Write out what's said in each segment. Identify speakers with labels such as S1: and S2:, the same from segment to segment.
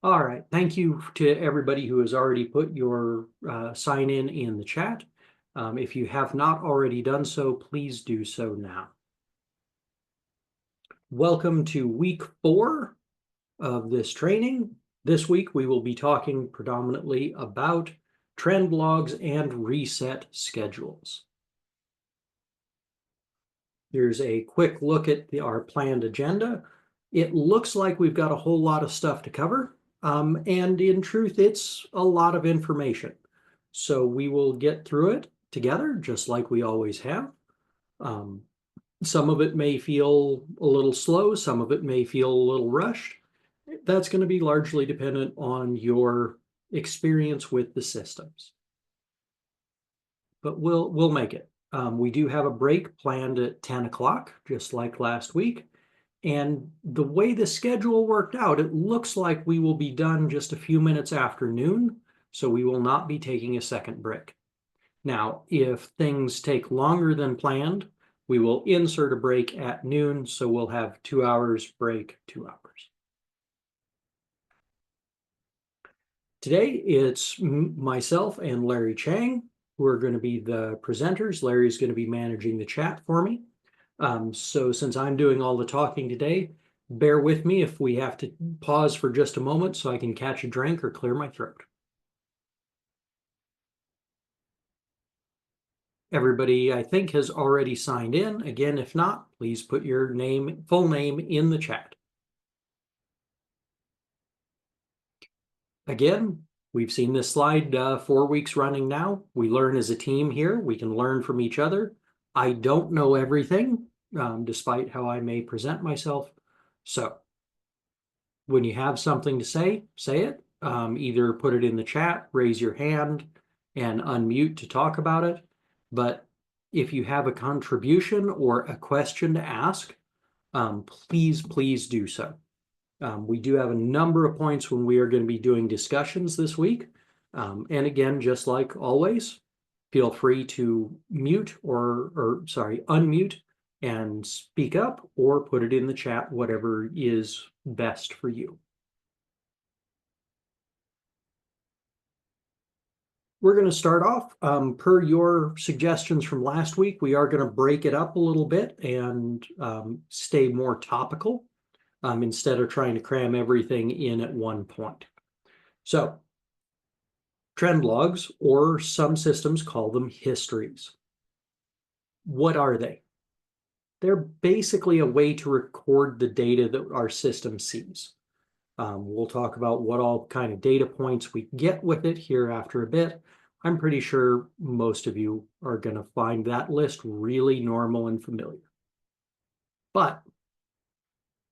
S1: All right. Thank you to everybody who has already put your sign in the chat. If you have not already done so, please do so now. Welcome to week 4 of this training. This week we will be talking predominantly about trend logs and reset schedules. Here's a quick look at our planned agenda. It looks like we've got a whole lot of stuff to cover. And in truth, it's a lot of information. So we will get through it together, just like we always have. Some of it may feel a little slow, some of it may feel a little rushed. That's going to be largely dependent on your experience with the systems. But we'll make it. We do have a break planned at 10 o'clock, just like last week. And the way the schedule worked out, it looks like we will be done just a few minutes after noon, so we will not be taking a second break. Now, if things take longer than planned, we will insert a break at noon, so we'll have 2 hours break, 2 hours. Today, it's myself and Larry Chang who are going to be the presenters. Larry's going to be managing the chat for me. So since I'm doing all the talking today, bear with me if we have to pause for just a moment so I can catch a drink or clear my throat. Everybody, I think, has already signed in. Again, if not, please put your full name in the chat. Again, we've seen this slide 4 weeks running now. We learn as a team here. We can learn from each other. I don't know everything, despite how I may present myself. So when you have something to say it. Either put it in the chat, raise your hand, and unmute to talk about it. But if you have a contribution or a question to ask, please do so. We do have a number of points when we are going to be doing discussions this week. And again, just like always, feel free to unmute and speak up or put it in the chat, whatever is best for you. We're going to start off, per your suggestions from last week, we are going to break it up a little bit and stay more topical instead of trying to cram everything in at one point. So, trend logs, or some systems call them histories. What are they? They're basically a way to record the data that our system sees. We'll talk about what all kind of data points we get with it here after a bit. I'm pretty sure most of you are going to find that list really normal and familiar. But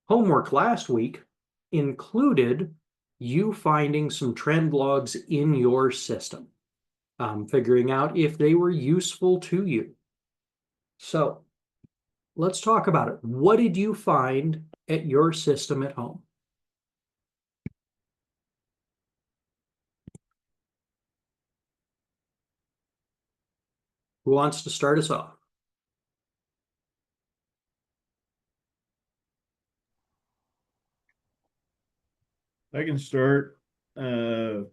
S1: homework last week included you finding some trend logs in your system, figuring out if they were useful to you. So let's talk about it. What did you find at your system at home? Who wants to start us off?
S2: I can start. I'm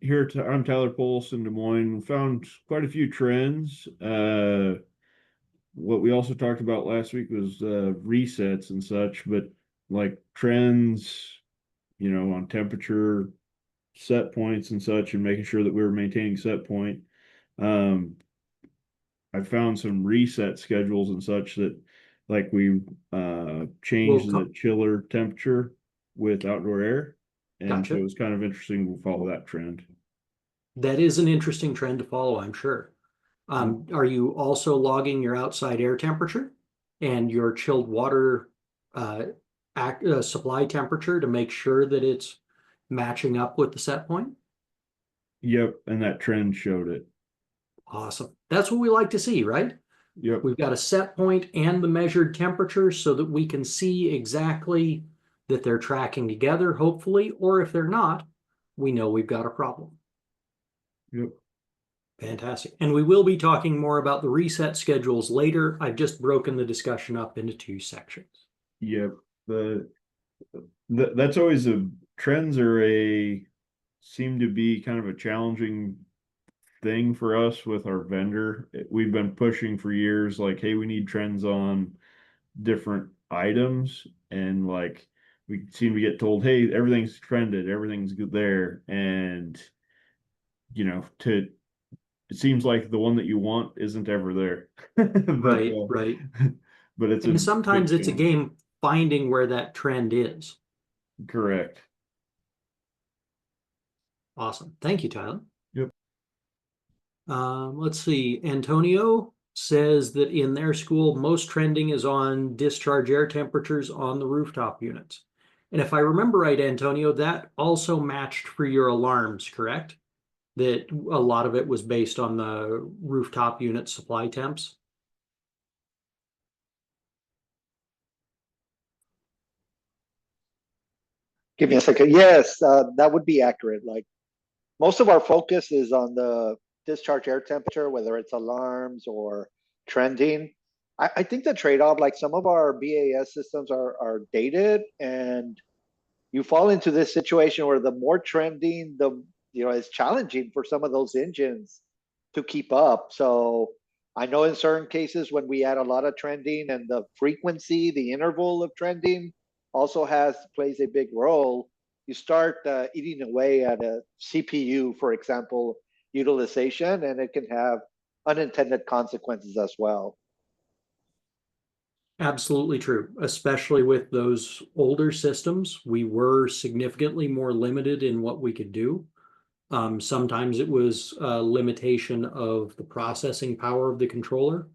S2: Tyler Pulse in Des Moines. Found quite a few trends. What we also talked about last week was resets and such, but like trends, on temperature, set points and such, and making sure that we were maintaining set point. I found some reset schedules and such that, like, we changed the chiller temperature with outdoor air. And so it was kind of interesting to follow that trend.
S1: That is an interesting trend to follow, I'm sure. Are you also logging your outside air temperature and your chilled water supply temperature to make sure that it's matching up with the set point?
S2: Yep, and that trend showed it.
S1: Awesome. That's what we like to see, right?
S2: Yep.
S1: We've got a set point and the measured temperature so that we can see exactly that they're tracking together, hopefully, or if they're not, we know we've got a problem.
S2: Yep.
S1: Fantastic. And we will be talking more about the reset schedules later. I've just broken the discussion up into 2 sections.
S2: Yep. the that's always trends are seem to be kind of a challenging thing for us with our vendor. We've been pushing for years, like, hey, we need trends on different items, and like we seem to get told, hey, everything's trended, everything's good there, and to it seems like the one that you want isn't ever there. But
S1: Right, right.
S2: but it's a
S1: And
S2: big
S1: sometimes it's a
S2: challenge.
S1: game finding where that trend is.
S2: Correct.
S1: Awesome. Thank you, Tyler.
S2: Yep.
S1: Let's see. Antonio says that in their school, most trending is on discharge air temperatures on the rooftop units. And if I remember right, Antonio, that also matched for your alarms, correct? That a lot of it was based on the rooftop unit supply temps.
S3: Give me a second. Yes, that would be accurate. Like most of our focus is on the discharge air temperature, whether it's alarms or trending. I think the trade-off, like some of our BAS systems are dated, and you fall into this situation where the more trending, the it's challenging for some of those engines to keep up. So I know in certain cases when we add a lot of trending and the frequency, the interval of trending also plays a big role. You start eating away at a CPU, for example, utilization, and it can have unintended consequences as well.
S1: Absolutely true, especially with those older systems. We were significantly more limited in what we could do. Sometimes it was a limitation of the processing power of the controller.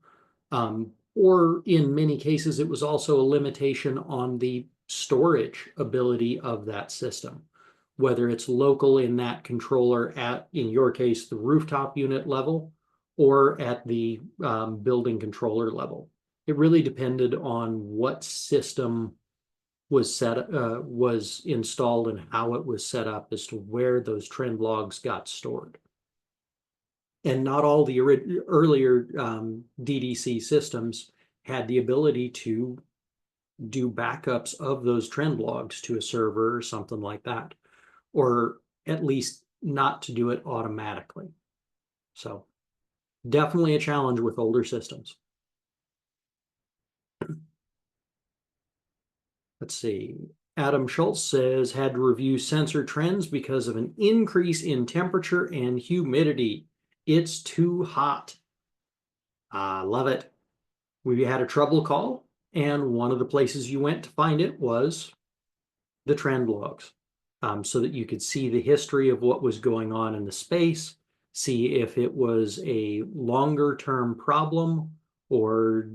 S1: Or in many cases, it was also a limitation on the storage ability of that system, whether it's local in that controller at, in your case, the rooftop unit level, or at the building controller level. It really depended on what system was installed and how it was set up as to where those trend logs got stored. And not all the earlier DDC systems had the ability to do backups of those trend logs to a server or something like that, or at least not to do it automatically. So definitely a challenge with older systems. Let's see. Adam Schultz says had to review sensor trends because of an increase in temperature and humidity. It's too hot. I love it. We had a trouble call, and one of the places you went to find it was the trend logs, so that you could see the history of what was going on in the space, see if it was a longer term problem, or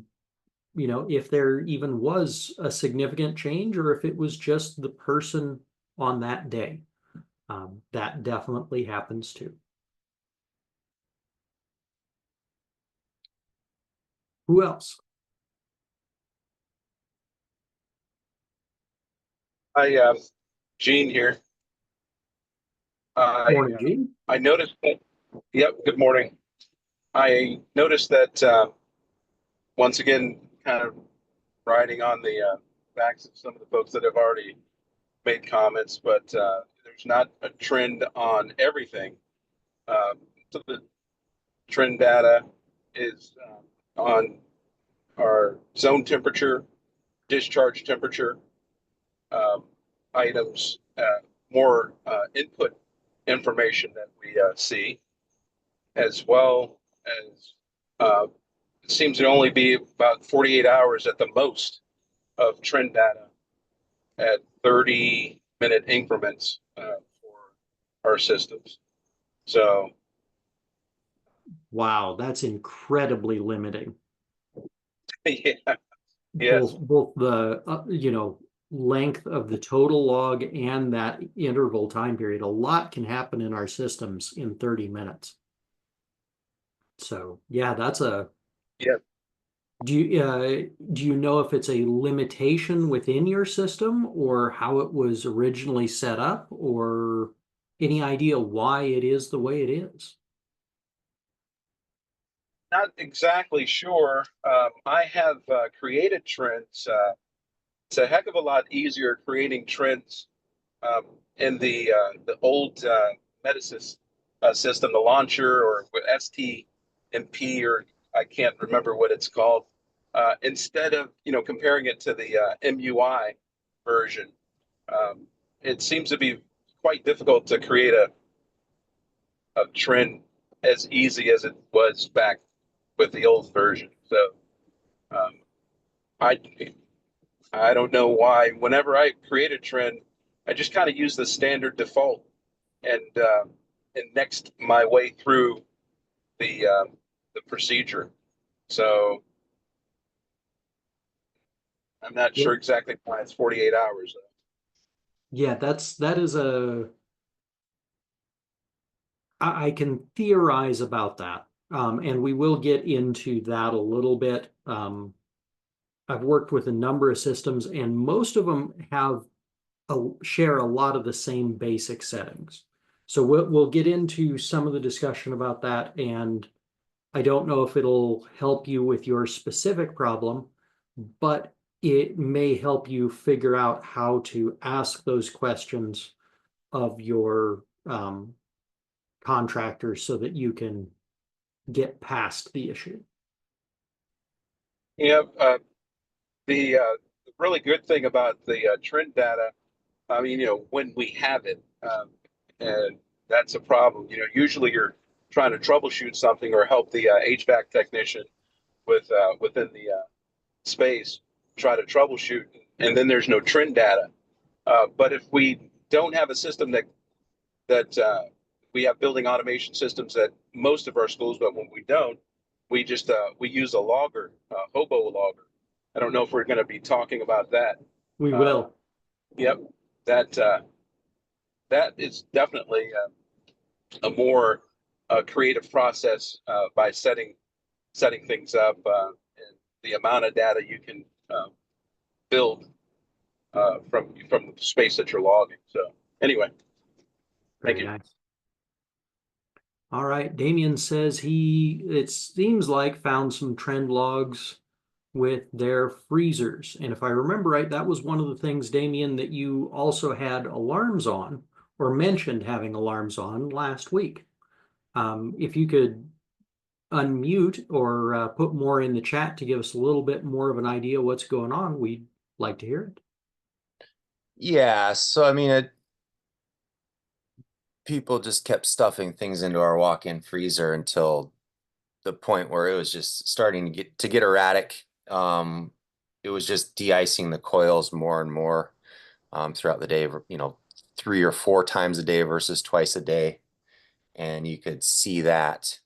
S1: if there even was a significant change, or if it was just the person on that day. That definitely happens too. Who else?
S4: Hi, Gene here. I
S1: Morning, Gene.
S4: I noticed that. Yep. Good morning. I noticed that once again, kind of riding on the backs of some of the folks that have already made comments, but there's not a trend on everything. So the trend data is on our zone temperature, discharge temperature, um, items, more input information that we see, as well as it seems to only be about 48 hours at the most of trend data at 30-minute increments for our systems. So,
S1: Wow, that's incredibly limiting.
S4: yeah, yes,
S1: Both the length of the total log and that interval time period. A lot can happen in our systems in 30 minutes. So yeah, that's a
S4: yeah.
S1: do you know if it's a limitation within your system or how it was originally set up, or any idea why it is the way it is?
S4: Not exactly sure. I have created trends it's a heck of a lot easier creating trends in the old Metasys system, the launcher, or with STMP, or I can't remember what it's called. Instead of comparing it to the MUI version, it seems to be quite difficult to create a trend as easy as it was back with the old version. So um, I I don't know why. Whenever I create a trend, I just kind of use the standard default and next my way through the procedure. So I'm not
S1: Yep.
S4: sure exactly why it's 48 hours.
S1: Yeah, that is I can theorize about that. And we will get into that a little bit. I've worked with a number of systems, and most of them share a lot of the same basic settings. So we'll get into some of the discussion about that, and I don't know if it'll help you with your specific problem, but it may help you figure out how to ask those questions of your contractors so that you can get past the issue.
S4: Yeah, the really good thing about the trend data, I mean, when we have it, and that's a problem. Usually you're trying to troubleshoot something or help the HVAC technician with within the space, try to troubleshoot, and then there's no trend data. But if we don't have a system that we have building automation systems at most of our schools, but when we don't, we just we use a logger, Hobo logger. I don't know if we're going to be talking about that.
S1: We will.
S4: Yep, that that is definitely a more creative process by setting things up and the amount of data you can build from the space that you're logging. So anyway, thank
S1: Very
S4: you.
S1: nice. All right, Damien says it seems like, found some trend logs with their freezers. And if I remember right, that was one of the things, Damien, that you also had alarms on, or mentioned having alarms on last week. If you could unmute or put more in the chat to give us a little bit more of an idea what's going on, we'd like to hear it.
S5: Yeah, so I mean, people just kept stuffing things into our walk-in freezer until the point where it was just starting to get erratic. It was just de-icing the coils more and more throughout the day, 3 or 4 times a day versus twice a day. And you could see that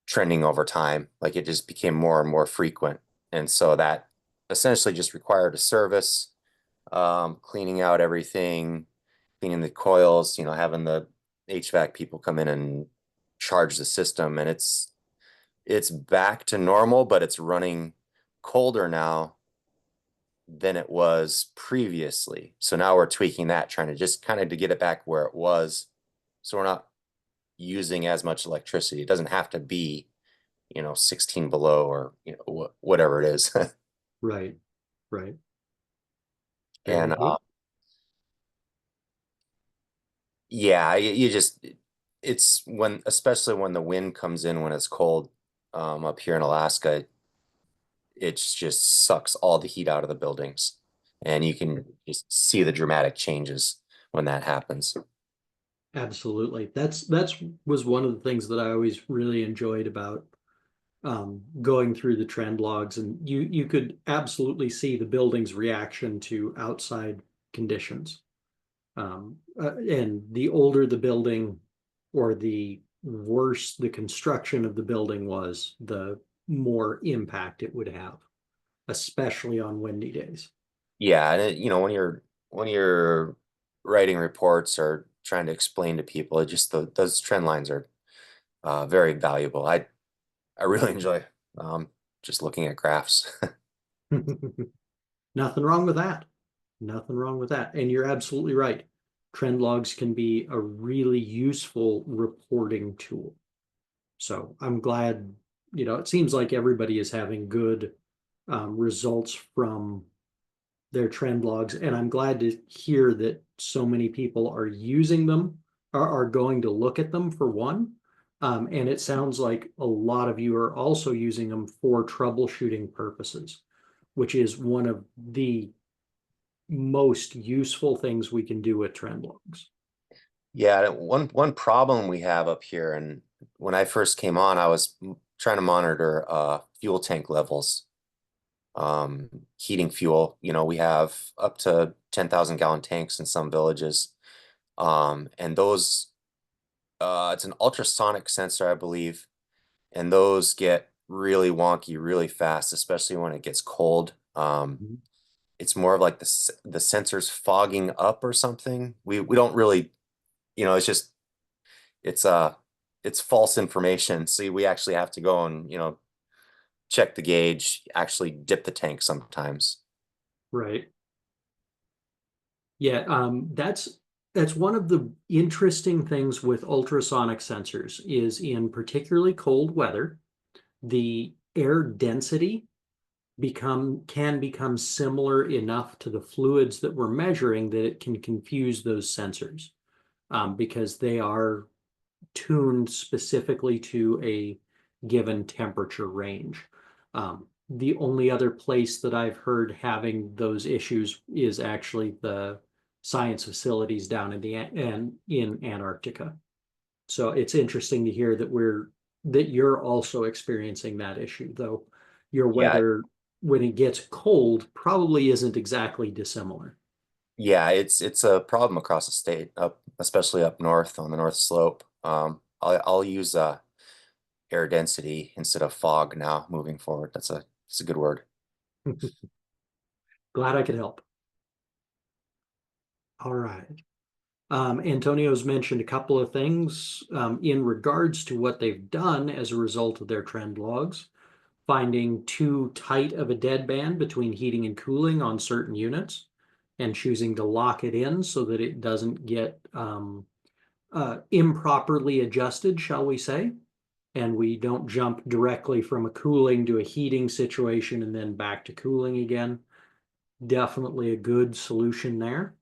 S5: trending over time, like it just became more and more frequent. And so that essentially just required a service, cleaning out everything, cleaning the coils, having the HVAC people come in and charge the system, and it's back to normal, but it's running colder now than it was previously. So now we're tweaking that, trying to just kind of to get it back where it was, so we're not using as much electricity. It doesn't have to be 16 below or whatever it is.
S1: Right.
S5: And
S1: Very good.
S5: yeah, you just, it's especially when the wind comes in when it's cold up here in Alaska, it just sucks all the heat out of the buildings, and you can just see the dramatic changes when that happens.
S1: Absolutely. That's was one of the things that I always really enjoyed about going through the trend logs, and you could absolutely see the building's reaction to outside conditions. And the older the building, or the worse the construction of the building was, the more impact it would have, especially on windy days.
S5: Yeah, and when you're writing reports or trying to explain to people, it just those trend lines are very valuable. I really enjoy just looking at graphs.
S1: Nothing wrong with that. Nothing wrong with that. And you're absolutely right. Trend logs can be a really useful reporting tool. So I'm glad, it seems like everybody is having good results from their trend logs, and I'm glad to hear that so many people are using them, are going to look at them for one. And it sounds like a lot of you are also using them for troubleshooting purposes, which is one of the most useful things we can do with trend logs.
S5: Yeah, one problem we have up here, and when I first came on, I was trying to monitor fuel tank levels, heating fuel. You know, we have up to 10,000 gallon tanks in some villages, and those it's an ultrasonic sensor, I believe, and those get really wonky really fast, especially when it gets cold.
S1: Mhm.
S5: It's more of like the sensors fogging up or something. We don't really, you know, it's false information. So we actually have to go and, you know, check the gauge, actually dip the tank sometimes.
S1: Right. Yeah, that's one of the interesting things with ultrasonic sensors is in particularly cold weather, the air density can become similar enough to the fluids that we're measuring that it can confuse those sensors, because they are tuned specifically to a given temperature range. The only other place that I've heard having those issues is actually the science facilities down in Antarctica. So it's interesting to hear that you're also experiencing that issue, though your
S5: Yeah,
S1: weather when it gets cold probably isn't exactly dissimilar.
S5: yeah, it's a problem across the state, especially up north on the North Slope. I'll use air density instead of fog now moving forward. That's a good word.
S1: Glad I could help. All right. Antonio's mentioned a couple of things in regards to what they've done as a result of their trend logs, finding too tight of a deadband between heating and cooling on certain units, and choosing to lock it in so that it doesn't get improperly adjusted, shall we say, and we don't jump directly from a cooling to a heating situation and then back to cooling again. Definitely a good solution there.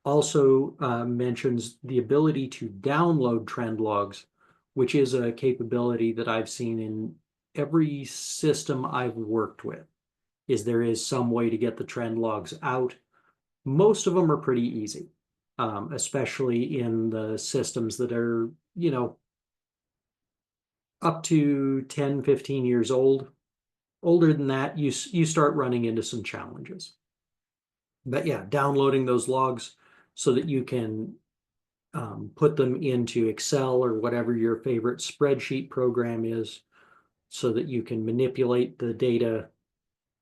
S1: Also mentions the ability to download trend logs, which is a capability that I've seen in every system I've worked with, is there is some way to get the trend logs out. Most of them are pretty easy, especially in the systems that are, you know, up to 10, 15 years old. Older than that, you start running into some challenges. But yeah, downloading those logs so that you can put them into Excel or whatever your favorite spreadsheet program is, so that you can manipulate the data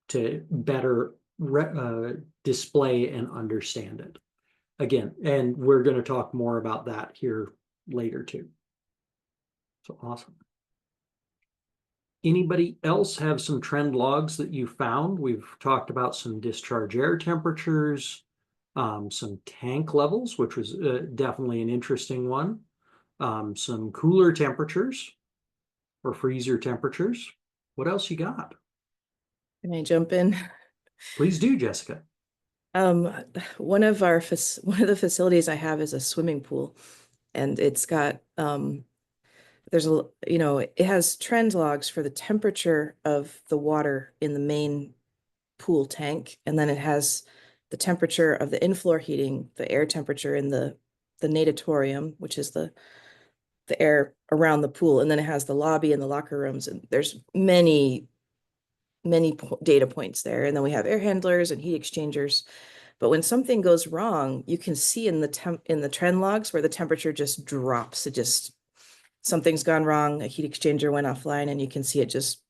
S1: to better display and understand it. Again, and we're going to talk more about that here later too. So awesome. Anybody else have some trend logs that you found? We've talked about some discharge air temperatures, some tank levels, which was definitely an interesting one, some cooler temperatures or freezer temperatures. What else you got?
S6: Can I jump in?
S1: Please do, Jessica.
S6: One of the facilities I have is a swimming pool, and it's got there's a it has trend logs for the temperature of the water in the main pool tank, and then it has the temperature of the in-floor heating, the air temperature in the natatorium, which is the air around the pool, and then it has the lobby and the locker rooms, and there's many data points there. And then we have air handlers and heat exchangers. But when something goes wrong, you can see in the trend logs where the temperature just drops. Something's gone wrong, a heat exchanger went offline, and you can see it just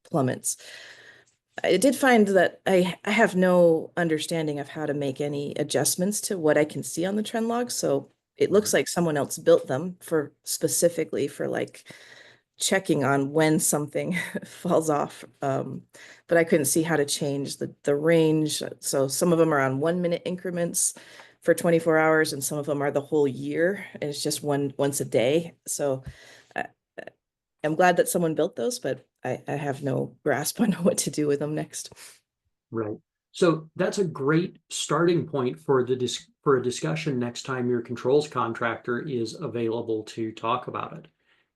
S6: plummets. I did find that I have no understanding of how to make any adjustments to what I can see on the trend log. So it looks like someone else built them specifically for like checking on when something falls off. But I couldn't see how to change the range. So some of them are on 1 minute increments for 24 hours, and some of them are the whole year, and it's just once a day. So I'm glad that someone built those, but I have no grasp on what to do with them next.
S1: Right. So that's a great starting point for for a discussion next time your controls contractor is available to talk about it.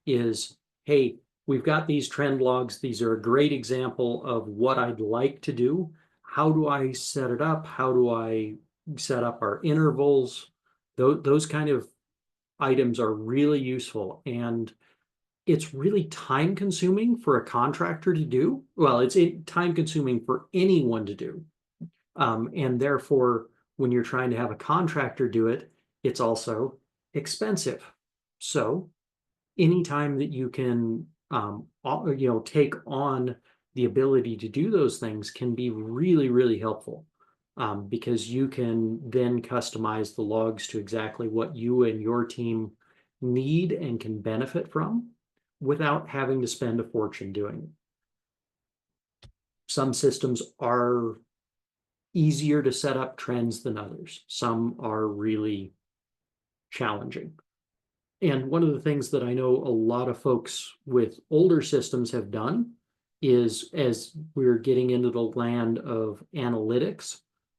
S1: Is, hey, we've got these trend logs. These are a great example of what I'd like to do. How do I set it up? How do I set up our intervals? Those kind of items are really useful, and it's really time consuming for a contractor to do. Well, it's time consuming for anyone to do. And therefore, when you're trying to have a contractor do it, it's also expensive. So anytime that you can, take on the ability to do those things can be really, really helpful. Because you can then customize the logs to exactly what you and your team need and can benefit from without having to spend a fortune doing it. Some systems are easier to set up trends than others. Some are really challenging. And one of the things that I know a lot of folks with older systems have done is, as we're getting into the land of analytics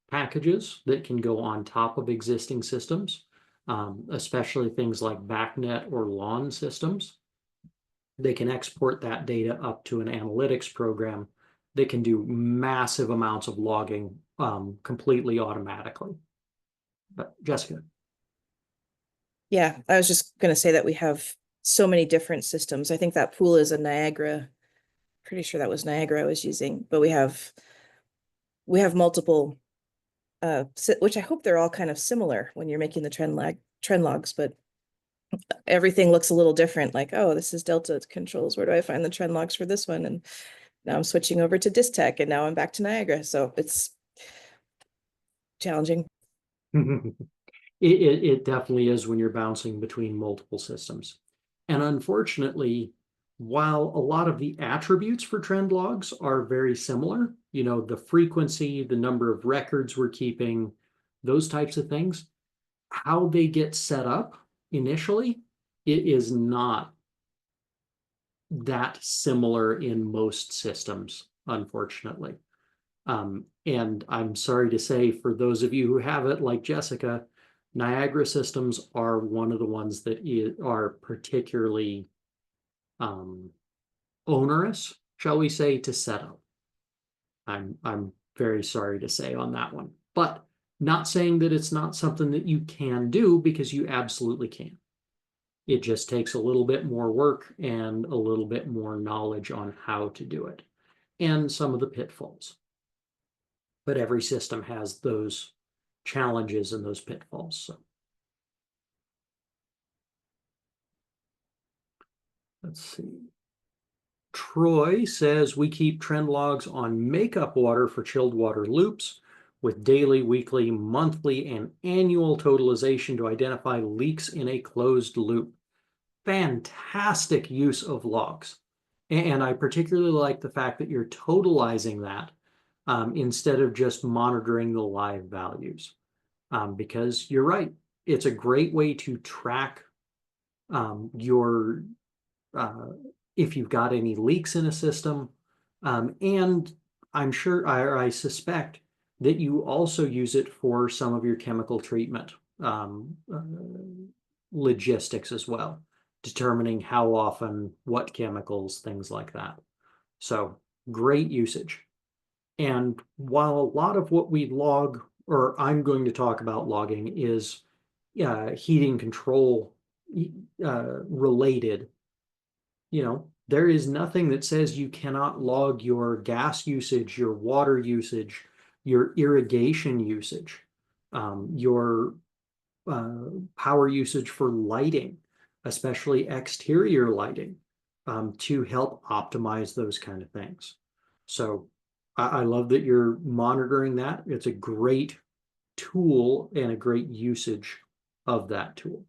S1: packages that can go on top of existing systems, especially things like BACnet or LAN systems, they can export that data up to an analytics program that can do massive amounts of logging completely automatically. But Jessica.
S6: Yeah, I was just going to say that we have so many different systems. I think that pool is a Niagara. Pretty sure that was Niagara I was using, but we have multiple, which I hope they're all kind of similar when you're making the trend logs, but everything looks a little different. Like, oh, this is Delta controls. Where do I find the trend logs for this one? And now I'm switching over to Distech, and now I'm back to Niagara. So it's challenging.
S1: It definitely is when you're bouncing between multiple systems. And unfortunately, while a lot of the attributes for trend logs are very similar, the frequency, the number of records we're keeping, those types of things, how they get set up initially, it is not that similar in most systems, unfortunately. And I'm sorry to say, for those of you who have it, like Jessica, Niagara systems are one of the ones that are particularly onerous, shall we say, to set up. I'm very sorry to say on that one, but not saying that it's not something that you can do, because you absolutely can. It just takes a little bit more work and a little bit more knowledge on how to do it, and some of the pitfalls. But every system has those challenges and those pitfalls. So let's see. Troy says we keep trend logs on makeup water for chilled water loops with daily, weekly, monthly, and annual totalization to identify leaks in a closed loop. Fantastic use of logs. And I particularly like the fact that you're totalizing that instead of just monitoring the live values. Because you're right, it's a great way to track your if you've got any leaks in a system. And I'm sure, I suspect that you also use it for some of your chemical treatment logistics as well, determining how often, what chemicals, things like that. So great usage. And while a lot of what we log, or I'm going to talk about logging, is heating control related, there is nothing that says you cannot log your gas usage, your water usage, your irrigation usage, your power usage for lighting, especially exterior lighting, to help optimize those kind of things. So I love that you're monitoring that. It's a great tool and a great usage of that tool.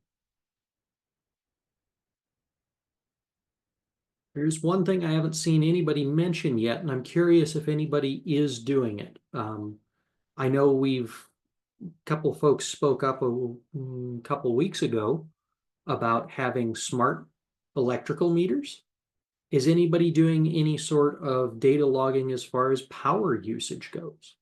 S1: Here's one thing I haven't seen anybody mention yet, and I'm curious if anybody is doing it. I know a couple folks spoke up a couple weeks ago about having smart electrical meters. Is anybody doing any sort of data logging as far as power usage goes?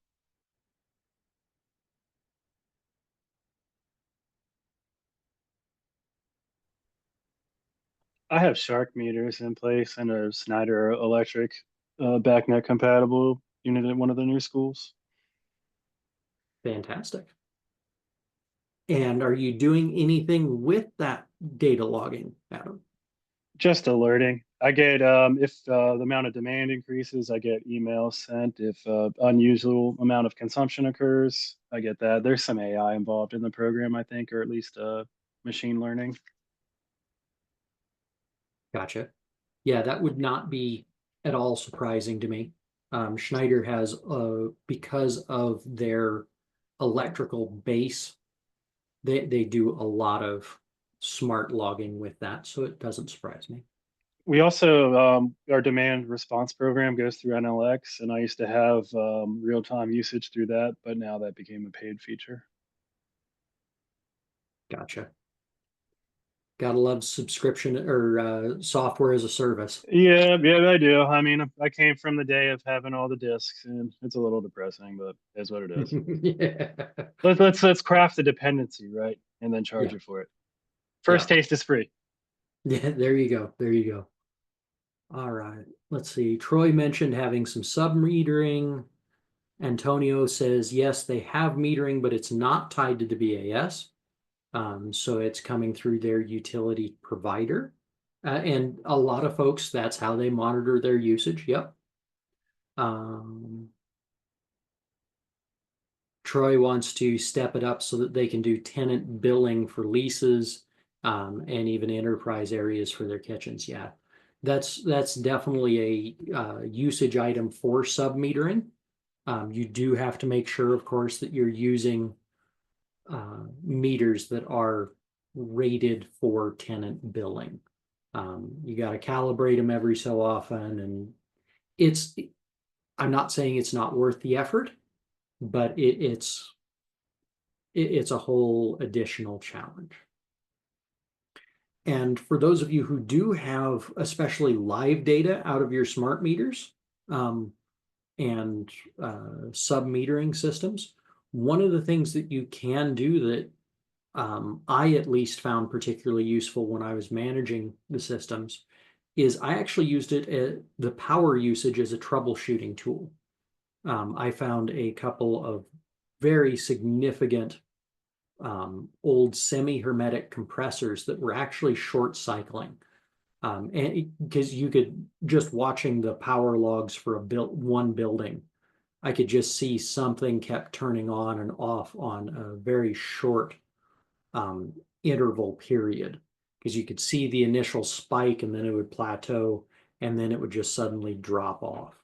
S7: I have Shark meters in place and a Schneider Electric BACnet compatible unit at one of the new schools.
S1: Fantastic. And are you doing anything with that data logging, Adam?
S7: Just alerting. I get if the amount of demand increases, I get emails sent. If unusual amount of consumption occurs, I get that. There's some AI involved in the program, I think, or at least machine learning.
S1: Gotcha. Yeah, that would not be at all surprising to me. Schneider has, because of their electrical base, they do a lot of smart logging with that, so it doesn't surprise me.
S7: We also, our demand response program goes through NLX, and I used to have real-time usage through that, but now that became a paid feature.
S1: Gotcha. Gotta love subscription or software as a service.
S7: Yeah, I do. I mean, I came from the day of having all the discs, and it's a little depressing, but it's what it is.
S1: Yeah.
S7: Let's craft the dependency, right? And then charge
S1: Yeah.
S7: you for it. First taste is free.
S1: Yeah, there you go. There you go. All right. Let's see. Troy mentioned having some sub-metering. Antonio says, yes, they have metering, but it's not tied to the BAS. So it's coming through their utility provider. And a lot of folks, that's how they monitor their usage. Yep. Troy wants to step it up so that they can do tenant billing for leases, and even enterprise areas for their kitchens. Yeah, that's definitely a usage item for sub-metering. You do have to make sure, of course, that you're using meters that are rated for tenant billing. You got to calibrate them every so often, and I'm not saying it's not worth the effort, but it's a whole additional challenge. And for those of you who do have especially live data out of your smart meters and sub-metering systems, one of the things that you can do that I at least found particularly useful when I was managing the systems is I actually used it at the power usage as a troubleshooting tool. I found a couple of very significant old semi-hermetic compressors that were actually short cycling. And because you could, just watching the power logs for one building, I could just see something kept turning on and off on a very short interval period, because you could see the initial spike and then it would plateau and then it would just suddenly drop off.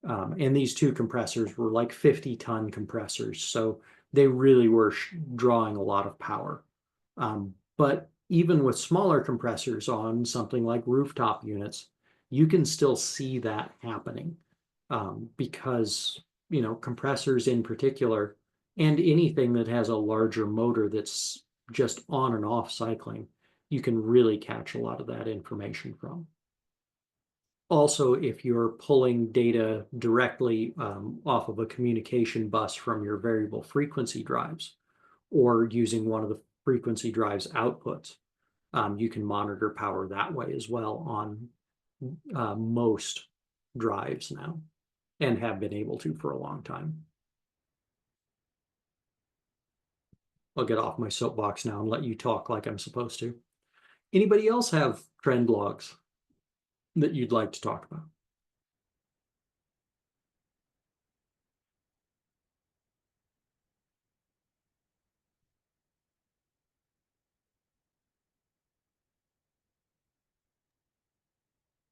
S1: And these two compressors were like 50-ton compressors, so they really were drawing a lot of power. But even with smaller compressors on something like rooftop units, you can still see that happening because, you know, compressors in particular, and anything that has a larger motor that's just on and off cycling, you can really catch a lot of that information from. Also, if you're pulling data directly off of a communication bus from your variable frequency drives, or using one of the frequency drives outputs, you can monitor power that way as well on most drives now, and have been able to for a long time. I'll get off my soapbox now and let you talk like I'm supposed to. Anybody else have trend logs that you'd like to talk about?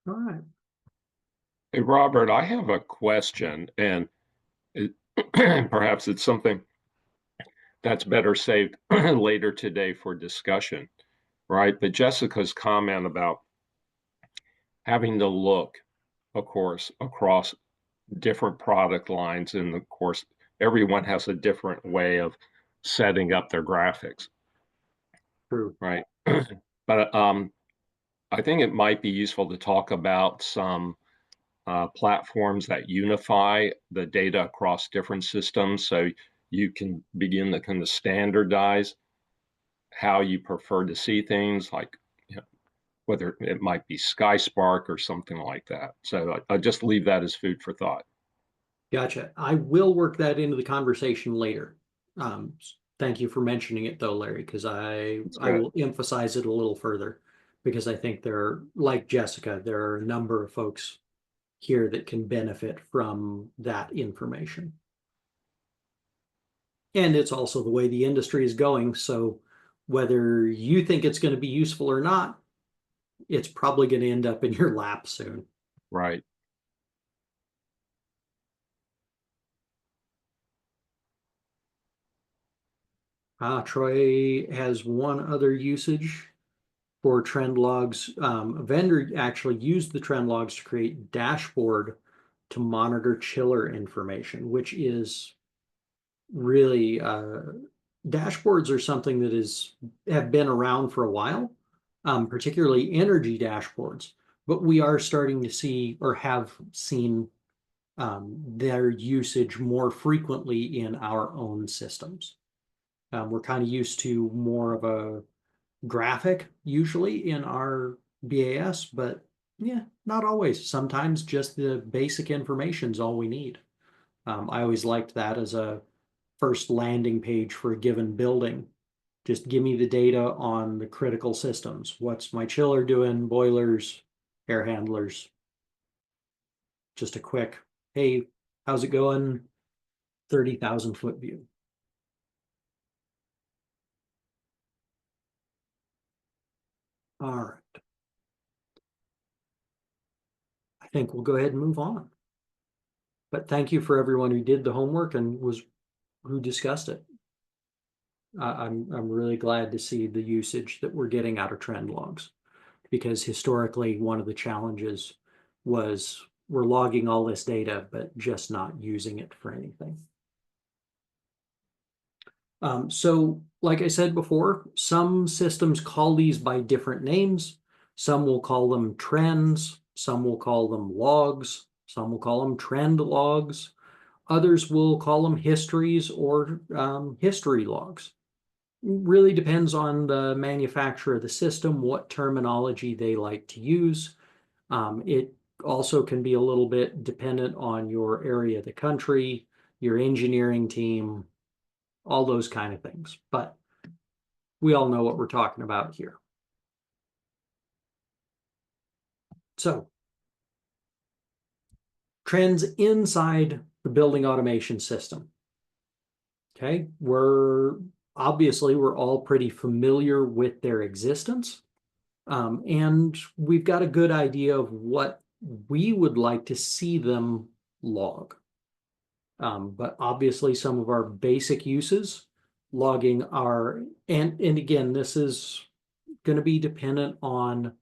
S1: All right.
S8: Hey, Robert, I have a question, and perhaps it's something that's better saved later today for discussion, right? But Jessica's comment about having to look, of course, across different product lines, and of course, everyone has a different way of setting up their graphics.
S1: True.
S8: Right? But I think it might be useful to talk about some platforms that unify the data across different systems, so you can begin to kind of standardize how you prefer to see things. Like, you know, whether it might be SkySpark or something like that. So I'll just leave that as food for thought.
S1: Gotcha. I will work that into the conversation later. Thank you for mentioning it though, Larry, because I
S8: good.
S1: will emphasize it a little further because I think there are, like Jessica, there are a number of folks here that can benefit from that information. And it's also the way the industry is going. So whether you think it's going to be useful or not, it's probably going to end up in your lap soon.
S8: Right.
S1: Troy has one other usage for trend logs. A vendor actually used the trend logs to create dashboard to monitor chiller information, which is really dashboards are something that have been around for a while, particularly energy dashboards. But we are starting to see or have seen their usage more frequently in our own systems. We're kind of used to more of a graphic usually in our BAS, but yeah, not always. Sometimes just the basic information is all we need. I always liked that as a first landing page for a given building. Just give me the data on the critical systems. What's my chiller doing, boilers, air handlers. Just a quick, hey, how's it going? 30,000 foot view. All right. I think we'll go ahead and move on. But thank you for everyone who did the homework and who discussed it. I'm really glad to see the usage that we're getting out of trend logs, because historically one of the challenges was we're logging all this data but just not using it for anything. So like I said before, some systems call these by different names. Some will call them trends, some will call them logs, some will call them trend logs. Others will call them histories or history logs. Really depends on the manufacturer of the system, what terminology they like to use. It also can be a little bit dependent on your area of the country, your engineering team, all those kind of things. But we all know what we're talking about here. So, trends inside the building automation system. Okay, we're all pretty familiar with their existence. And we've got a good idea of what we would like to see them log. But obviously some of our basic uses logging are, and again, this is going to be dependent on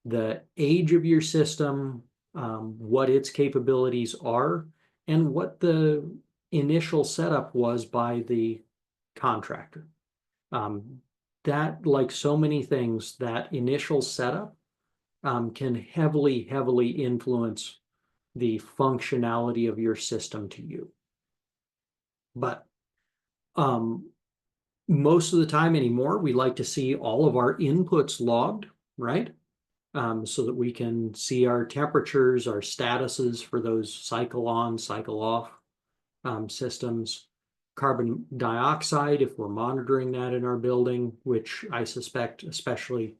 S1: the age of your system, what its capabilities are, and what the initial setup was by the contractor. That, like so many things, that initial setup can heavily influence the functionality of your system to you. But most of the time anymore, we like to see all of our inputs logged, right? So that we can see our temperatures, our statuses for those cycle on, cycle off systems. Carbon dioxide, if we're monitoring that in our building, which I suspect, especially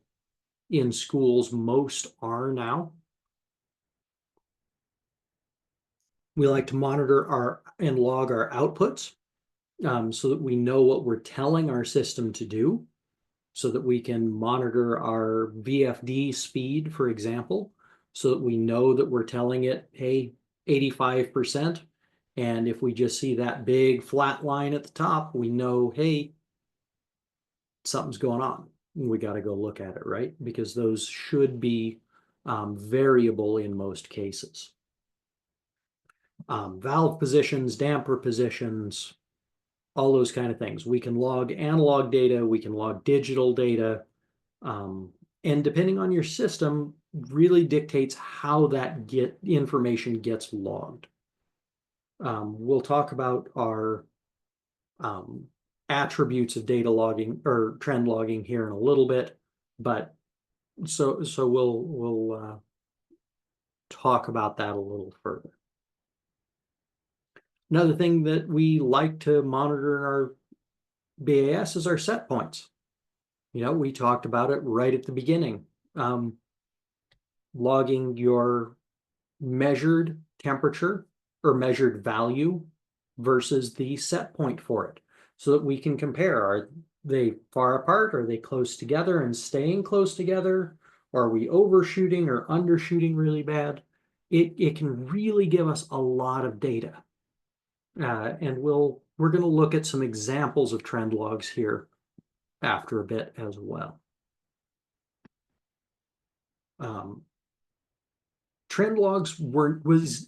S1: in schools, most are now. We like to monitor and log our outputs so that we know what we're telling our system to do, so that we can monitor our VFD speed, for example, so that we know that we're telling it, hey, 85%. And if we just see that big flat line at the top, we know, hey, something's going on. We got to go look at it, right? Because those should be variable in most cases. Valve positions, damper positions, all those kind of things. We can log analog data, we can log digital data, and depending on your system, really dictates how that information gets logged. We'll talk about our attributes of data logging or trend logging here in a little bit, but So we'll talk about that a little further. Another thing that we like to monitor in our BAS is our set points. You know, we talked about it right at the beginning. Logging your measured temperature or measured value versus the set point for it, so that we can compare. Are they far apart? Are they close together and staying close together? Or are we overshooting or undershooting really bad? It can really give us a lot of data. And we're going to look at some examples of trend logs here after a bit as well. Trend logs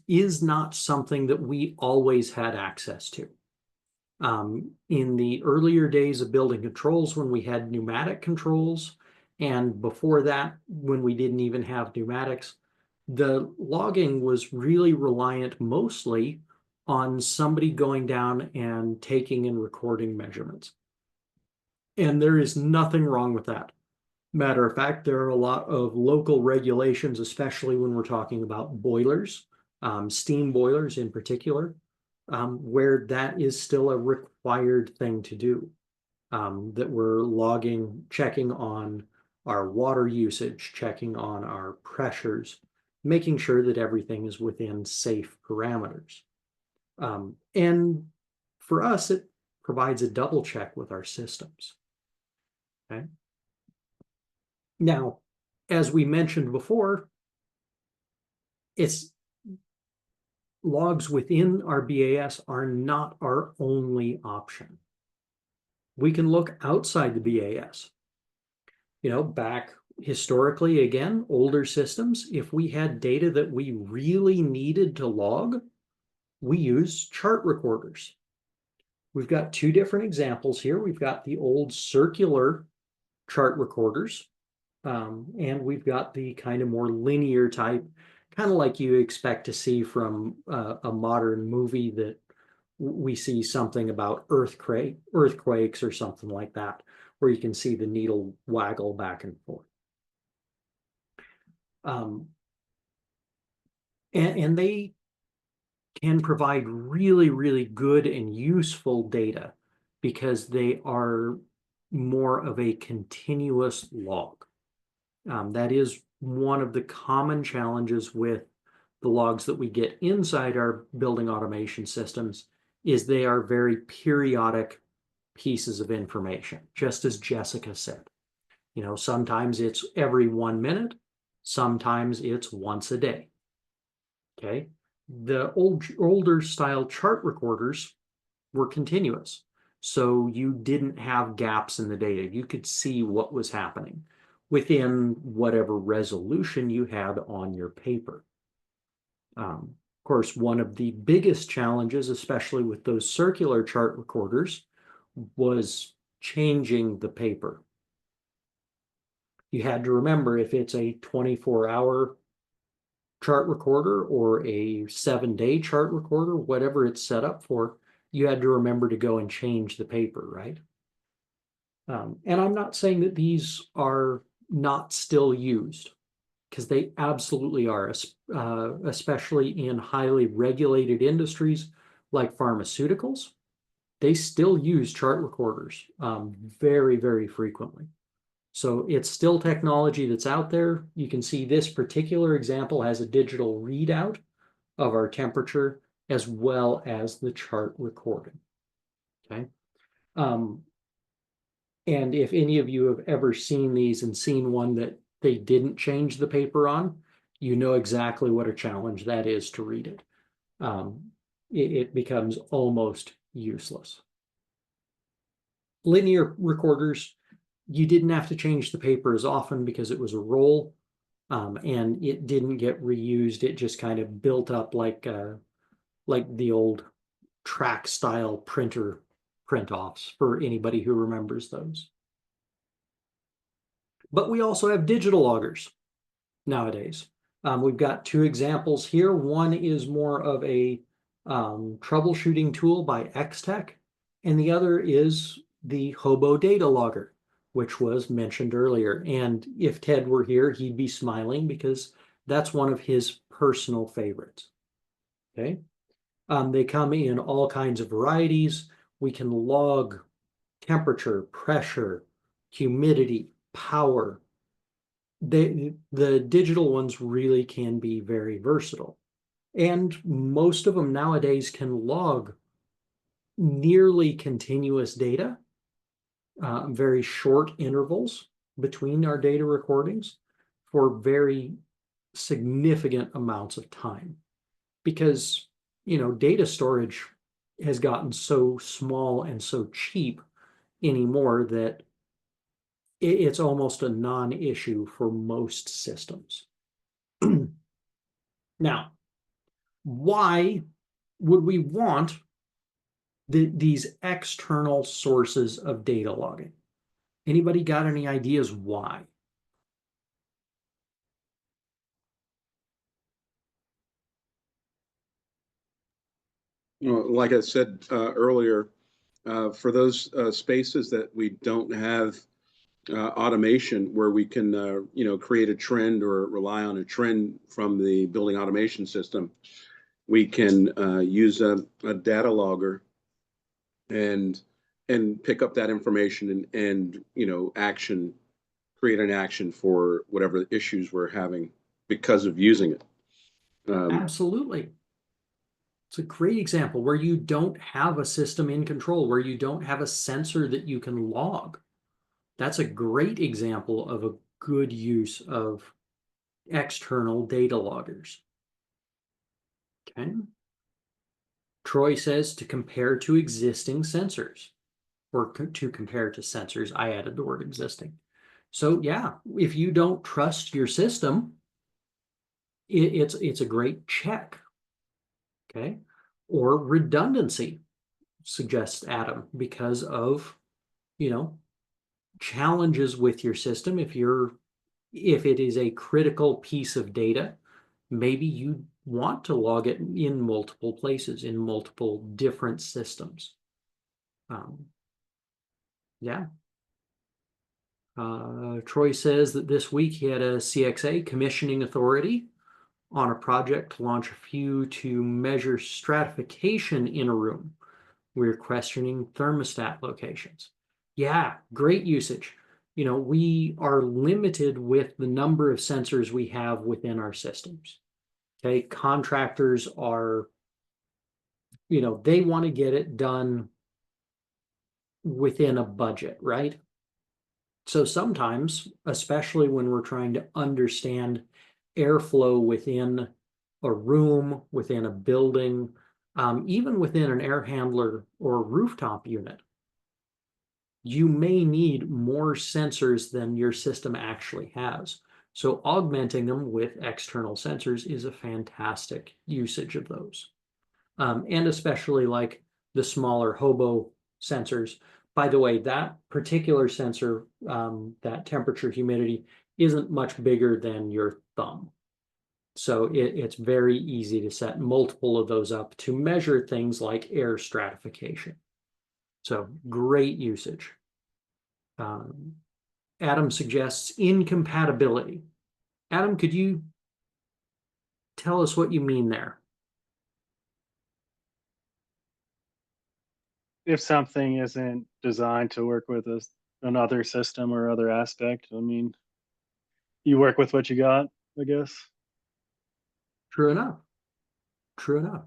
S1: is not something that we always had access to. In the earlier days of building controls, when we had pneumatic controls, and before that, when we didn't even have pneumatics, the logging was really reliant mostly on somebody going down and taking and recording measurements. And there is nothing wrong with that. Matter of fact, there are a lot of local regulations, especially when we're talking about boilers, steam boilers in particular, where that is still a required thing to do, that we're logging, checking on our water usage, checking on our pressures, making sure that everything is within safe parameters. And for us, it provides a double check with our systems. Okay. Now, as we mentioned before, it's logs within our BAS are not our only option. We can look outside the BAS. You know, back historically, again, older systems, if we had data that we really needed to log, we use chart recorders. We've got two different examples here. We've got the old circular chart recorders, and we've got the kind of more linear type, kind of like you expect to see from a modern movie that we see something about earthquakes or something like that, where you can see the needle waggle back and forth. And they can provide really, really good and useful data because they are more of a continuous log. That is one of the common challenges with the logs that we get inside our building automation systems, is they are very periodic pieces of information, just as Jessica said. You know, sometimes it's every 1 minute, sometimes it's once a day. Okay. The older style chart recorders were continuous. So you didn't have gaps in the data. You could see what was happening within whatever resolution you had on your paper. Of course, one of the biggest challenges, especially with those circular chart recorders, was changing the paper. You had to remember, if it's a 24-hour chart recorder or a 7-day chart recorder, whatever it's set up for, you had to remember to go and change the paper, right? And I'm not saying that these are not still used, because they absolutely are, especially in highly regulated industries like pharmaceuticals. They still use chart recorders very, very frequently. So it's still technology that's out there. You can see this particular example has a digital readout of our temperature as well as the chart recording. Okay. And if any of you have ever seen these and seen one that they didn't change the paper on, you know exactly what a challenge that is to read it. It becomes almost useless. Linear recorders, you didn't have to change the paper as often because it was a roll, and it didn't get reused. It just kind of built up like the old track style printer print-offs, for anybody who remembers those. But we also have digital loggers nowadays. We've got two examples here. One is more of a troubleshooting tool by X-Tech, and the other is the Hobo Data Logger which was mentioned earlier. And if Ted were here, he'd be smiling because that's one of his personal favorites. Okay. They come in all kinds of varieties. We can log temperature, pressure, humidity, power. The digital ones really can be very versatile. And most of them nowadays can log nearly continuous data, very short intervals between our data recordings for very significant amounts of time. Because, data storage has gotten so small and so cheap anymore that it's almost a non-issue for most systems. Now, why would we want these external sources of data logging? Anybody got any ideas why?
S9: Like I said earlier, for those spaces that we don't have automation where we can, create a trend or rely on a trend from the building automation system, we can use a data logger and pick up that information and create an action for whatever issues we're having because of using it.
S1: Absolutely. It's a great example where you don't have a system in control, where you don't have a sensor that you can log. That's a great example of a good use of external data loggers. Okay. Troy says to compare to existing sensors, or to compare to sensors. I added the word existing. So yeah, if you don't trust your system, it's a great check. Okay. Or redundancy, suggests Adam, because of, challenges with your system. If it is a critical piece of data, maybe you want to log it in multiple places, in multiple different systems. Yeah. Troy says that this week he had a CXA commissioning authority on a project to launch a few to measure stratification in a room. We're questioning thermostat locations. Yeah, great usage. We are limited with the number of sensors we have within our systems. Okay, contractors are, they want to get it done within a budget, right? So sometimes, especially when we're trying to understand airflow within a room, within a building, even within an air handler or rooftop unit, you may need more sensors than your system actually has. So augmenting them with external sensors is a fantastic usage of those. And especially like the smaller Hobo sensors. By the way, that particular sensor, that temperature humidity, isn't much bigger than your thumb. So it's very easy to set multiple of those up to measure things like air stratification. So great usage. Adam suggests incompatibility. Adam, could you tell us what you mean there?
S7: If something isn't designed to work with another system or other aspect, you work with what you got, I guess.
S1: True enough. True enough.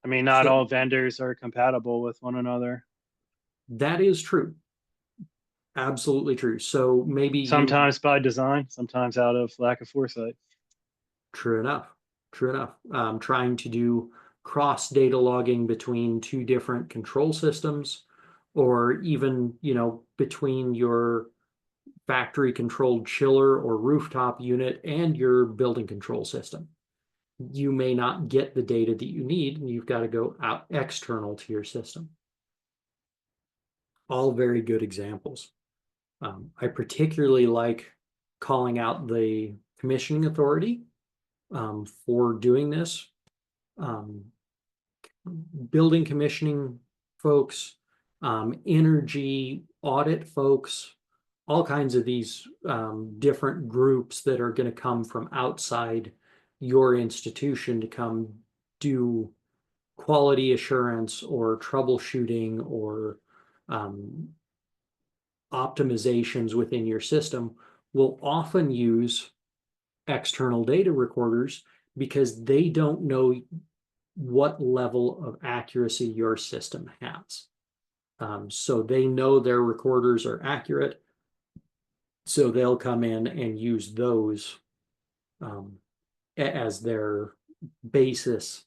S7: Not
S1: So-
S7: all vendors are compatible with one another.
S1: That is true. Absolutely true. So maybe
S7: Sometimes by design, sometimes out of lack of foresight.
S1: True enough. True enough. Trying to do cross data logging between two different control systems, or even, between your factory controlled chiller or rooftop unit and your building control system. You may not get the data that you need, and you've got to go out external to your system. All very good examples. I particularly like calling out the commissioning authority for doing this. Building commissioning folks, energy audit folks, all kinds of these different groups that are going to come from outside your institution to come do quality assurance or troubleshooting or optimizations within your system will often use external data recorders because they don't know what level of accuracy your system has. So they know their recorders are accurate, so they'll come in and use those as their basis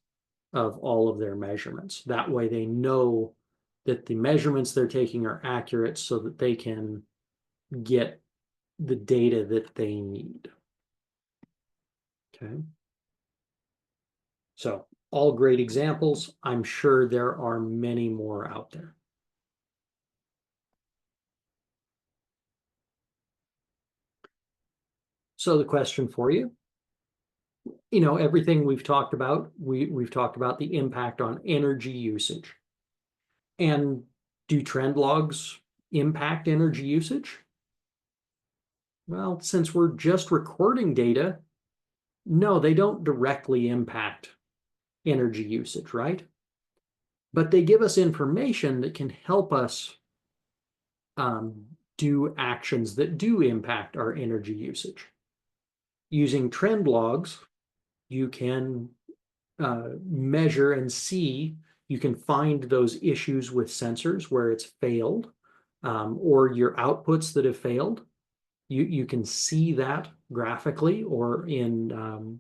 S1: of all of their measurements. That way they know that the measurements they're taking are accurate so that they can get the data that they need. Okay. So all great examples. I'm sure there are many more out there. So the question for you, everything we've talked about, we've talked about the impact on energy usage. And do trend logs impact energy usage? Well, since we're just recording data, no, they don't directly impact energy usage, right? But they give us information that can help us do actions that do impact our energy usage. Using trend logs, you can measure and see, you can find those issues with sensors where it's failed, or your outputs that have failed. You can see that graphically or in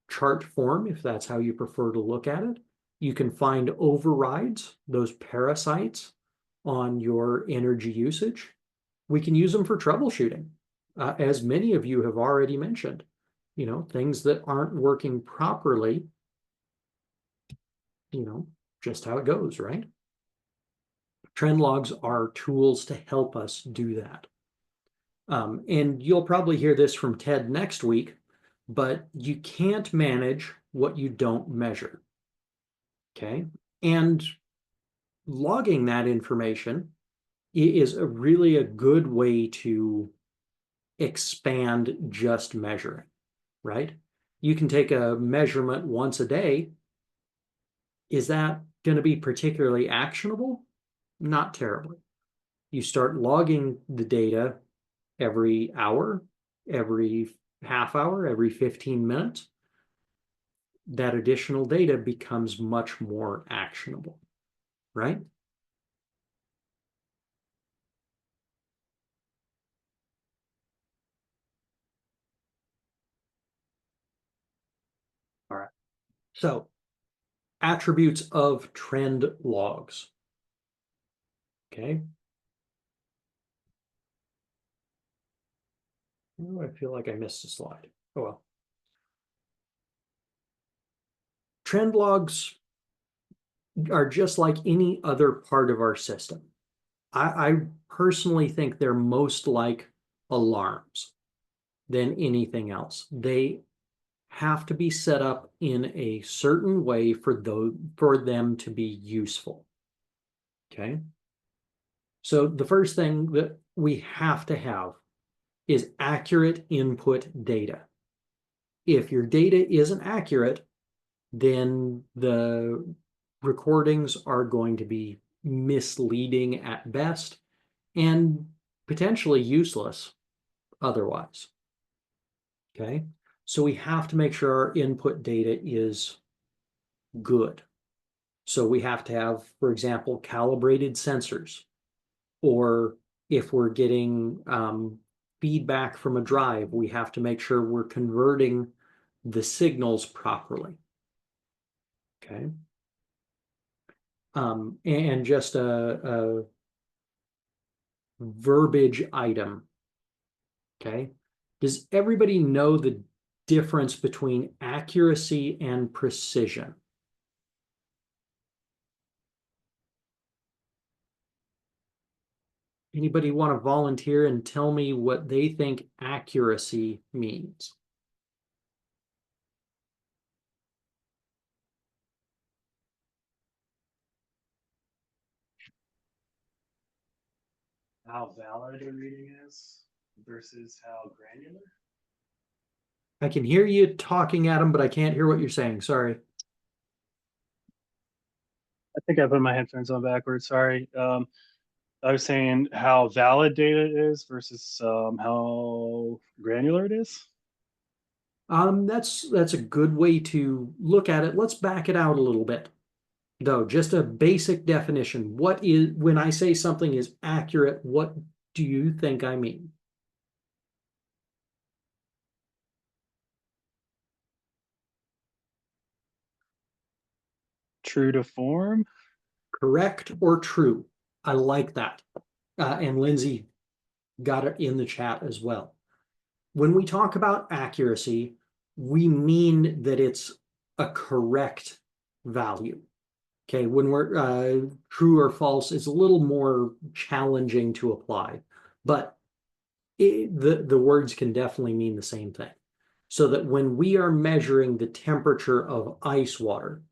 S1: chart form, if that's how you prefer to look at it. You can find overrides, those parasites on your energy usage. We can use them for troubleshooting, as many of you have already mentioned. Things that aren't working properly, just how it goes, right? Trend logs are tools to help us do that. And you'll probably hear this from Ted next week, but you can't manage what you don't measure. Okay. And logging that information is really a good way to expand just measuring, right? You can take a measurement once a day. Is that going to be particularly actionable? Not terribly. You start logging the data every hour, every half hour, every 15 minutes. That additional data becomes much more actionable, right? All right. So, attributes of trend logs. Okay. Oh, I feel like I missed a slide. Oh well. Trend logs are just like any other part of our system. I personally think they're most like alarms than anything else. They have to be set up in a certain way for them to be useful. Okay. So the first thing that we have to have is accurate input data. If your data isn't accurate, then the recordings are going to be misleading at best and potentially useless otherwise. Okay, so we have to make sure our input data is good. So we have to have, for example, calibrated sensors, or if we're getting feedback from a drive, we have to make sure we're converting the signals properly. Okay. And just a verbiage item. Okay. Does everybody know the difference between accuracy and precision? Anybody want to volunteer and tell me what they think accuracy means?
S7: how valid a reading is versus how granular?
S1: I can hear you talking, Adam, but I can't hear what you're saying. Sorry.
S7: I think I put my headphones on backwards. Sorry. I was saying how valid data is versus how granular it is.
S1: That's a good way to look at it. Let's back it out a little bit, though. Just a basic definition. What is, when I say something is accurate, what do you think I mean?
S7: True to form.
S1: Correct or true? I like that. And Lindsay got it in the chat as well. When we talk about accuracy, we mean that it's a correct value. Okay, when we're true or false, it's a little more challenging to apply, but the words can definitely mean the same thing. So that when we are measuring the temperature of ice water,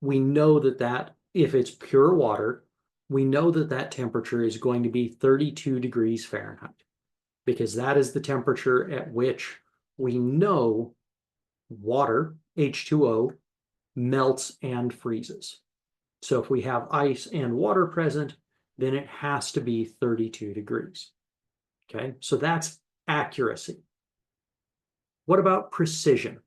S1: we know that if it's pure water, we know that temperature is going to be 32 degrees Fahrenheit, because that is the temperature at which we know water, H2O, melts and freezes. So if we have ice and water present, then it has to be 32 degrees. Okay, so that's accuracy. What about precision?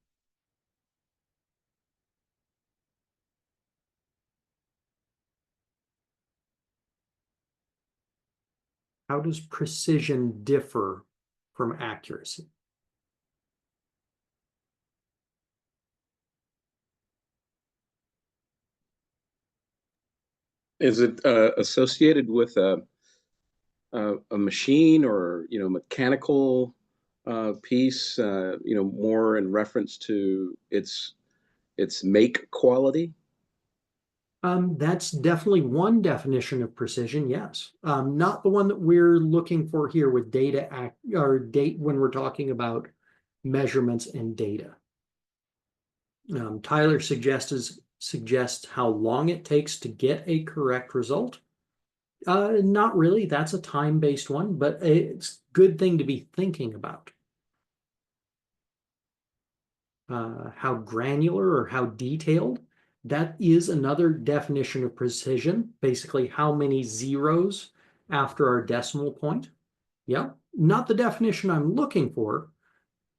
S1: How does precision differ from accuracy?
S9: Is it associated with a machine or, you know, mechanical piece, you know, more in reference to its make quality?
S1: That's definitely one definition of precision, yes. Not the one that we're looking for here with data when we're talking about measurements and data. Tyler suggests how long it takes to get a correct result. Not really, that's a time-based one, but it's a good thing to be thinking about. How granular or how detailed, that is another definition of precision, basically how many zeros after our decimal point. Yeah, not the definition I'm looking for,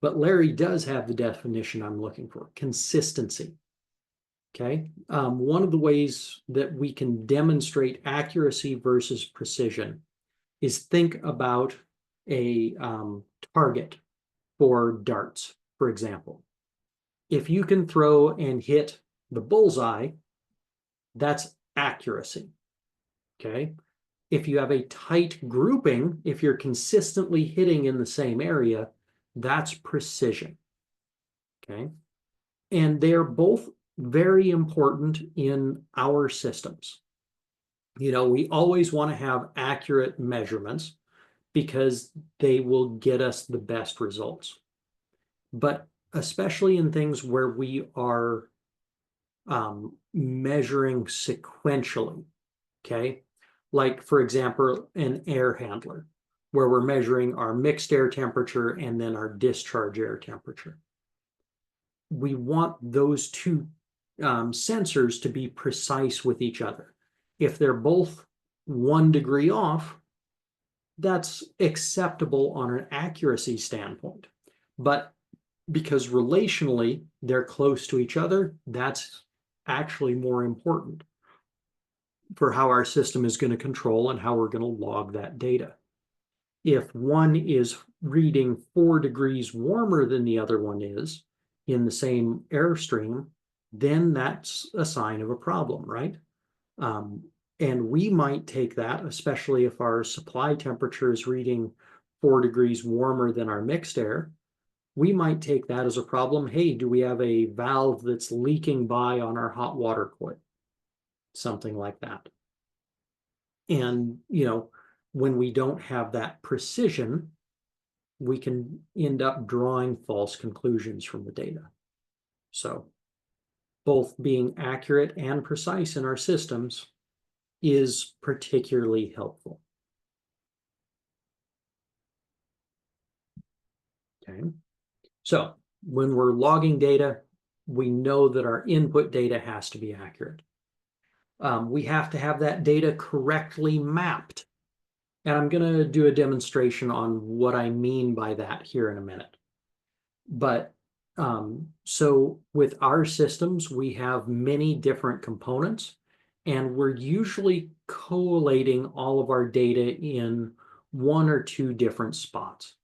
S1: but Larry does have the definition I'm looking for: consistency. Okay, one of the ways that we can demonstrate accuracy versus precision is think about a target for darts, for example. If you can throw and hit the bullseye, that's accuracy. Okay, if you have a tight grouping, if you're consistently hitting in the same area, that's precision. Okay, and they're both very important in our systems. You know, we always want to have accurate measurements because they will get us the best results. But especially in things where we are measuring sequentially, okay? Like, for example, an air handler, where we're measuring our mixed air temperature and then our discharge air temperature. We want those two sensors to be precise with each other. If they're both 1 degree off, that's acceptable on an accuracy standpoint. But because relationally they're close to each other, that's actually more important for how our system is going to control and how we're going to log that data. If one is reading 4 degrees warmer than the other one is in the same airstream, then that's a sign of a problem, right? And we might take that, especially if our supply temperature is reading 4 degrees warmer than our mixed air, we might take that as a problem. Hey, do we have a valve that's leaking by on our hot water coil? Something like that. And, you know, when we don't have that precision, we can end up drawing false conclusions from the data. So both being accurate and precise in our systems is particularly helpful. Okay. So when we're logging data, we know that our input data has to be accurate. We have to have that data correctly mapped. And I'm going to do a demonstration on what I mean by that here in a minute. But so with our systems, we have many different components, and we're usually collating all of our data in one or two different spots.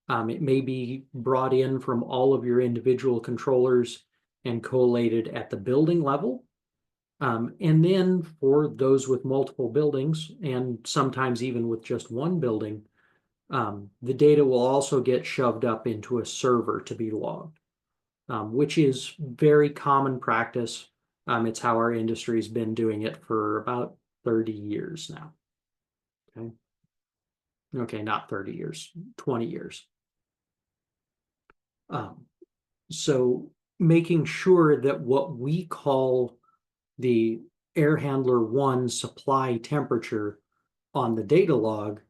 S1: It may be brought in from all of your individual controllers and collated at the building level. And then for those with multiple buildings, and sometimes even with just one building, the data will also get shoved up into a server to be logged, which is very common practice. It's how our industry's been doing it for about 30 years now. Okay. Okay, not 30 years, 20 years. So making sure that what we call the air handler 1 supply temperature on the data log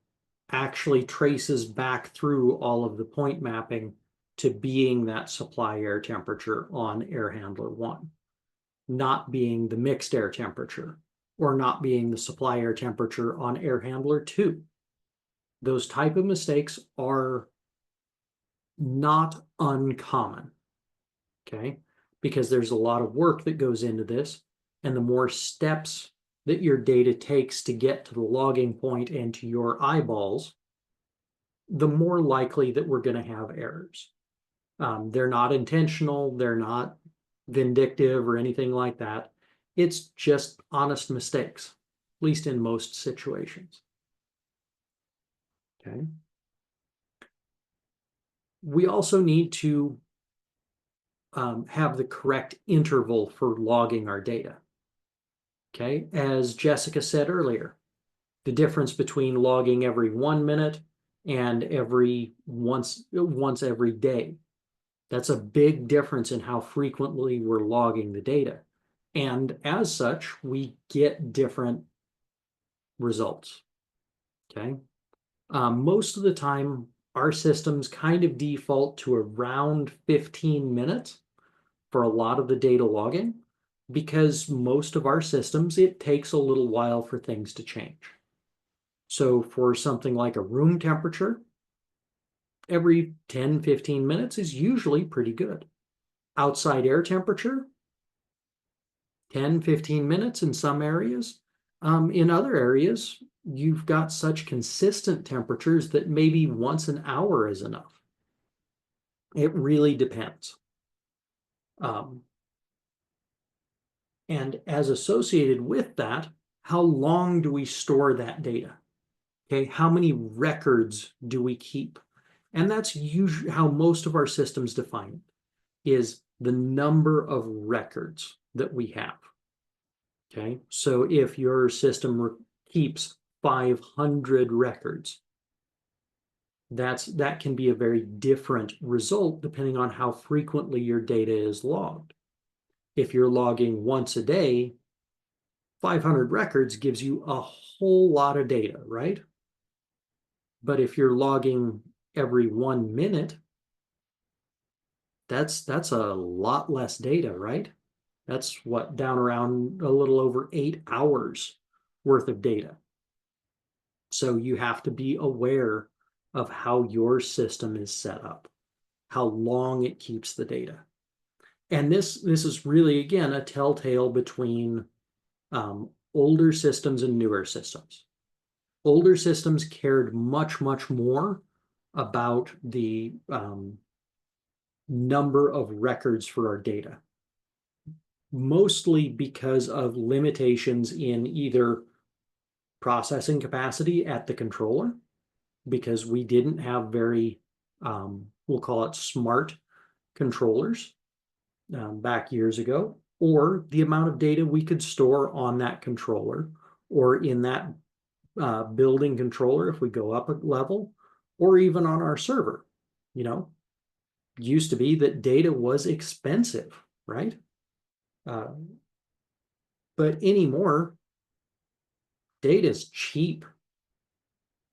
S1: actually traces back through all of the point mapping to being that supply air temperature on air handler 1, not being the mixed air temperature, or not being the supply air temperature on air handler 2. Those type of mistakes are not uncommon, okay? Because there's a lot of work that goes into this, and the more steps that your data takes to get to the logging point and to your eyeballs, the more likely that we're going to have errors. They're not intentional, they're not vindictive or anything like that. It's just honest mistakes, at least in most situations. Okay. We also need to have the correct interval for logging our data. Okay, as Jessica said earlier, the difference between logging every 1 minute and once every day. That's a big difference in how frequently we're logging the data. And as such, we get different results. Okay. Most of the time, our systems kind of default to around 15 minutes for a lot of the data logging, because most of our systems, it takes a little while for things to change. So for something like a room temperature, every 10-15 minutes is usually pretty good. Outside air temperature, 10-15 minutes in some areas. In other areas, you've got such consistent temperatures that maybe once an hour is enough. It really depends. And as associated with that, how long do we store that data? Okay, how many records do we keep? And that's usually how most of our systems define it, is the number of records that we have. Okay, so if your system keeps 500 records, that can be a very different result depending on how frequently your data is logged. If you're logging once a day, 500 records gives you a whole lot of data, right? But if you're logging every 1 minute, that's a lot less data, right? That's what, down around a little over 8 hours worth of data. So you have to be aware of how your system is set up, how long it keeps the data. And this is really, again, a telltale between older systems and newer systems. Older systems cared much, much more about the number of records for our data, mostly because of limitations in either processing capacity at the controller, because we didn't have very, we'll call it smart controllers back years ago, or the amount of data we could store on that controller or in that building controller if we go up a level, or even on our server. You know, used to be that data was expensive, right? But anymore, data is cheap.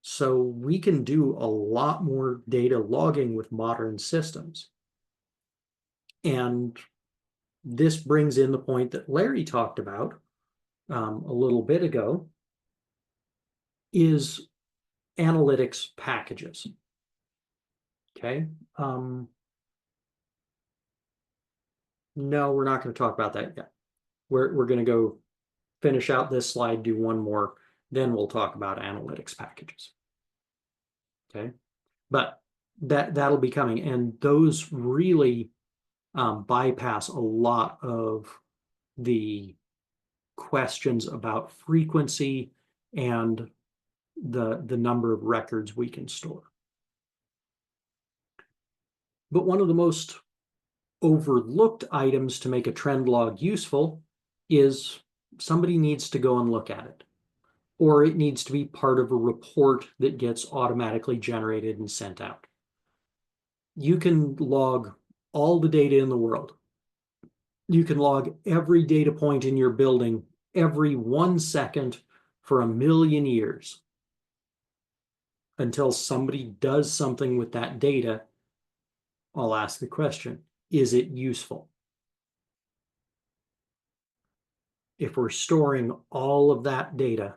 S1: So we can do a lot more data logging with modern systems. And this brings in the point that Larry talked about a little bit ago, is analytics packages. Okay. No, we're not going to talk about that yet. We're going to go finish out this slide, do one more, then we'll talk about analytics packages. Okay. But that'll be coming, and those really bypass a lot of the questions about frequency and the number of records we can store. But one of the most overlooked items to make a trend log useful is somebody needs to go and look at it, or it needs to be part of a report that gets automatically generated and sent out. You can log all the data in the world. You can log every data point in your building every 1 second for 1,000,000 years until somebody does something with that data. I'll ask the question, is it useful? If we're storing all of that data,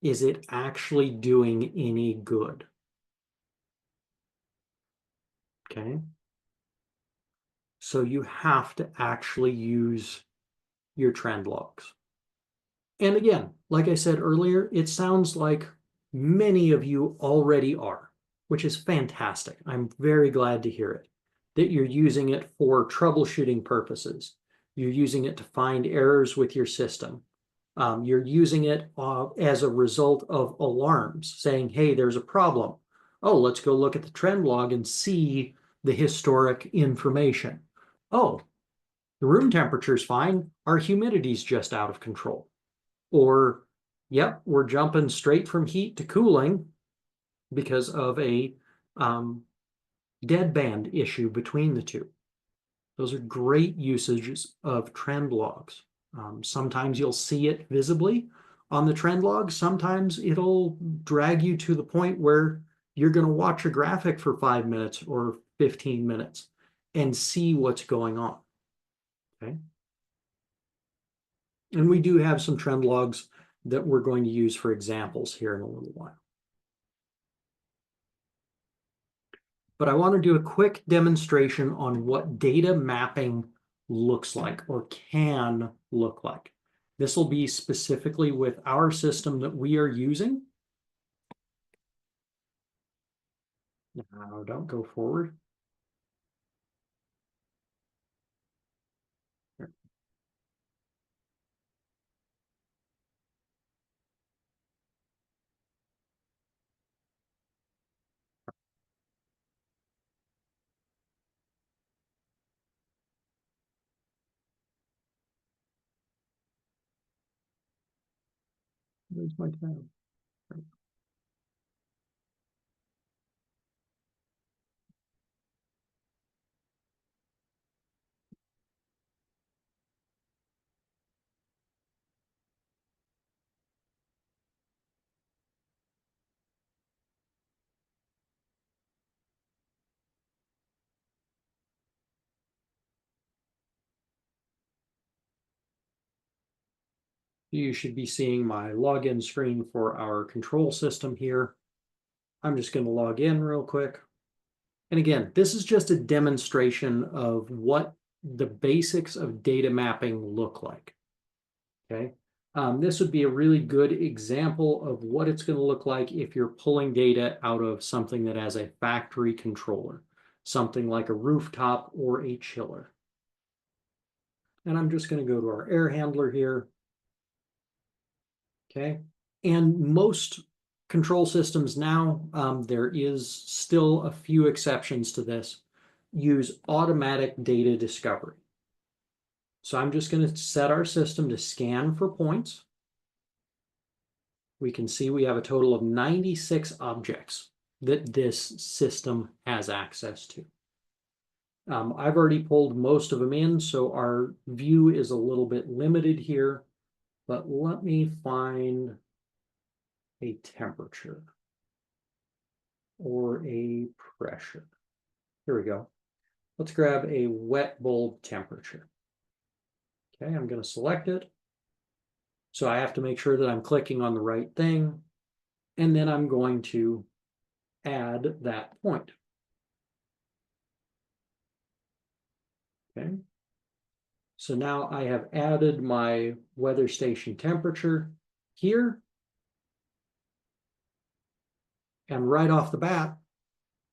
S1: is it actually doing any good? Okay. So you have to actually use your trend logs. And again, like I said earlier, it sounds like many of you already are, which is fantastic. I'm very glad to hear it, that you're using it for troubleshooting purposes. You're using it to find errors with your system. You're using it as a result of alarms saying, hey, there's a problem. Oh, let's go look at the trend log and see the historic information. Oh, the room temperature's fine. Our humidity's just out of control. Or, yep, we're jumping straight from heat to cooling because of a deadband issue between the two. Those are great usages of trend logs. Sometimes you'll see it visibly on the trend log. Sometimes it'll drag you to the point where you're going to watch a graphic for 5 minutes or 15 minutes and see what's going on. Okay. And we do have some trend logs that we're going to use for examples here in a little while. But I want to do a quick demonstration on what data mapping looks like or can look like. This will be specifically with our system that we are using. Now, don't go forward. Here. Where's my tab? You should be seeing my login screen for our control system here. I'm just going to log in real quick. And again, this is just a demonstration of what the basics of data mapping look like. Okay. This would be a really good example of what it's going to look like if you're pulling data out of something that has a factory controller, something like a rooftop or a chiller. And I'm just going to go to our air handler here. Okay. And most control systems now, there is still a few exceptions to this, use automatic data discovery. So I'm just going to set our system to scan for points. We can see we have a total of 96 objects that this system has access to. I've already pulled most of them in, so our view is a little bit limited here, but let me find a temperature. or a pressure. Here we go. Let's grab a wet bulb temperature. Okay, I'm going to select it. So I have to make sure that I'm clicking on the right thing. And then I'm going to add that point. Okay. So now I have added my weather station temperature here. And right off the bat,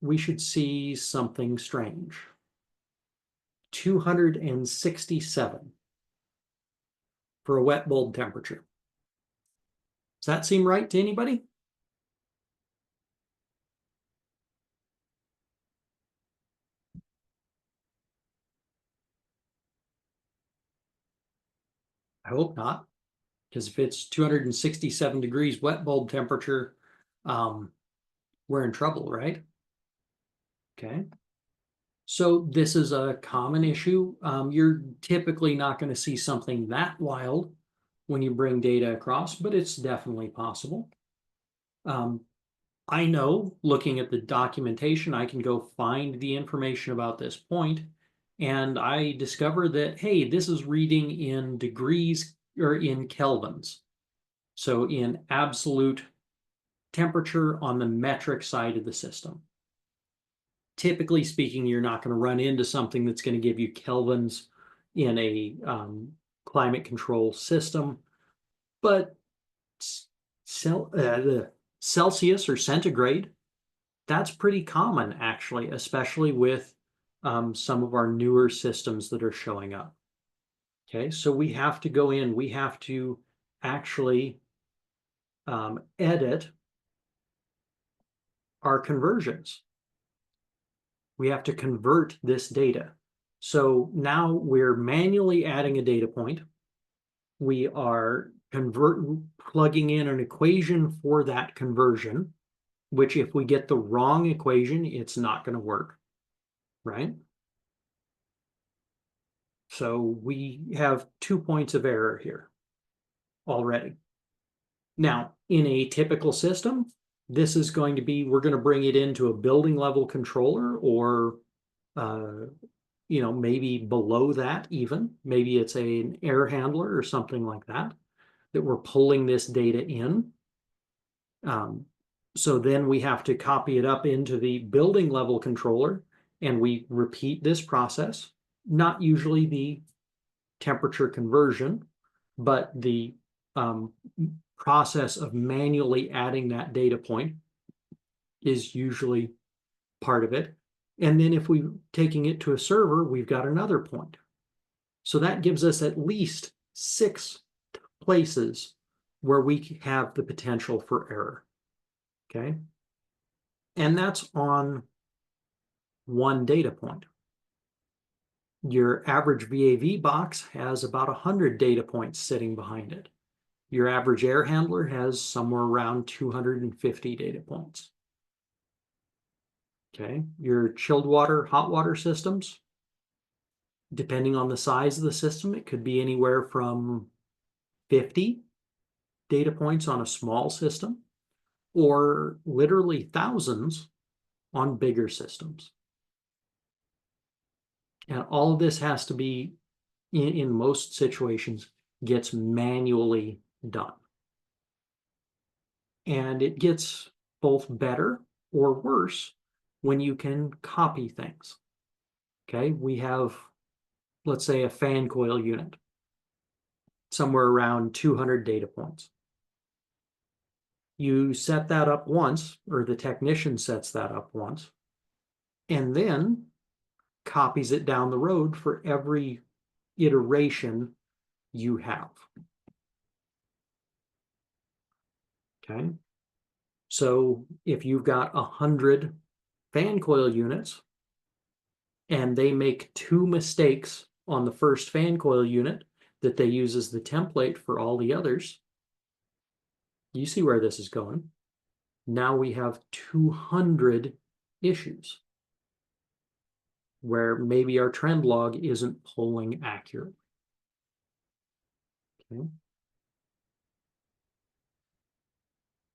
S1: we should see something strange. 267 for a wet bulb temperature. Does that seem right to anybody? I hope not, because if it's 267 degrees wet bulb temperature, we're in trouble, right? Okay. So this is a common issue. You're typically not going to see something that wild when you bring data across, but it's definitely possible. I know, looking at the documentation, I can go find the information about this point, and I discover that, hey, this is reading in degrees or in kelvins. So in absolute temperature on the metric side of the system. Typically speaking, you're not going to run into something that's going to give you kelvins in a climate control system, but Celsius or centigrade, that's pretty common actually, especially with some of our newer systems that are showing up. Okay, so we have to go in, we have to actually edit our conversions. We have to convert this data. So now we're manually adding a data point. We are plugging in an equation for that conversion, which if we get the wrong equation, it's not going to work, right? So we have 2 points of error here already. Now, in a typical system, this is going to be, we're going to bring it into a building level controller or, maybe below that even. Maybe it's an air handler or something like that, that we're pulling this data in. So then we have to copy it up into the building level controller and we repeat this process, not usually the temperature conversion, but the process of manually adding that data point is usually part of it. And then if we're taking it to a server, we've got another point. So that gives us at least 6 places where we have the potential for error. Okay. And that's on one data point. Your average VAV box has about 100 data points sitting behind it. Your average air handler has somewhere around 250 data points. Okay, your chilled water, hot water systems, depending on the size of the system, it could be anywhere from 50 data points on a small system, or literally thousands on bigger systems. And all of this has to be, in most situations, gets manually done. And it gets both better or worse when you can copy things. Okay, we have, let's say, a fan coil unit, somewhere around 200 data points. You set that up once, or the technician sets that up once, and then copies it down the road for every iteration you have. Okay, so if you've got 100 fan coil units and they make 2 mistakes on the first fan coil unit that they use as the template for all the others, you see where this is going. Now we have 200 issues where maybe our trend log isn't pulling accurately. Okay.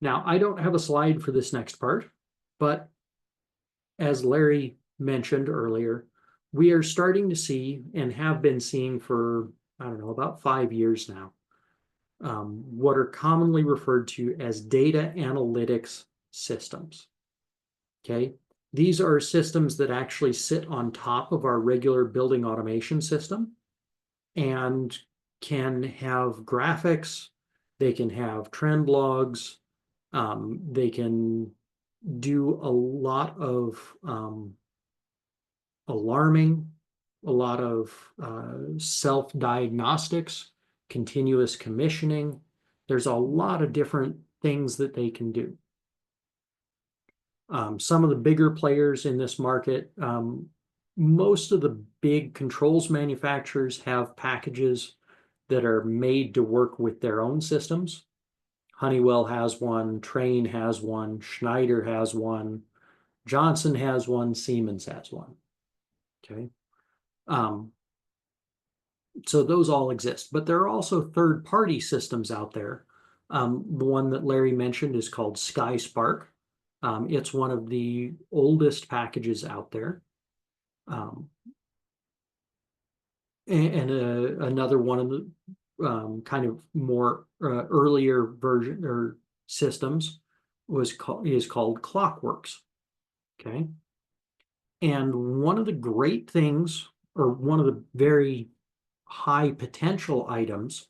S1: Now, I don't have a slide for this next part, but as Larry mentioned earlier, we are starting to see and have been seeing for, I don't know, about 5 years now, what are commonly referred to as data analytics systems. Okay, these are systems that actually sit on top of our regular building automation system and can have graphics, they can have trend logs, they can do a lot of alarming, a lot of self-diagnostics, continuous commissioning. There's a lot of different things that they can do. Some of the bigger players in this market, most of the big controls manufacturers have packages that are made to work with their own systems. Honeywell has one, Trane has one, Schneider has one, Johnson has one, Siemens has one. Okay. So those all exist, but there are also third-party systems out there. The one that Larry mentioned is called SkySpark. It's one of the oldest packages out there. Another one of the kind of more earlier version or systems is called Clockworks. Okay. And one of the great things, or one of the very high potential items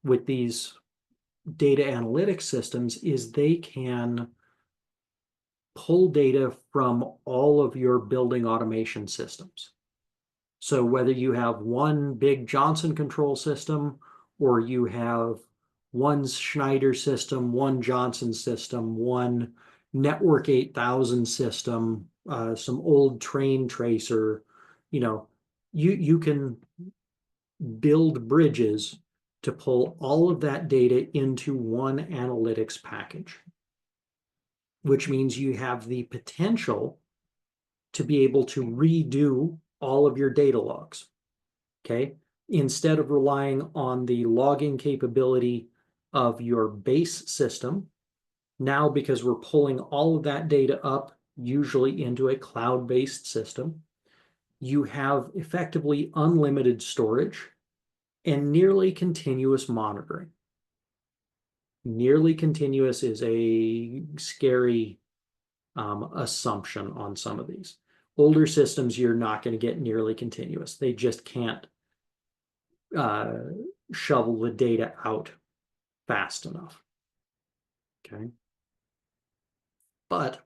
S1: with these data analytics systems is they can pull data from all of your building automation systems. So whether you have one big Johnson control system, or you have one Schneider system, one Johnson system, one Network 8000 system, some old Trane tracer, you can build bridges to pull all of that data into one analytics package, which means you have the potential to be able to redo all of your data logs. Okay. Instead of relying on the logging capability of your base system, now because we're pulling all of that data up, usually into a cloud-based system, you have effectively unlimited storage and nearly continuous monitoring. Nearly continuous is a scary assumption on some of these. Older systems, you're not going to get nearly continuous. They just can't shovel the data out fast enough. Okay. But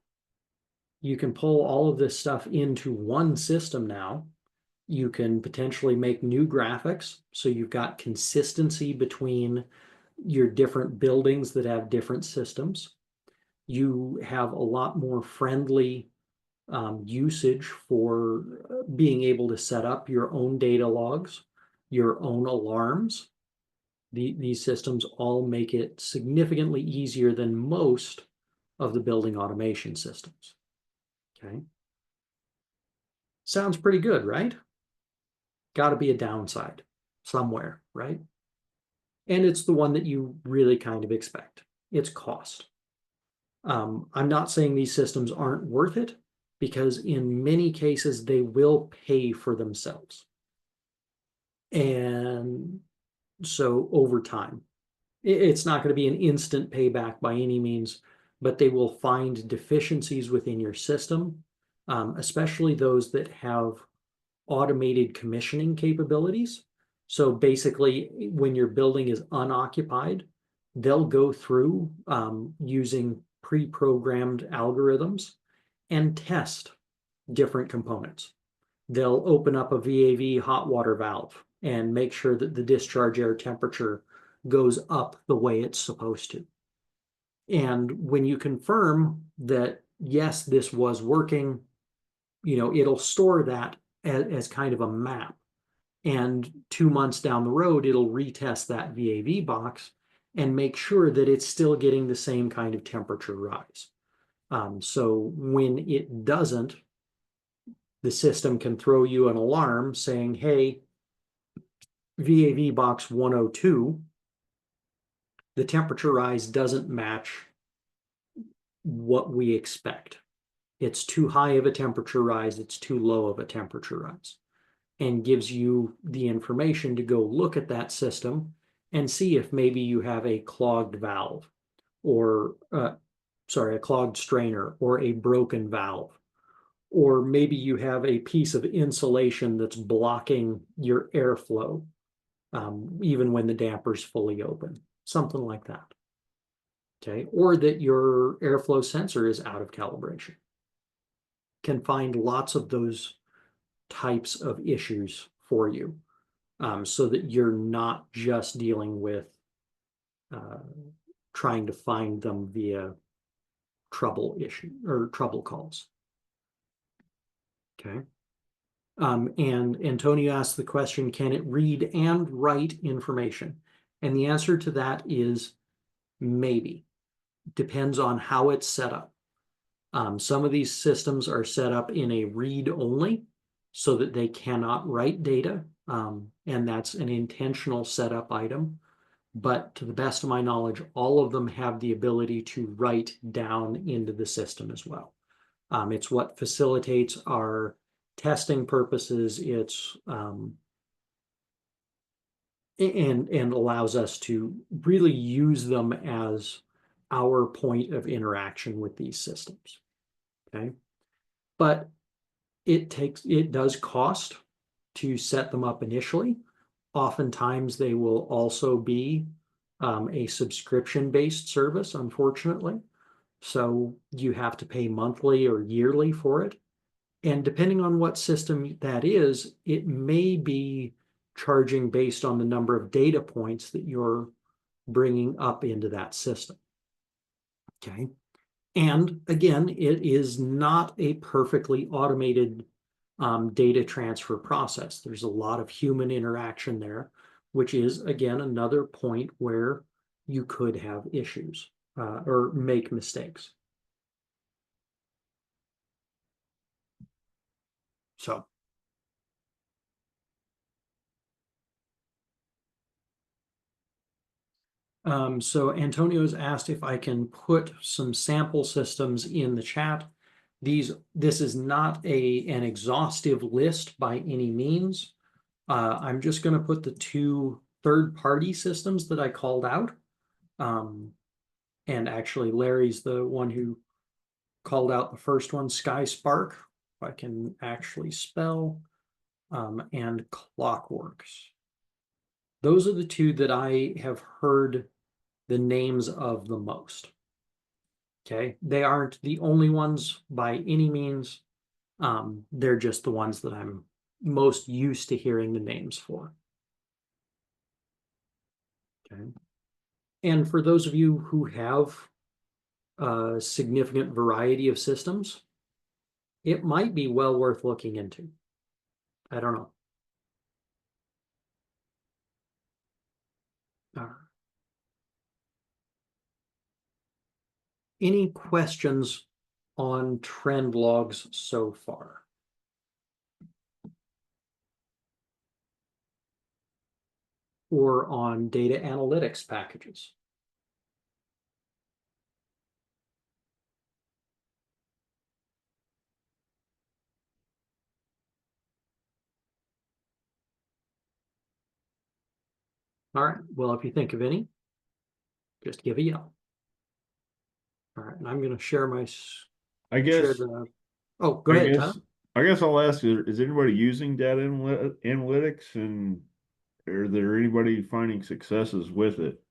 S1: you can pull all of this stuff into one system now. You can potentially make new graphics, so you've got consistency between your different buildings that have different systems. You have a lot more friendly usage for being able to set up your own data logs, your own alarms. These systems all make it significantly easier than most of the building automation systems. Okay. Sounds pretty good, right? Got to be a downside somewhere, right? And it's the one that you really kind of expect. It's cost. I'm not saying these systems aren't worth it, because in many cases they will pay for themselves. And so over time, it's not going to be an instant payback by any means, but they will find deficiencies within your system, especially those that have automated commissioning capabilities. So basically, when your building is unoccupied, they'll go through using pre-programmed algorithms and test different components. They'll open up a VAV hot water valve and make sure that the discharge air temperature goes up the way it's supposed to. And when you confirm that, yes, this was working, it'll store that as kind of a map. And 2 months down the road, it'll retest that VAV box and make sure that it's still getting the same kind of temperature rise. So when it doesn't, the system can throw you an alarm saying, hey, VAV box 102, the temperature rise doesn't match what we expect. it's too high of a temperature rise, it's too low of a temperature rise, and gives you the information to go look at that system and see if maybe you have a clogged valve or, a clogged strainer or a broken valve. Or maybe you have a piece of insulation that's blocking your airflow, even when the damper's fully open, something like that. Okay, or that your airflow sensor is out of calibration. Can find lots of those types of issues for you, so that you're not just dealing with trying to find them via trouble issue or trouble calls. Okay. And Antonio asked the question, can it read and write information? And the answer to that is maybe. Depends on how it's set up. Some of these systems are set up in a read only so that they cannot write data. And that's an intentional setup item. But to the best of my knowledge, all of them have the ability to write down into the system as well. It's what facilitates our testing purposes. It's and allows us to really use them as our point of interaction with these systems. Okay, but it does cost to set them up initially. Oftentimes they will also be a subscription-based service, unfortunately. So you have to pay monthly or yearly for it. And depending on what system that is, it may be charging based on the number of data points that you're bringing up into that system. Okay. And again, it is not a perfectly automated data transfer process. There's a lot of human interaction there, which is, again, another point where you could have issues or make mistakes. So. So Antonio's asked if I can put some sample systems in the chat. This is not an exhaustive list by any means. I'm just going to put the 2 third-party systems that I called out. And actually Larry's the one who called out the first one, SkySpark, if I can actually spell, and Clockworks. Those are the 2 that I have heard the names of the most. Okay, they aren't the only ones by any means. They're just the ones that I'm most used to hearing the names for. Okay, and for those of you who have a significant variety of systems, it might be well worth looking into. I don't know. Any questions on trend logs so far? Or on data analytics packages? All right, well, if you think of any, just give a yell. All right, and I'm going to share my.
S2: I guess.
S1: Oh, go ahead, Tom.
S2: I guess I'll ask: is anybody using data analytics, and are there anybody finding successes with it?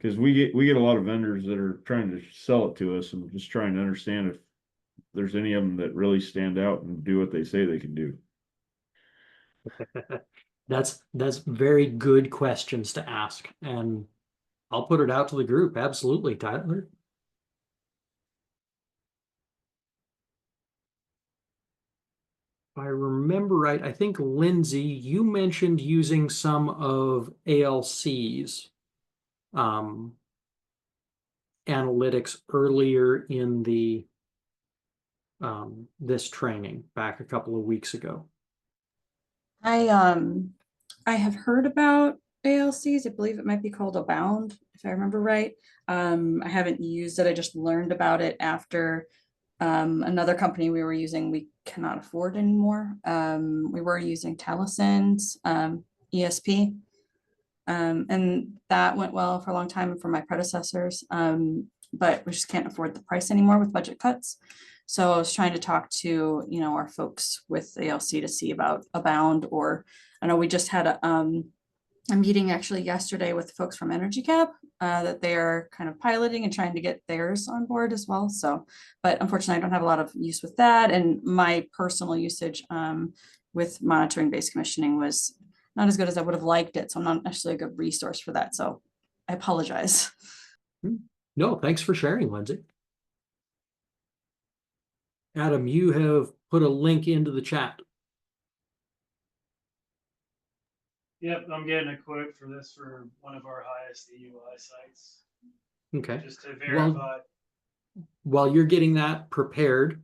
S2: Because we get a lot of vendors that are trying to sell it to us, and just trying to understand if there's any of them that really stand out and do what they say they can do.
S1: That's very good questions to ask, and I'll put it out to the group. Absolutely, Tyler. If I remember right, I think Lindsay, you mentioned using some of ALC's analytics earlier in the this training back a couple of weeks ago.
S10: I have heard about ALCs. I believe it might be called Abound, if I remember right. I haven't used it. I just learned about it after Another company we were using, we cannot afford anymore. We were using Talison's ESP. And that went well for a long time for my predecessors. But we just can't afford the price anymore with budget cuts. So I was trying to talk to, our folks with ALC to see about Abound, or I know we just had a meeting actually yesterday with folks from Energy Cap that they are kind of piloting and trying to get theirs on board as well. So, but unfortunately, I don't have a lot of use with that. And my personal usage with monitoring based commissioning was not as good as I would have liked it. So I'm not necessarily a good resource for that. So I apologize.
S1: No, thanks for sharing, Lindsay. Adam, you have put a link into the chat.
S7: Yep, I'm getting a quote for this for one of our highest EUI sites,
S1: Okay.
S7: just to verify.
S1: While you're getting that prepared,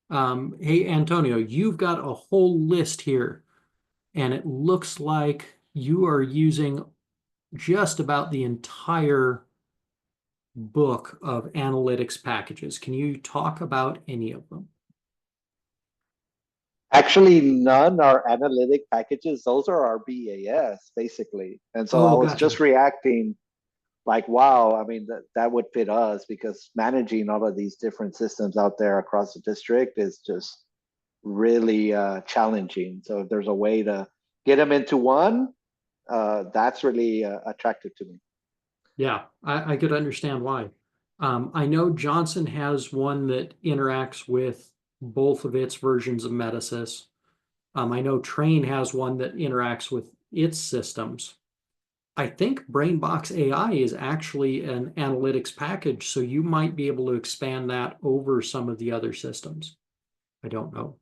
S1: hey, Antonio, you've got a whole list here, and it looks like you are using just about the entire book of analytics packages. Can you talk about any of them?
S3: Actually, none are analytic packages. Those are our BAS basically. And so I was
S1: gotcha.
S3: just reacting like, wow, I mean, that would fit us, because managing all of these different systems out there across the district is just really challenging. So if there's a way to get them into one, that's really attractive to me.
S1: Yeah, I could understand why. I know Johnson has one that interacts with both of its versions of Metasys. I know Train has one that interacts with its systems. I think BrainBox AI is actually an analytics package, so you might be able to expand that over some of the other systems. I don't know.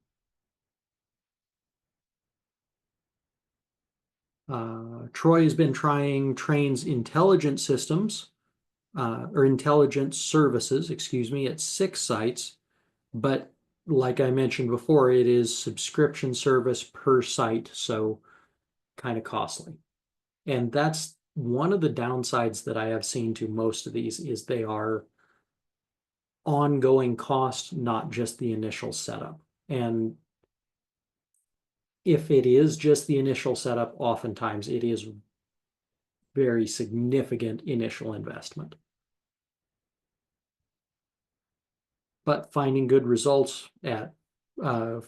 S1: Troy has been trying Train's intelligent systems, or intelligent services, excuse me, at 6 sites. But like I mentioned before, it is subscription service per site, so kind of costly. And that's one of the downsides that I have seen to most of these, is they are ongoing costs, not just the initial setup. And if it is just the initial setup, oftentimes it is very significant initial investment. But finding good results at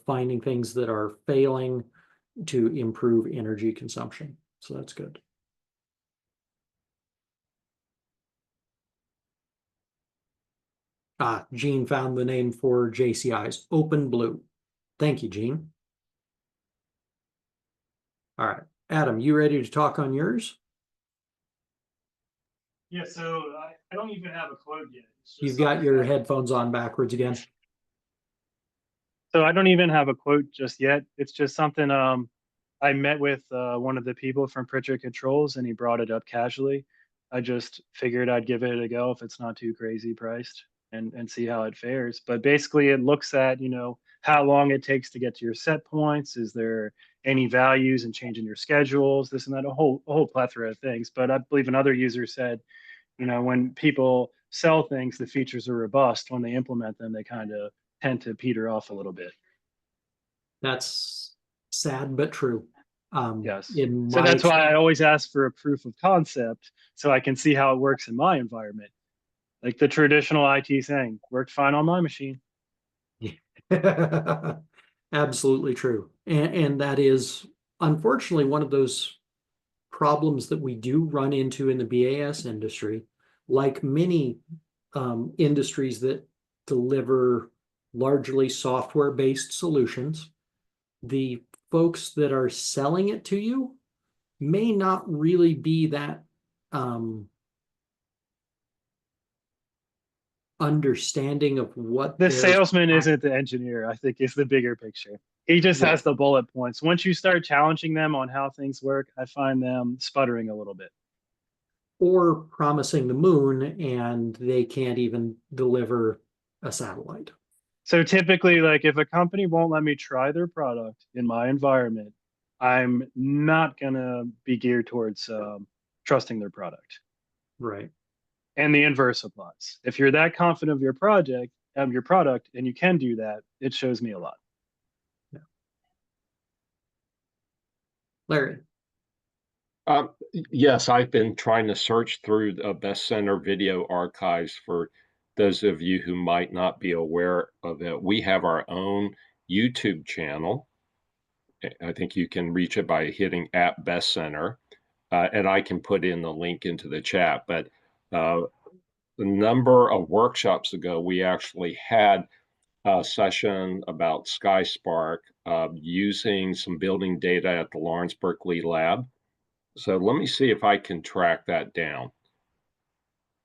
S1: finding things that are failing to improve energy consumption. So that's good. Gene found the name for JCI's, OpenBlue. Thank you, Gene. All right, Adam, you ready to talk on yours?
S7: Yeah, so I don't even have a quote yet.
S1: You've got your headphones on backwards again.
S7: So I don't even have a quote just yet. It's just something I met with one of the people from Pritchard Controls, and he brought it up casually. I just figured I'd give it a go if it's not too crazy priced, and see how it fares. But basically it looks at, how long it takes to get to your set points. Is there any values and changing your schedules, this and that, a whole plethora of things. But I believe another user said, when people sell things, the features are robust. When they implement them, they kind of tend to peter off a little bit.
S1: That's sad but true.
S7: Yes.
S1: So
S7: that's why I always ask for a proof of concept, so I can see how it works in my environment. Like the traditional IT saying, worked fine on my machine.
S1: Absolutely true. And that is unfortunately one of those problems that we do run into in the BAS industry, like many industries that deliver largely software-based solutions. The folks that are selling it to you may not really be that understanding of what
S7: the salesman isn't the engineer, I think, is the bigger picture. He just has the bullet points. Once you start challenging them on how things work, I find them sputtering a little bit.
S1: Or promising the moon and they can't even deliver a satellite.
S7: So typically, like if a company won't let me try their product in my environment, I'm not gonna be geared towards trusting their product.
S1: Right.
S7: And the inverse applies. If you're that confident of your project your product and you can do that, it shows me a lot.
S1: Larry.
S8: Yes, I've been trying to search through the Best Center video archives for those of you who might not be aware of it. We have our own YouTube channel. I think you can reach it by hitting @Best Center, and I can put in the link into the chat. But the number of workshops ago, we actually had a session about SkySpark using some building data at the Lawrence Berkeley Lab. So let me see if I can track that down.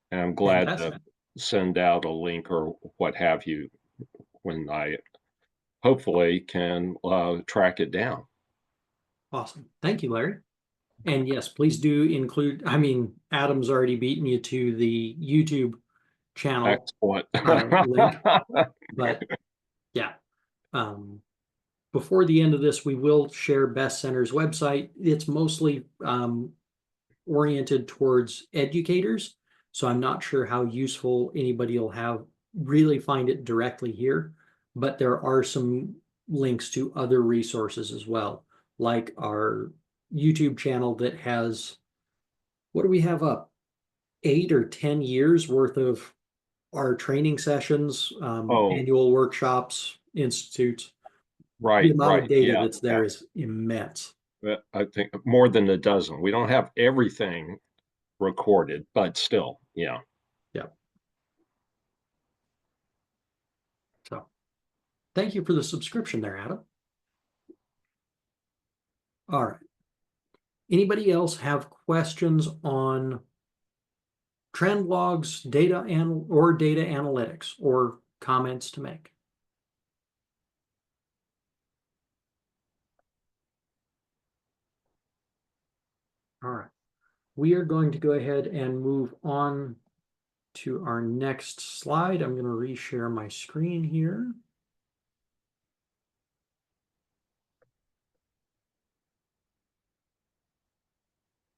S8: And I'm glad
S1: Fantastic.
S8: to send out a link or what have you when I hopefully can track it down.
S1: Awesome. Thank you, Larry. And yes, please do include, I mean, Adam's already beaten you to the YouTube channel
S8: Excellent.
S1: link, but yeah. Before the end of this, we will share Best Center's website. It's mostly oriented towards educators, so I'm not sure how useful anybody will have really find it directly here, but there are some links to other resources as well, like our YouTube channel that has, what do we have up? 8 or 10 years worth of our training sessions,
S8: Oh.
S1: annual workshops, institutes. The
S8: Right,
S1: amount of
S8: right.
S1: data
S8: Yeah,
S1: that's there is immense.
S8: I think more than a dozen. We don't have everything recorded, but still, yeah.
S1: Yeah. So thank you for the subscription there, Adam. All right. Anybody else have questions on trend logs, data or data analytics, or comments to make? All right. We are going to go ahead and move on to our next slide. I'm going to reshare my screen here.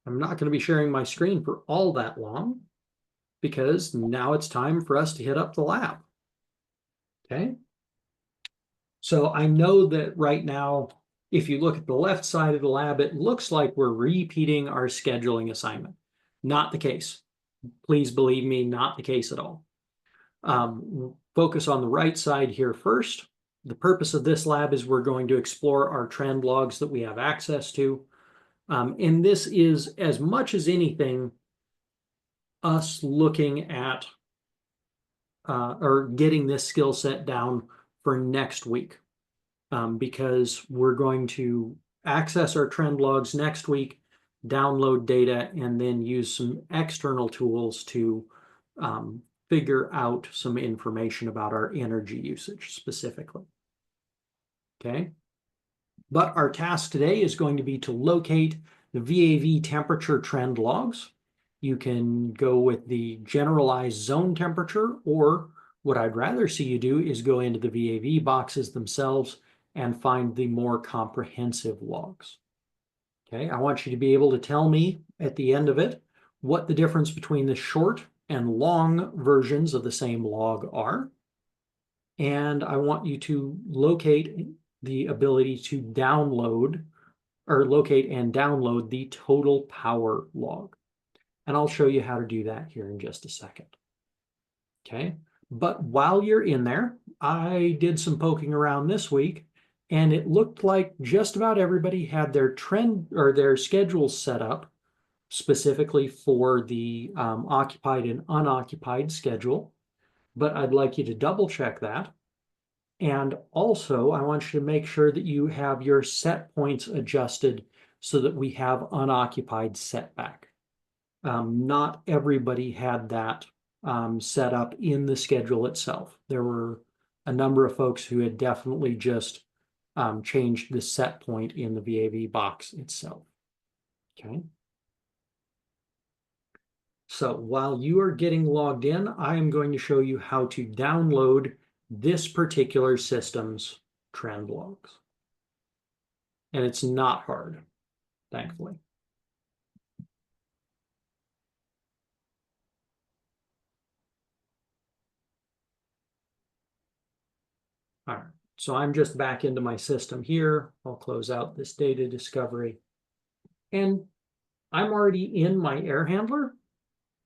S1: I'm not going to be sharing my screen for all that long because now it's time for us to hit up the lab. Okay. So I know that right now, if you look at the left side of the lab, it looks like we're repeating our scheduling assignment. Not the case. Please believe me, not the case at all. Focus on the right side here first. The purpose of this lab is we're going to explore our trend logs that we have access to. And this is, as much as anything, us looking at or getting this skill set down for next week, because we're going to access our trend logs next week, download data, and then use some external tools to figure out some information about our energy usage specifically. Okay. But our task today is going to be to locate the VAV temperature trend logs. You can go with the generalized zone temperature, or what I'd rather see you do is go into the VAV boxes themselves and find the more comprehensive logs. Okay, I want you to be able to tell me at the end of it what the difference between the short and long versions of the same log are. And I want you to locate the ability to download or locate and download the total power log. And I'll show you how to do that here in just a second. Okay, but while you're in there, I did some poking around this week, and it looked like just about everybody had their trend or their schedules set up specifically for the occupied and unoccupied schedule. But I'd like you to double check that. And also, I want you to make sure that you have your set points adjusted so that we have unoccupied setback. Not everybody had that set up in the schedule itself. There were a number of folks who had definitely just changed the set point in the VAV box itself. Okay. So while you are getting logged in, I am going to show you how to download this particular system's trend logs. And it's not hard, thankfully. All right, so I'm just back into my system here. I'll close out this data discovery. And I'm already in my air handler.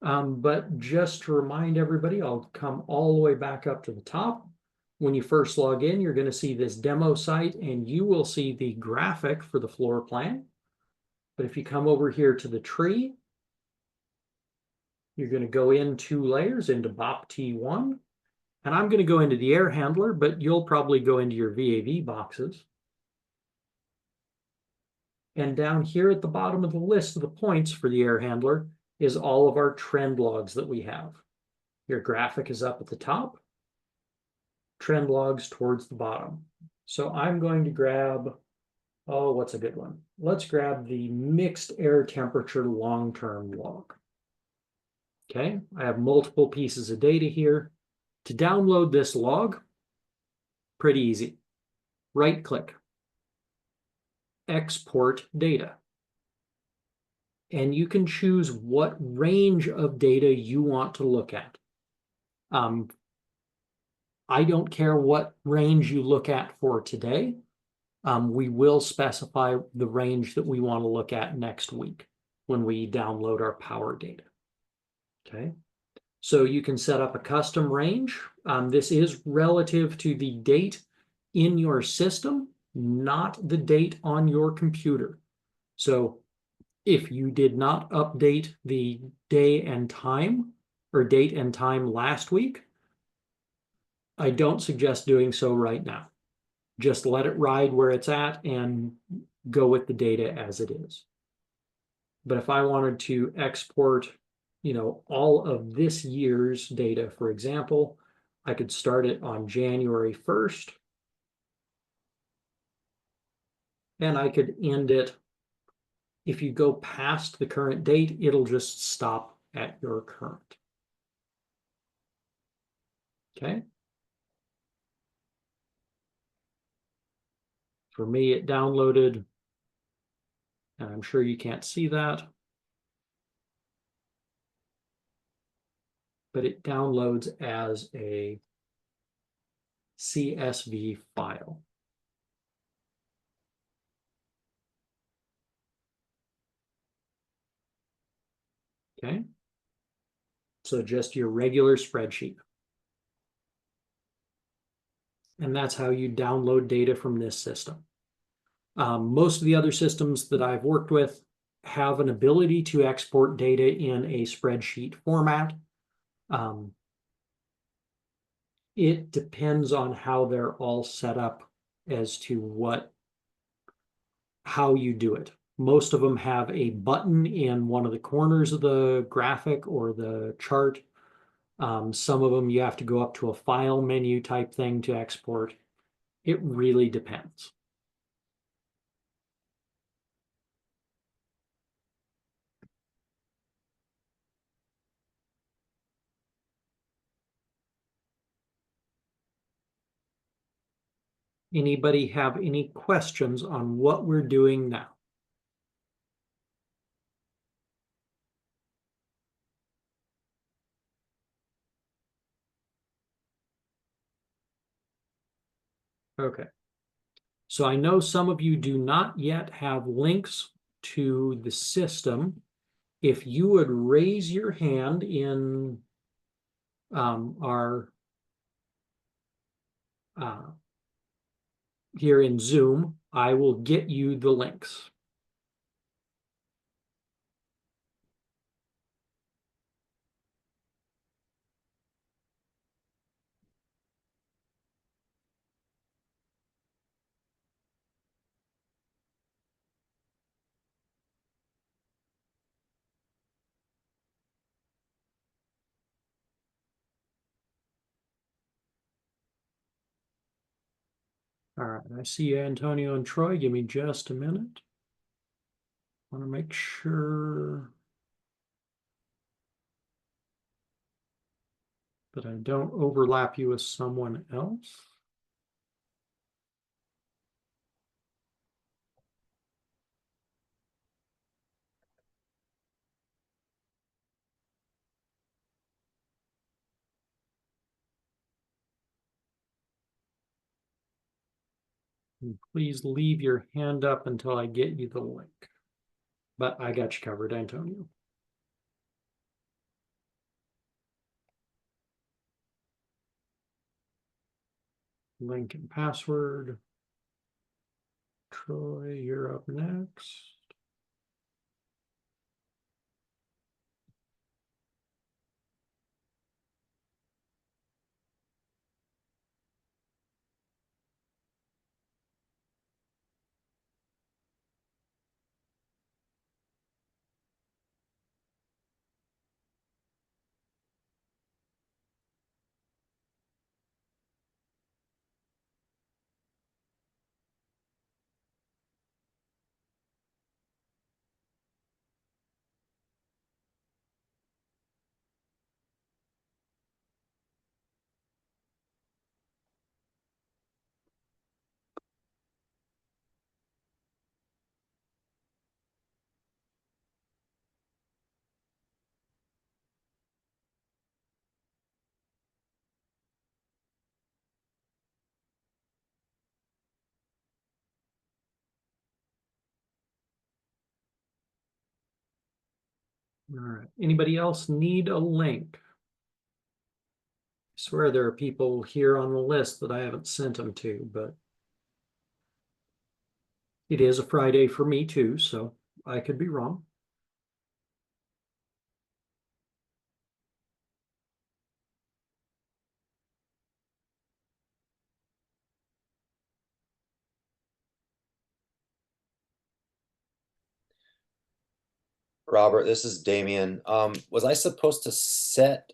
S1: But just to remind everybody, I'll come all the way back up to the top. When you first log in, you're going to see this demo site and you will see the graphic for the floor plan. But if you come over here to the tree, you're going to go in 2 layers into BOP T1. And I'm going to go into the air handler, but you'll probably go into your VAV boxes. And down here at the bottom of the list of the points for the air handler is all of our trend logs that we have. Your graphic is up at the top, trend logs towards the bottom. So I'm going to grab, oh, what's a good one? Let's grab the mixed air temperature long-term log. Okay, I have multiple pieces of data here. To download this log, pretty easy. Right click, export data. And you can choose what range of data you want to look at. I don't care what range you look at for today. We will specify the range that we want to look at next week when we download our power data. Okay, so you can set up a custom range. This is relative to the date in your system, not the date on your computer. So if you did not update the day and time or date and time last week, I don't suggest doing so right now. Just let it ride where it's at and go with the data as it is. But if I wanted to export, all of this year's data, for example, I could start it on January 1st. And I could end it. If you go past the current date, it'll just stop at your current. Okay. For me, it downloaded, and I'm sure you can't see that, but it downloads as a CSV file. Okay. So just your regular spreadsheet. And that's how you download data from this system. Most of the other systems that I've worked with have an ability to export data in a spreadsheet format. It depends on how they're all set up as to how you do it. Most of them have a button in one of the corners of the graphic or the chart. Some of them you have to go up to a file menu type thing to export. It really depends. Anybody have any questions on what we're doing now? Okay. So I know some of you do not yet have links to the system. If you would raise your hand in our here in Zoom, I will get you the links. All right, I see you, Antonio and Troy. Give me just a minute. I want to make sure that I don't overlap you with someone else. And please leave your hand up until I get you the link. But I got you covered, Antonio. Link and password. Troy, you're up next. All right. Anybody else need a link? I swear there are people here on the list that I haven't sent them to, but it is a Friday for me too, so I could be wrong.
S5: Robert, this is Damien. Was I supposed to set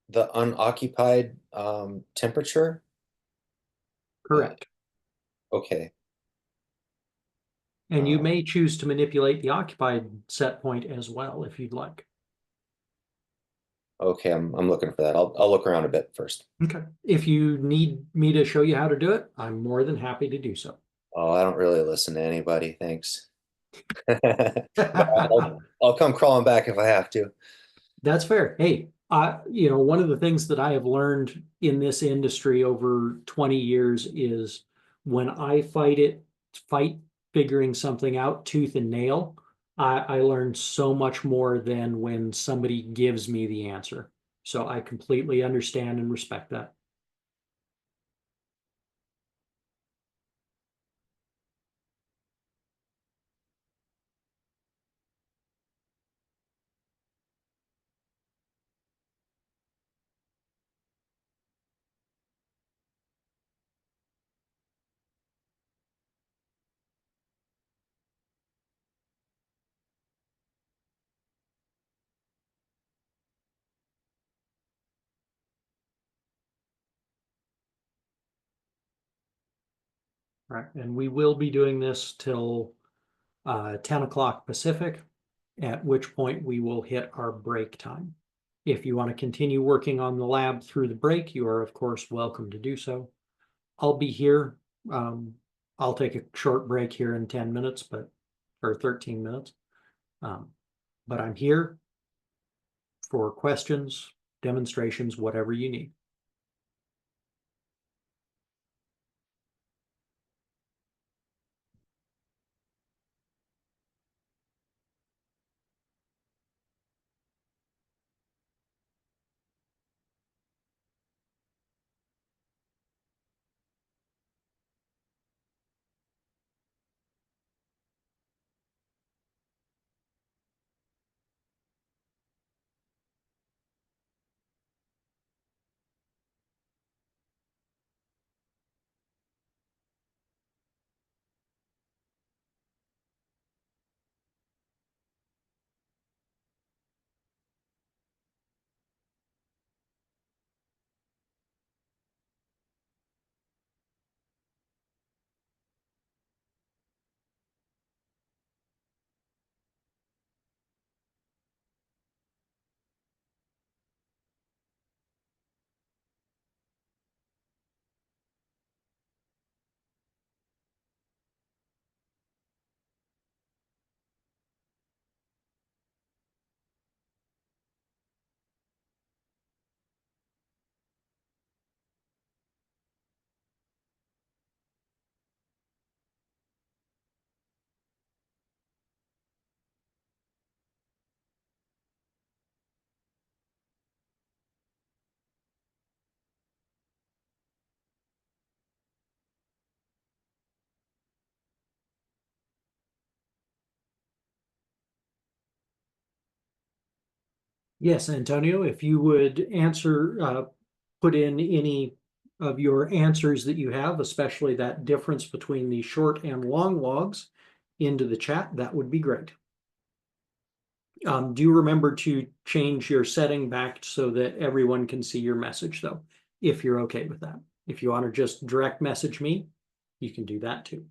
S5: the unoccupied temperature?
S1: Correct.
S5: Okay.
S1: And you may choose to manipulate the occupied set point as well if you'd like.
S5: Okay, I'm looking for that. I'll look around a bit first.
S1: Okay. If you need me to show you how to do it, I'm more than happy to do so.
S5: Oh, I don't really listen to anybody. Thanks. I'll come crawling back if I have to.
S1: That's fair. Hey, one of the things that I have learned in this industry over 20 years is when I fight figuring something out tooth and nail, I learn so much more than when somebody gives me the answer. So I completely understand and respect that. Right. And we will be doing this till 10 o'clock Pacific, at which point we will hit our break time. If you want to continue working on the lab through the break, you are, of course, welcome to do so. I'll be here. I'll take a short break here in 10 minutes, or 13 minutes. But I'm here for questions, demonstrations, whatever you need. Yes, Antonio, if you would answer, put in any of your answers that you have, especially that difference between the short and long logs into the chat, that would be great. Do remember to change your setting back so that everyone can see your message though, if you're okay with that. If you want to just direct message me, you can do that too.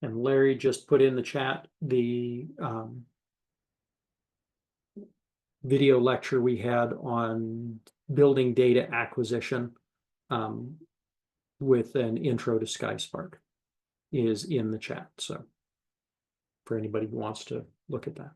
S1: And Larry just put in the chat the video lecture we had on building data acquisition with an intro to SkySpark is in the chat. So for anybody who wants to look at that.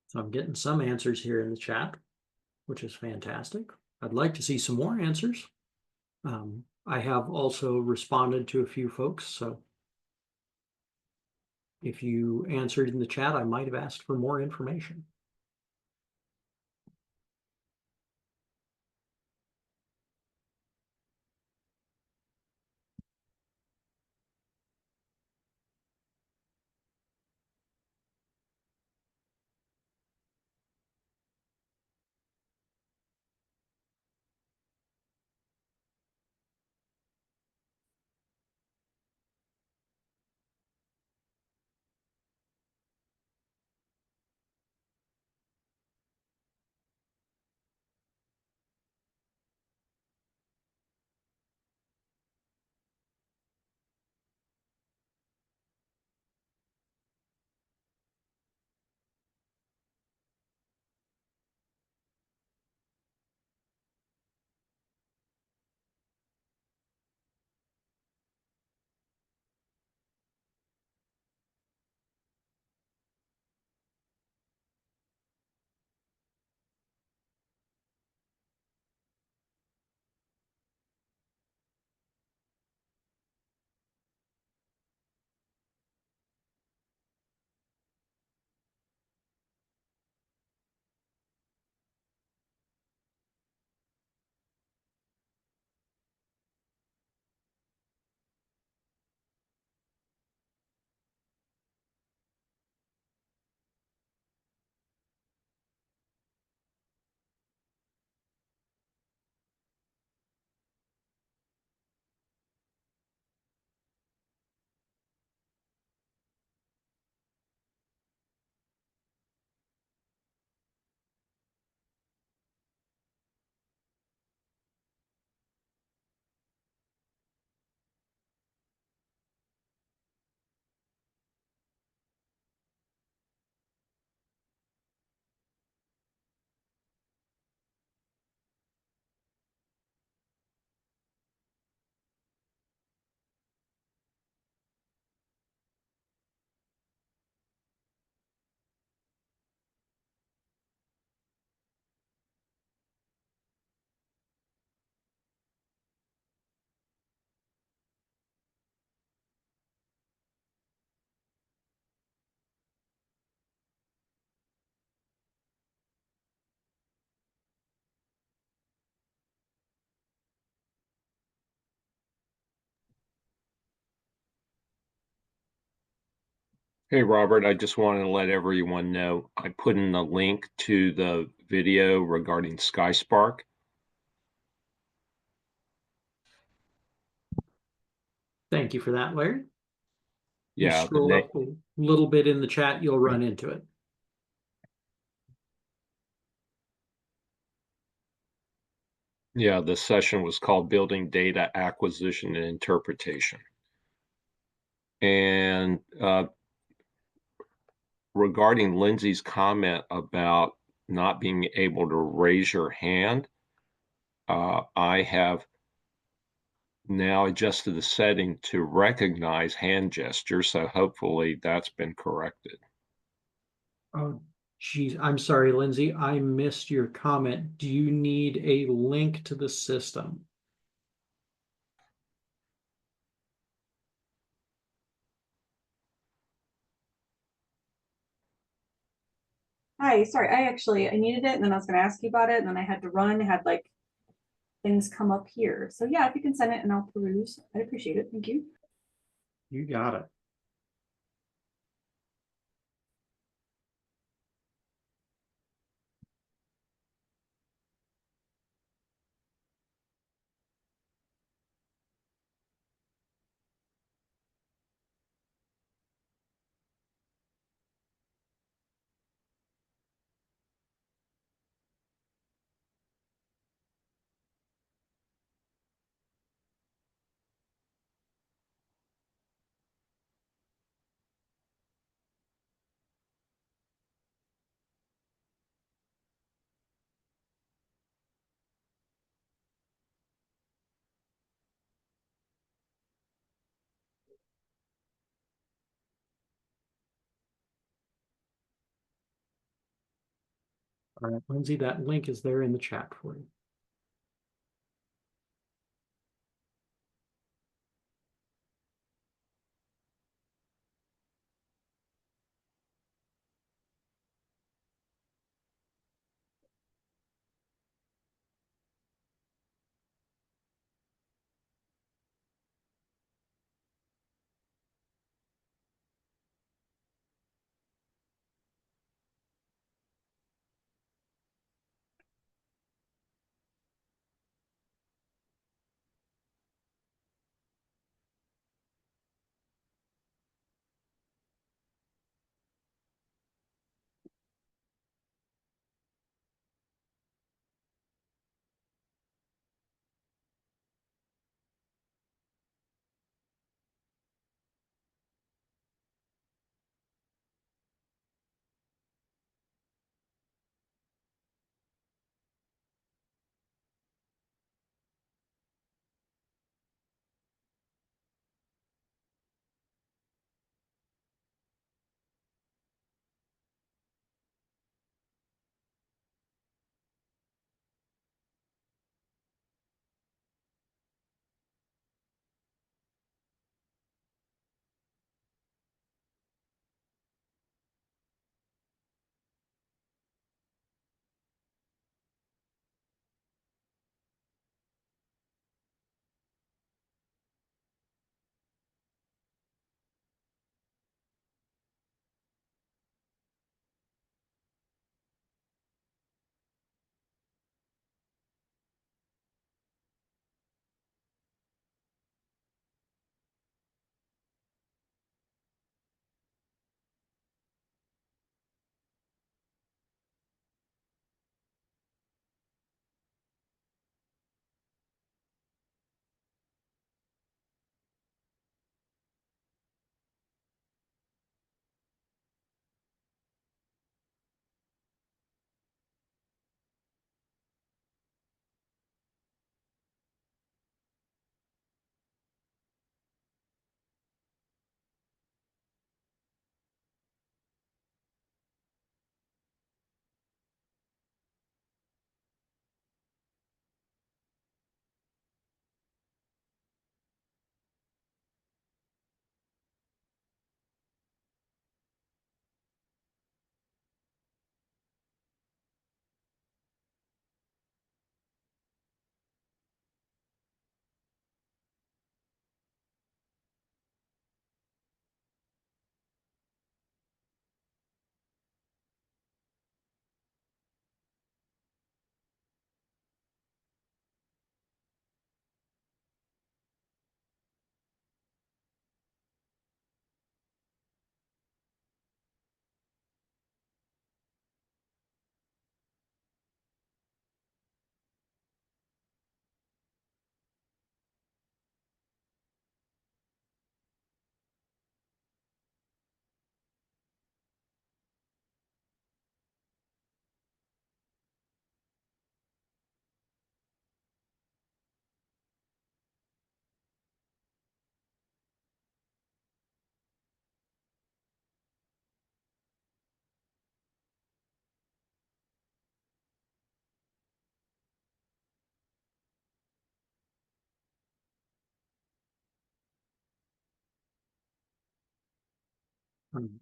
S1: So I'm getting some answers here in the chat, which is fantastic. I'd like to see some more answers. I have also responded to a few folks, so if you answered in the chat, I might have asked for more information.
S8: Hey, Robert, I just wanted to let everyone know I put in a link to the video regarding SkySpark.
S1: Thank you for that, Larry. You
S8: Yeah,
S1: scroll up a little bit in the chat, you'll run into it.
S8: yeah, the session was called Building Data Acquisition and Interpretation. And regarding Lindsay's comment about not being able to raise your hand, I have now adjusted the setting to recognize hand gestures, so hopefully that's been corrected.
S1: Oh, geez, I'm sorry, Lindsay, I missed your comment. Do you need a link to the system?
S10: Hi, sorry, I needed it and then I was gonna ask you about it and then I had to run, had like things come up here. So yeah, if you can send it and I'll peruse, I'd appreciate it. Thank you.
S1: You got it. All right, Lindsay, that link is there in the chat for you.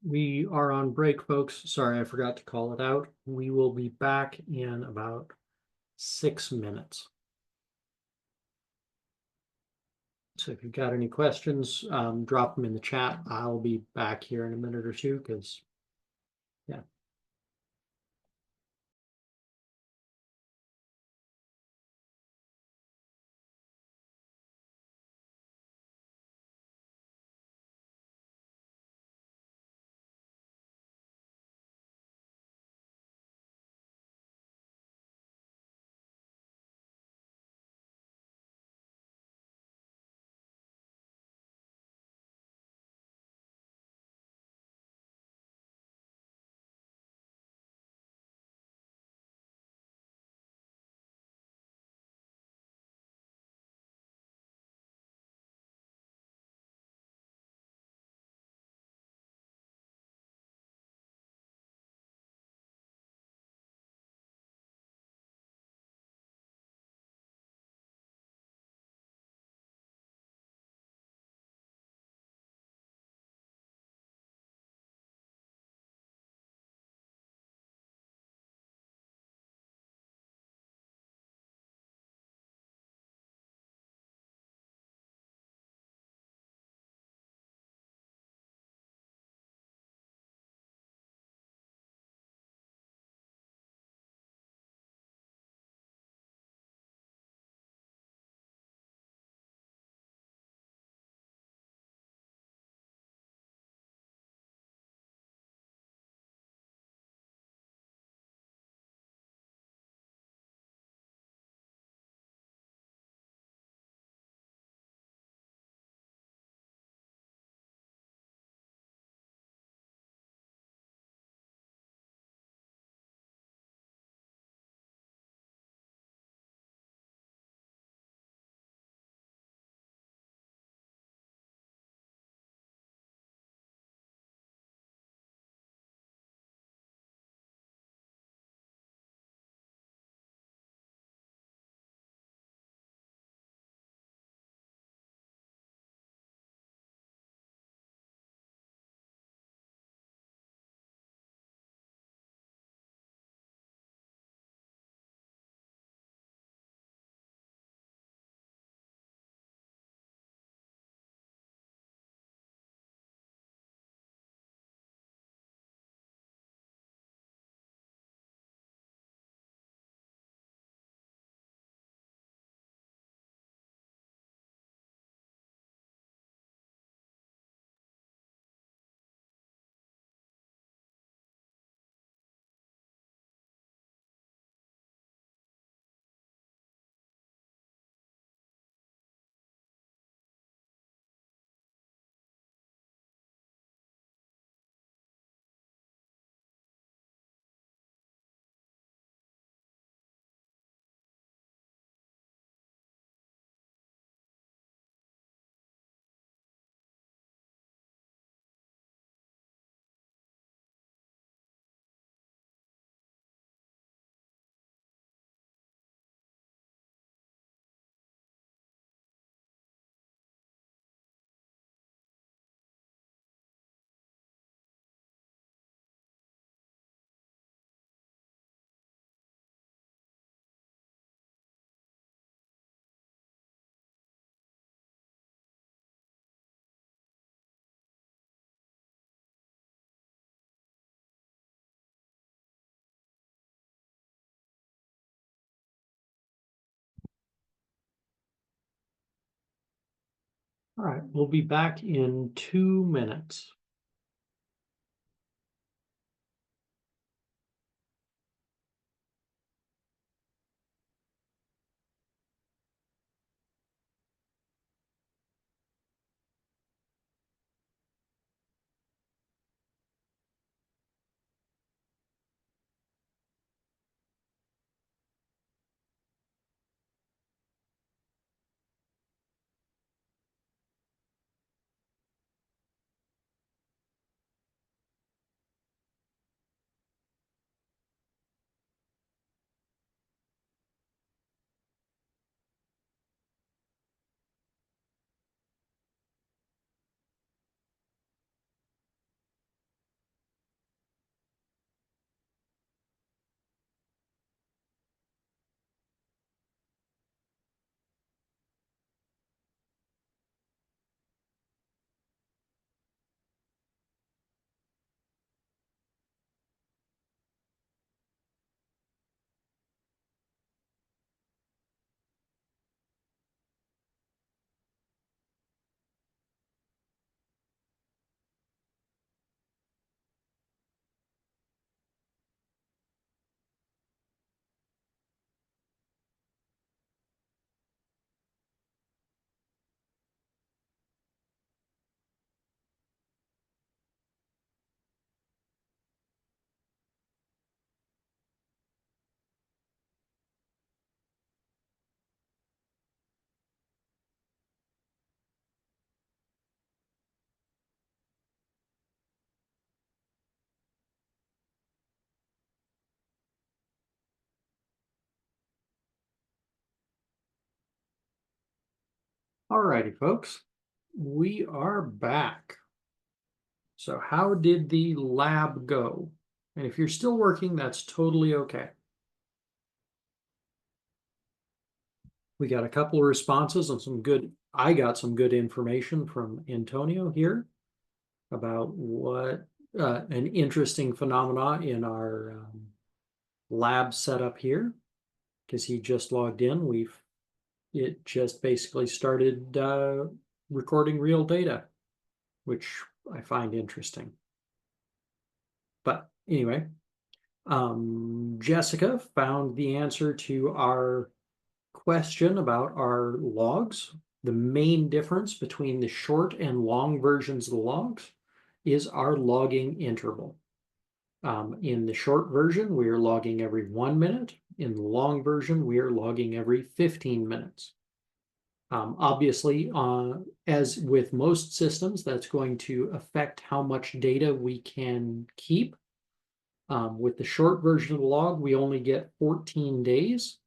S1: We are on break, folks. Sorry, I forgot to call it out. We will be back in about 6 minutes. So if you've got any questions, drop them in the chat. I'll be back here in a minute or two because, yeah. All right, we'll be back in 2 minutes. All righty, folks, we are back. So how did the lab go? And if you're still working, that's totally okay. We got a couple of responses and I got some good information from Antonio here about what an interesting phenomena in our lab setup here, because he just logged in. It just basically started recording real data, which I find interesting. But anyway, Jessica found the answer to our question about our logs. The main difference between the short and long versions of the logs is our logging interval. In the short version, we are logging every 1 minute. In the long version, we are logging every 15 minutes. Obviously, as with most systems, that's going to affect how much data we can keep. With the short version of the log, we only get 14 days.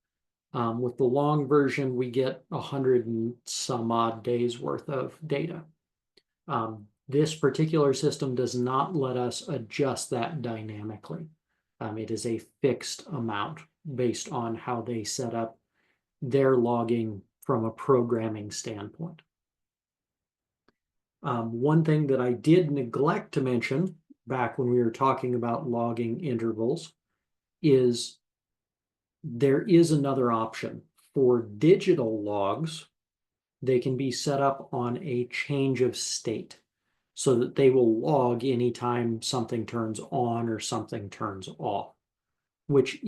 S1: With the long version, we get 100 and some odd days worth of data. This particular system does not let us adjust that dynamically. It is a fixed amount based on how they set up their logging from a programming standpoint. One thing that I did neglect to mention back when we were talking about logging intervals is there is another option. For digital logs, they can be set up on a change of state so that they will log anytime something turns on or something turns off, which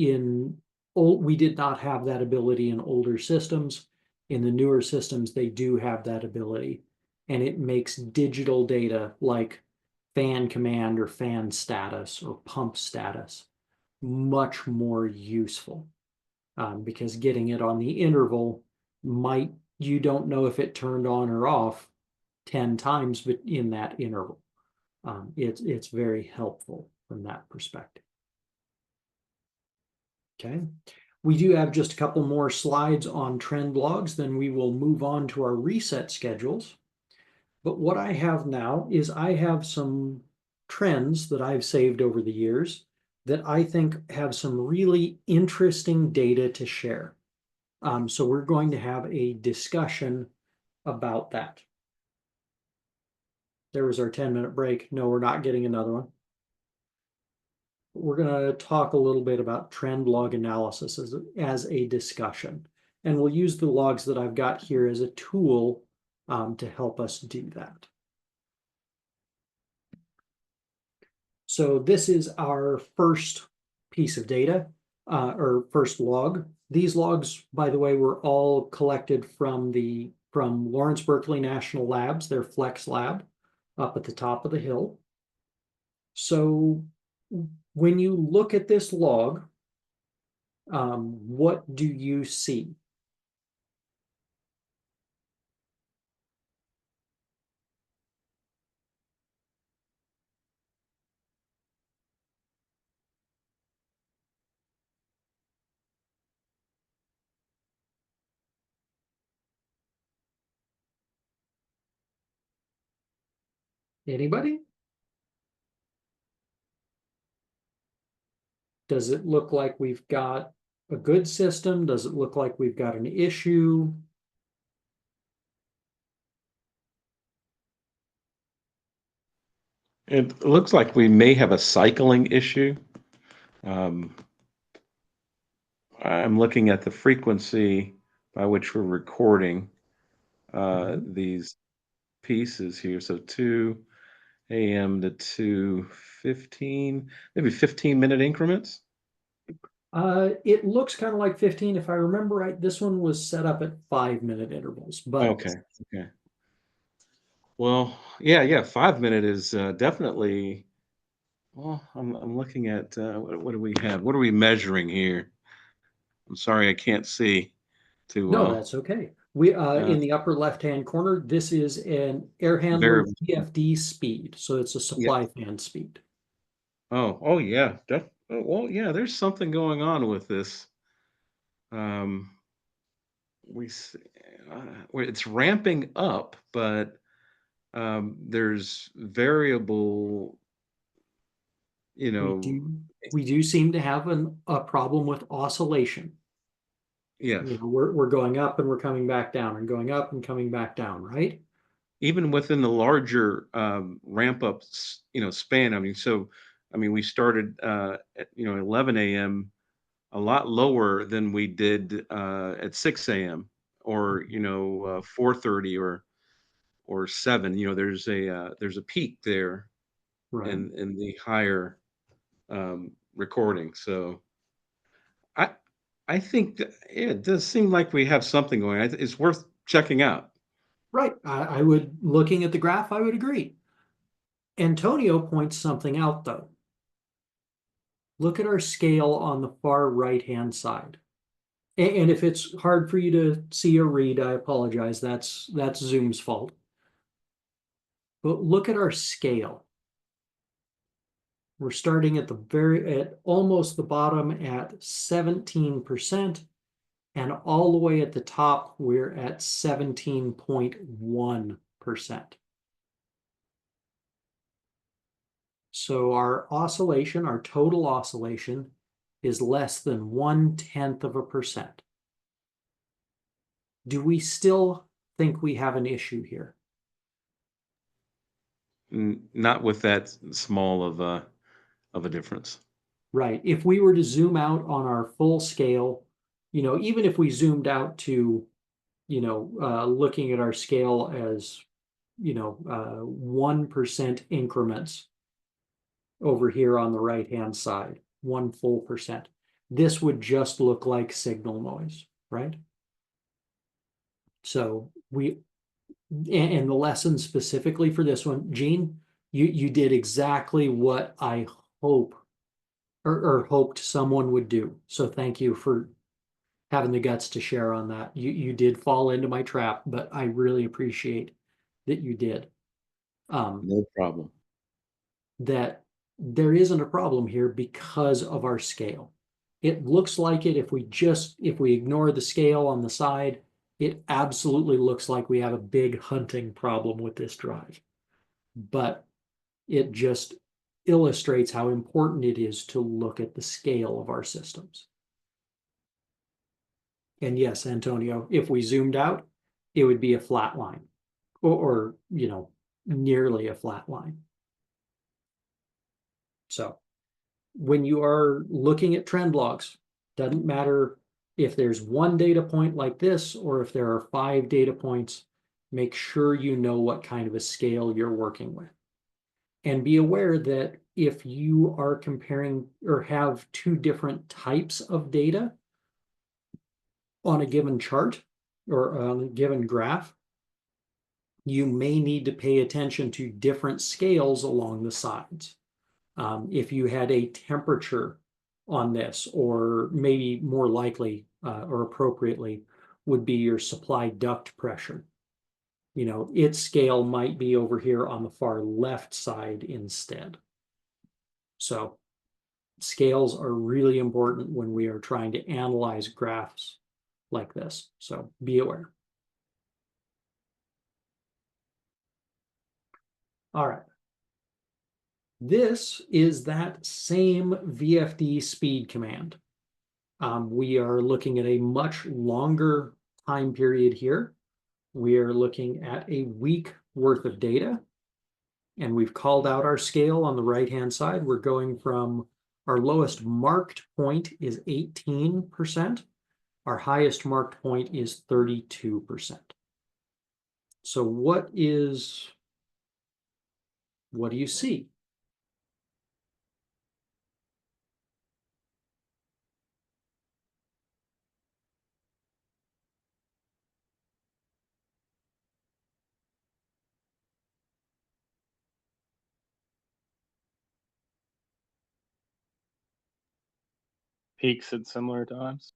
S1: we did not have that ability in older systems. In the newer systems, they do have that ability, and it makes digital data like fan command or fan status or pump status much more useful, because getting it on the interval you don't know if it turned on or off 10 times but in that interval. It's very helpful from that perspective. Okay, we do have just a couple more slides on trend logs, then we will move on to our reset schedules. But what I have now is I have some trends that I've saved over the years that I think have some really interesting data to share. So we're going to have a discussion about that. There was our 10-minute break. No, we're not getting another one. We're going to talk a little bit about trend log analysis as a discussion. And we'll use the logs that I've got here as a tool to help us do that. So this is our first piece of data, or first log. These logs, by the way, were all collected from Lawrence Berkeley National Labs, their Flex Lab, up at the top of the hill. So when you look at this log, what do you see? Anybody? Does it look like we've got a good system? Does it look like we've got an issue?
S11: It looks like we may have a cycling issue. I'm looking at the frequency by which we're recording these pieces here. So 2 a.m. to 2:15, maybe 15-minute increments.
S1: It looks kind of like 15. If I remember right, this one was set up at 5-minute intervals, but
S11: Okay. Well, yeah, 5-minute is definitely. Well, I'm looking at what do we have? What are we measuring here? I'm sorry, I can't see too
S1: no,
S11: well.
S1: that's okay. We in the upper left-hand corner, this is an air handler
S11: Variable.
S1: PFD speed, so it's a supply fan speed.
S11: Oh yeah, well, yeah, there's something going on with this. We s- it's ramping up, but there's variable, you know,
S1: We do seem to have a problem with oscillation.
S11: yes.
S1: You know, we're going up and we're coming back down and going up and coming back down, right?
S11: Even within the larger ramp up, span. I mean, we started at 11 a.m. a lot lower than we did at 6 a.m. or 4:30 or 7. There's a peak there
S1: Right.
S11: in the higher recording. So I think that, yeah, it does seem like we have something going on. It's worth checking out.
S1: Right. I would, looking at the graph, I would agree. Antonio points something out though. Look at our scale on the far right-hand side. And if it's hard for you to see or read, I apologize. That's Zoom's fault. But look at our scale. We're starting at almost the bottom at 17%, and all the way at the top, we're at 17.1%. So our oscillation, our total oscillation, is less than 0.1%. Do we still think we have an issue here?
S11: Not with that small of a difference.
S1: Right. If we were to zoom out on our full scale, even if we zoomed out to, looking at our scale as, 1% increments over here on the right-hand side, 1 full percent, this would just look like signal noise, right? So and the lesson specifically for this one, Gene, you did exactly what I hope or hoped someone would do. So thank you for having the guts to share on that. You did fall into my trap, but I really appreciate that you did.
S11: No problem.
S1: That there isn't a problem here because of our scale. It looks like it if we ignore the scale on the side, it absolutely looks like we have a big hunting problem with this drive. But it just illustrates how important it is to look at the scale of our systems. And yes, Antonio, if we zoomed out, it would be a flat line or nearly a flat line. So when you are looking at trend logs, doesn't matter if there's one data point like this or if there are 5 data points, make sure you know what kind of a scale you're working with. And be aware that if you are comparing or have two different types of data on a given chart or on a given graph, you may need to pay attention to different scales along the sides. If you had a temperature on this, or maybe more likely or appropriately would be your supply duct pressure. You know, its scale might be over here on the far left side instead. So scales are really important when we are trying to analyze graphs like this. So be aware. All right. This is that same VFD speed command. We are looking at a much longer time period here. We are looking at a week worth of data, and we've called out our scale on the right-hand side. We're going from our lowest marked point is 18%. Our highest marked point is 32%. So what do you see?
S7: Peaks at similar times.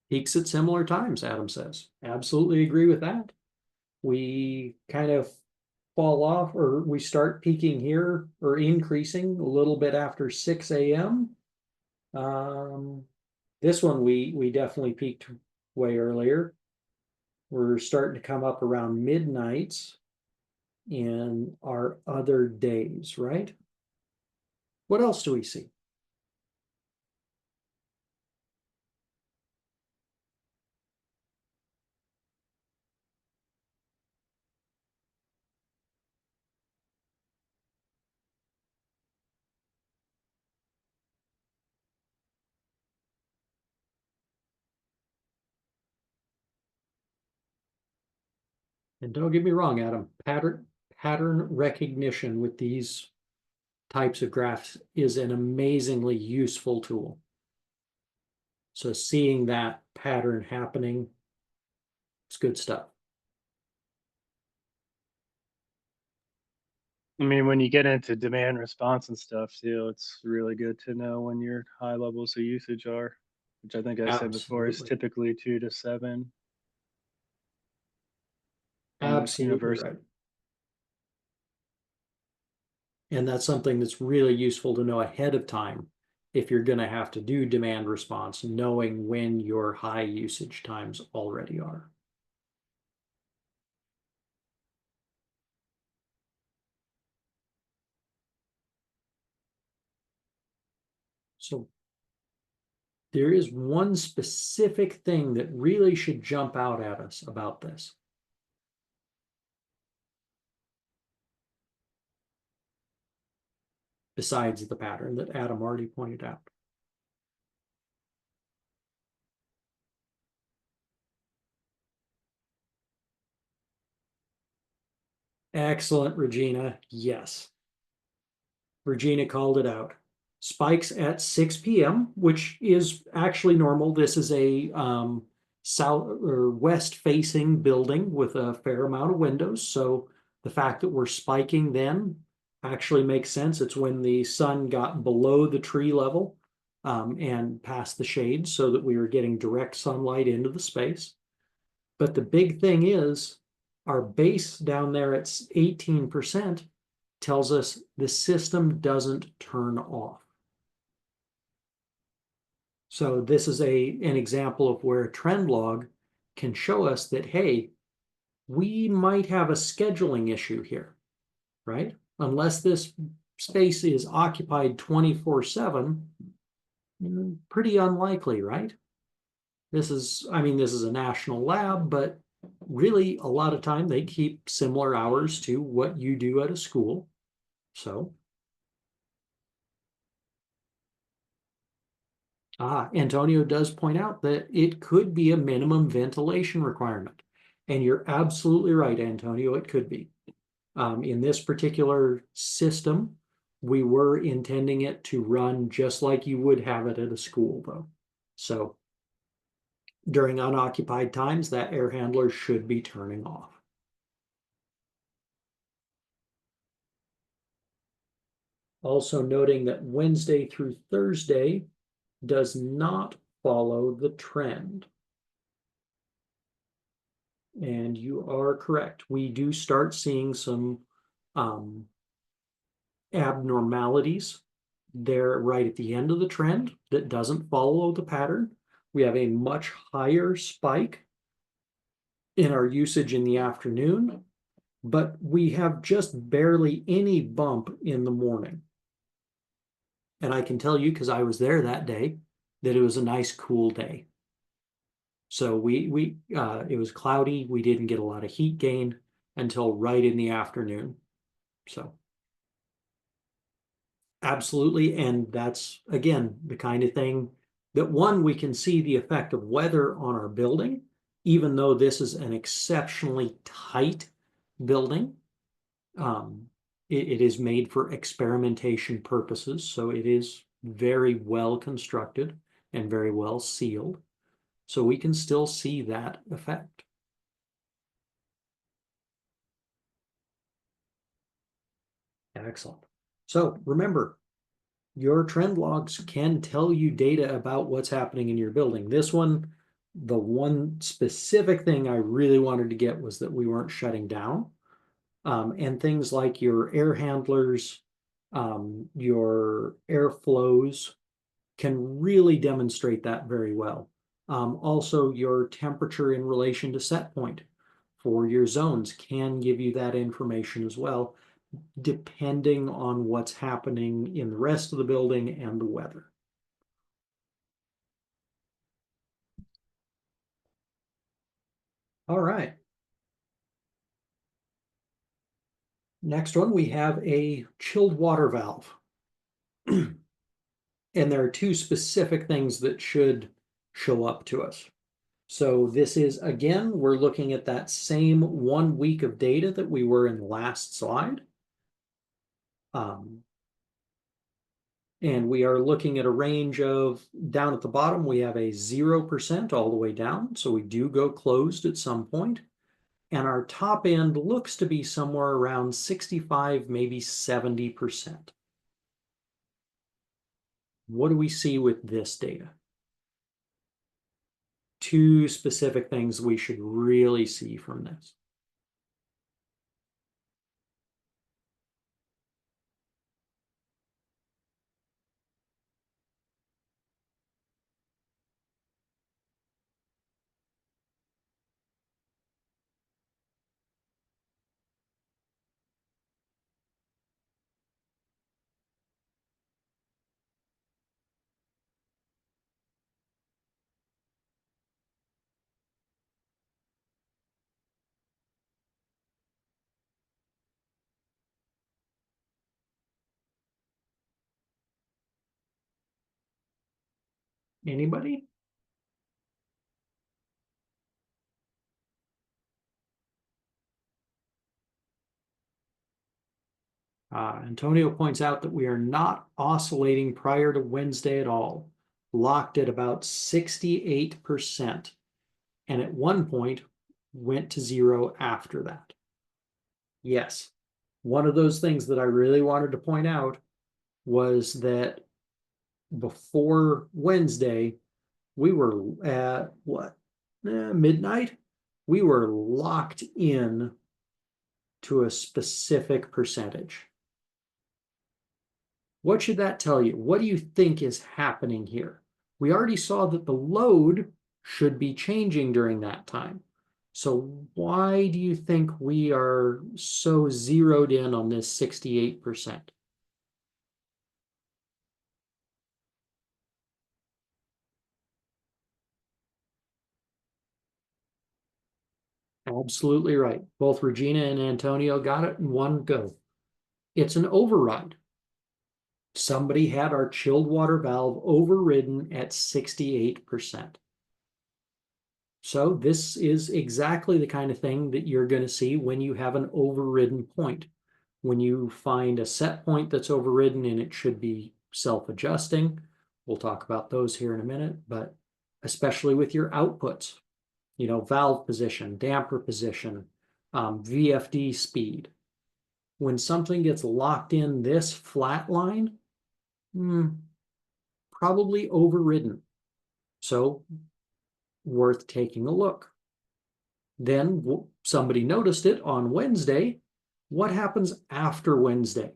S1: Peaks at similar times, Adam says. Absolutely agree with that. We kind of fall off, or we start peaking here or increasing a little bit after 6 a.m. This one we definitely peaked way earlier. We're starting to come up around midnights in our other days, right? What else do we see? And don't get me wrong, Adam, pattern recognition with these types of graphs is an amazingly useful tool. So seeing that pattern happening, it's good stuff.
S7: I mean, when you get into demand response and stuff too, it's really good to know when your high levels of usage are, which I think I said before is
S1: Absolutely.
S7: typically 2 to 7.
S1: Absolutely right. And that's something that's really useful to know ahead of time if you're going to have to do demand response, knowing when your high usage times already are. So there is one specific thing that really should jump out at us about this. Besides the pattern that Adam already pointed out. Excellent, Regina. Yes. Regina called it out. Spikes at 6 p.m., which is actually normal. This is a south or west facing building with a fair amount of windows. So the fact that we're spiking then actually makes sense. It's when the sun got below the tree level and past the shade so that we were getting direct sunlight into the space. But the big thing is our base down there at 18% tells us the system doesn't turn off. So this is an example of where a trend log can show us that, hey, we might have a scheduling issue here, right? Unless this space is occupied 24/7, pretty unlikely, right? This is a national lab, but really a lot of time they keep similar hours to what you do at a school. So, Antonio does point out that it could be a minimum ventilation requirement. And you're absolutely right, Antonio, it could be. In this particular system, we were intending it to run just like you would have it at a school, though. So during unoccupied times, that air handler should be turning off. Also noting that Wednesday through Thursday does not follow the trend. And you are correct. We do start seeing some abnormalities there right at the end of the trend that doesn't follow the pattern. We have a much higher spike in our usage in the afternoon, but we have just barely any bump in the morning. And I can tell you, because I was there that day, that it was a nice cool day. So it was cloudy. We didn't get a lot of heat gain until right in the afternoon. So absolutely. And that's, again, the kind of thing that, one, we can see the effect of weather on our building, even though this is an exceptionally tight building. It is made for experimentation purposes, so it is very well constructed and very well sealed. So we can still see that effect. Excellent. So remember, your trend logs can tell you data about what's happening in your building. This one, the one specific thing I really wanted to get was that we weren't shutting down. And things like your air handlers, your airflows can really demonstrate that very well. Also, your temperature in relation to set point for your zones can give you that information as well, depending on what's happening in the rest of the building and the weather. All right. Next one, we have a chilled water valve. And there are two specific things that should show up to us. So this is, again, we're looking at that same 1 week of data that we were in the last slide. And we are looking at a range of, down at the bottom, we have a 0% all the way down. So we do go closed at some point. And our top end looks to be somewhere around 65, maybe 70%. What do we see with this data? Two specific things we should really see from this. Anybody? Antonio points out that we are not oscillating prior to Wednesday at all, locked at about 68%. And at one point went to 0 after that. Yes, one of those things that I really wanted to point out was that before Wednesday, we were at what? Midnight? We were locked in to a specific percentage. What should that tell you? What do you think is happening here? We already saw that the load should be changing during that time. So why do you think we are so zeroed in on this 68%? Absolutely right. Both Regina and Antonio got it in one go. It's an override. Somebody had our chilled water valve overridden at 68%. So this is exactly the kind of thing that you're going to see when you have an overridden point. When you find a set point that's overridden and it should be self-adjusting. We'll talk about those here in a minute, but especially with your outputs, you know, valve position, damper position, VFD speed. When something gets locked in this flat line, probably overridden. So worth taking a look. Then somebody noticed it on Wednesday. What happens after Wednesday?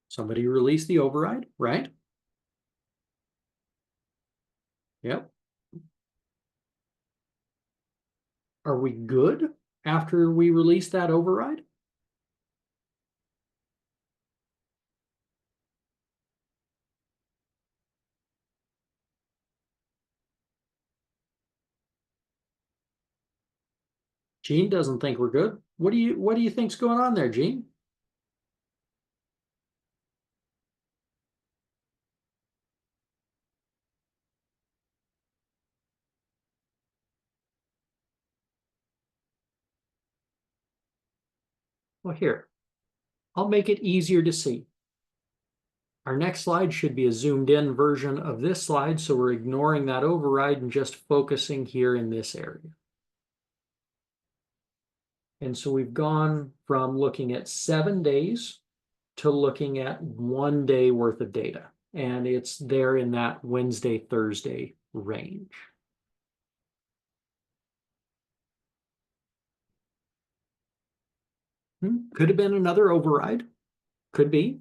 S1: Somebody released the override, right? Yep. Are we good after we release that override? Gene doesn't think we're good. What do you think's going on there, Gene? Well, here, I'll make it easier to see. Our next slide should be a zoomed in version of this slide, so we're ignoring that override and just focusing here in this area. And so we've gone from looking at 7 days to looking at 1 day worth of data. And it's there in that Wednesday, Thursday range. Could have been another override. Could be.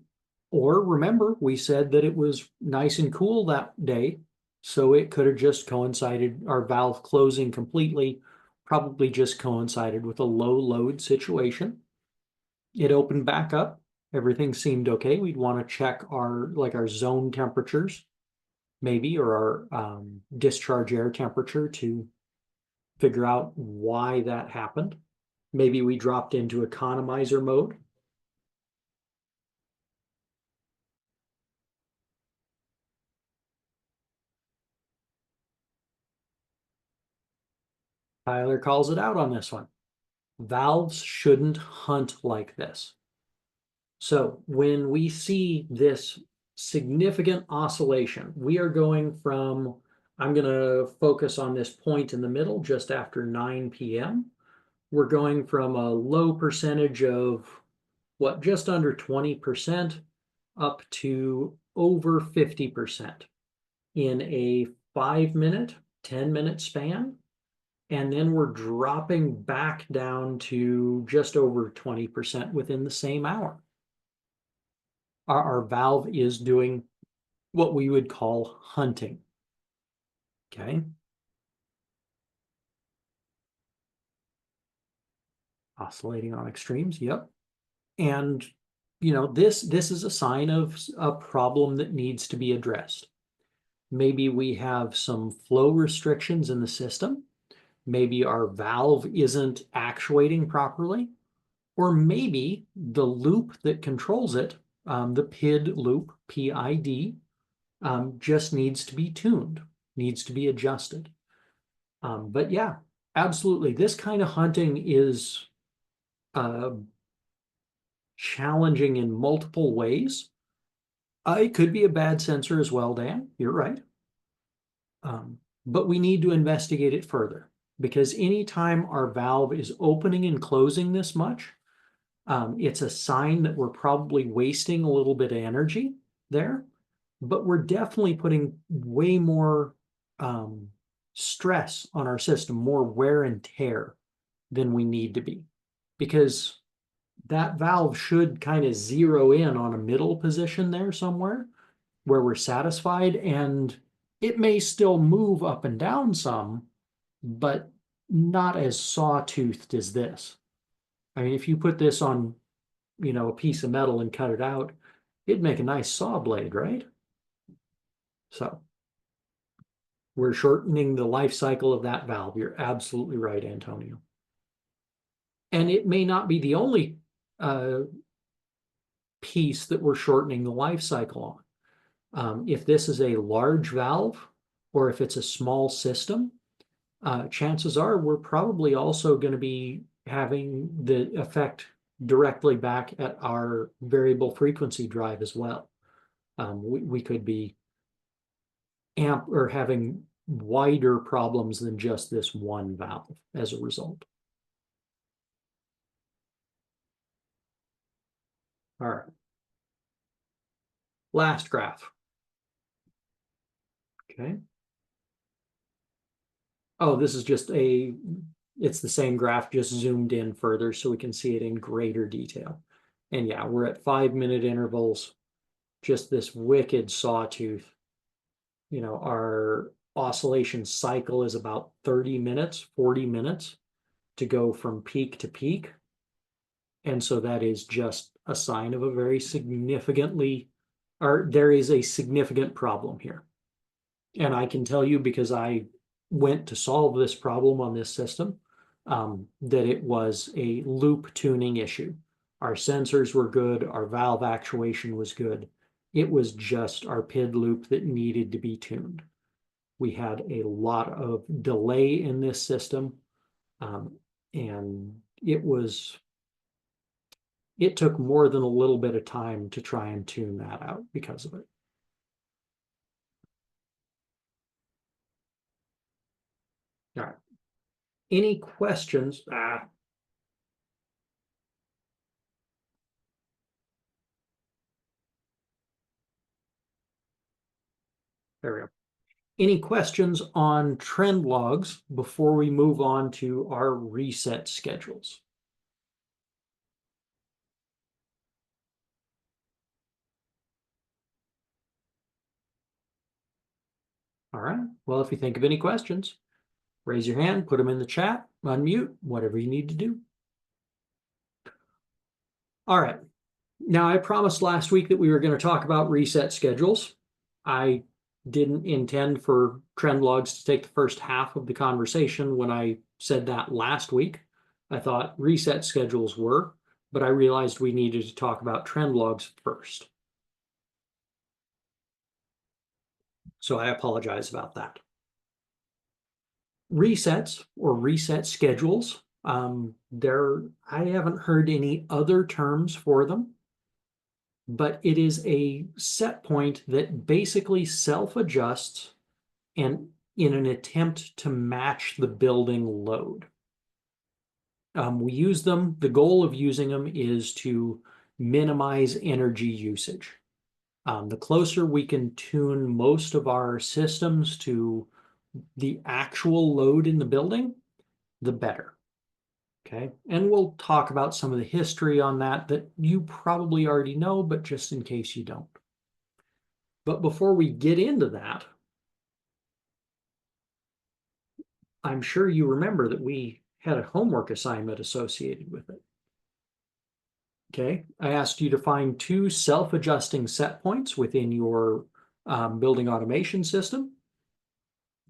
S1: Or remember, we said that it was nice and cool that day. So it could have just coincided, our valve closing completely, probably just coincided with a low load situation. It opened back up. Everything seemed okay. We'd want to check our zone temperatures, maybe, or our discharge air temperature to figure out why that happened. Maybe we dropped into economizer mode. Tyler calls it out on this one. Valves shouldn't hunt like this. So when we see this significant oscillation, we are going from, I'm going to focus on this point in the middle just after 9 p.m. We're going from a low percentage of what, just under 20% up to over 50% in a 5-minute, 10-minute span. And then we're dropping back down to just over 20% within the same hour. Our valve is doing what we would call hunting. Okay. Oscillating on extremes, yep. And, you know, this is a sign of a problem that needs to be addressed. Maybe we have some flow restrictions in the system. Maybe our valve isn't actuating properly, or maybe the loop that controls it, the PID loop, PID, just needs to be tuned, needs to be adjusted. But yeah, absolutely. This kind of hunting is challenging in multiple ways. It could be a bad sensor as well, Dan. You're right. But we need to investigate it further, because anytime our valve is opening and closing this much, it's a sign that we're probably wasting a little bit of energy there, but we're definitely putting way more stress on our system, more wear and tear than we need to be, because that valve should kind of zero in on a middle position there somewhere where we're satisfied, and it may still move up and down some, but not as sawtoothed as this. I mean, if you put this on, you know, a piece of metal and cut it out, it'd make a nice saw blade, right? So We're shortening the life cycle of that valve. You're absolutely right, Antonio. And it may not be the only piece that we're shortening the life cycle on. If this is a large valve or if it's a small system, chances are we're probably also going to be having the effect directly back at our variable frequency drive as well. We could be or having wider problems than just this one valve as a result. All right. Last graph. Okay. Oh, this is just it's the same graph, just zoomed in further so we can see it in greater detail. And yeah, we're at 5-minute intervals, just this wicked sawtooth. You know, our oscillation cycle is about 30 minutes, 40 minutes to go from peak to peak. And so that is just a sign of a very there is a significant problem here. And I can tell you, because I went to solve this problem on this system, that it was a loop tuning issue. Our sensors were good, our valve actuation was good. It was just our PID loop that needed to be tuned. We had a lot of delay in this system, and it took more than a little bit of time to try and tune that out because of it. All right. Any questions? There we go. Any questions on trend logs before we move on to our reset schedules? All right. Well, if you think of any questions, raise your hand, put them in the chat, unmute, whatever you need to do. All right. Now, I promised last week that we were going to talk about reset schedules. I didn't intend for trend logs to take the first half of the conversation when I said that last week. I thought reset schedules were, but I realized we needed to talk about trend logs first. So I apologize about that. Resets or reset schedules, I haven't heard any other terms for them, but it is a set point that basically self-adjusts and in an attempt to match the building load. We use them. The goal of using them is to minimize energy usage. The closer we can tune most of our systems to the actual load in the building, the better. Okay, and we'll talk about some of the history on that you probably already know, but just in case you don't. But before we get into that, I'm sure you remember that we had a homework assignment associated with it. Okay, I asked you to find 2 self-adjusting set points within your building automation system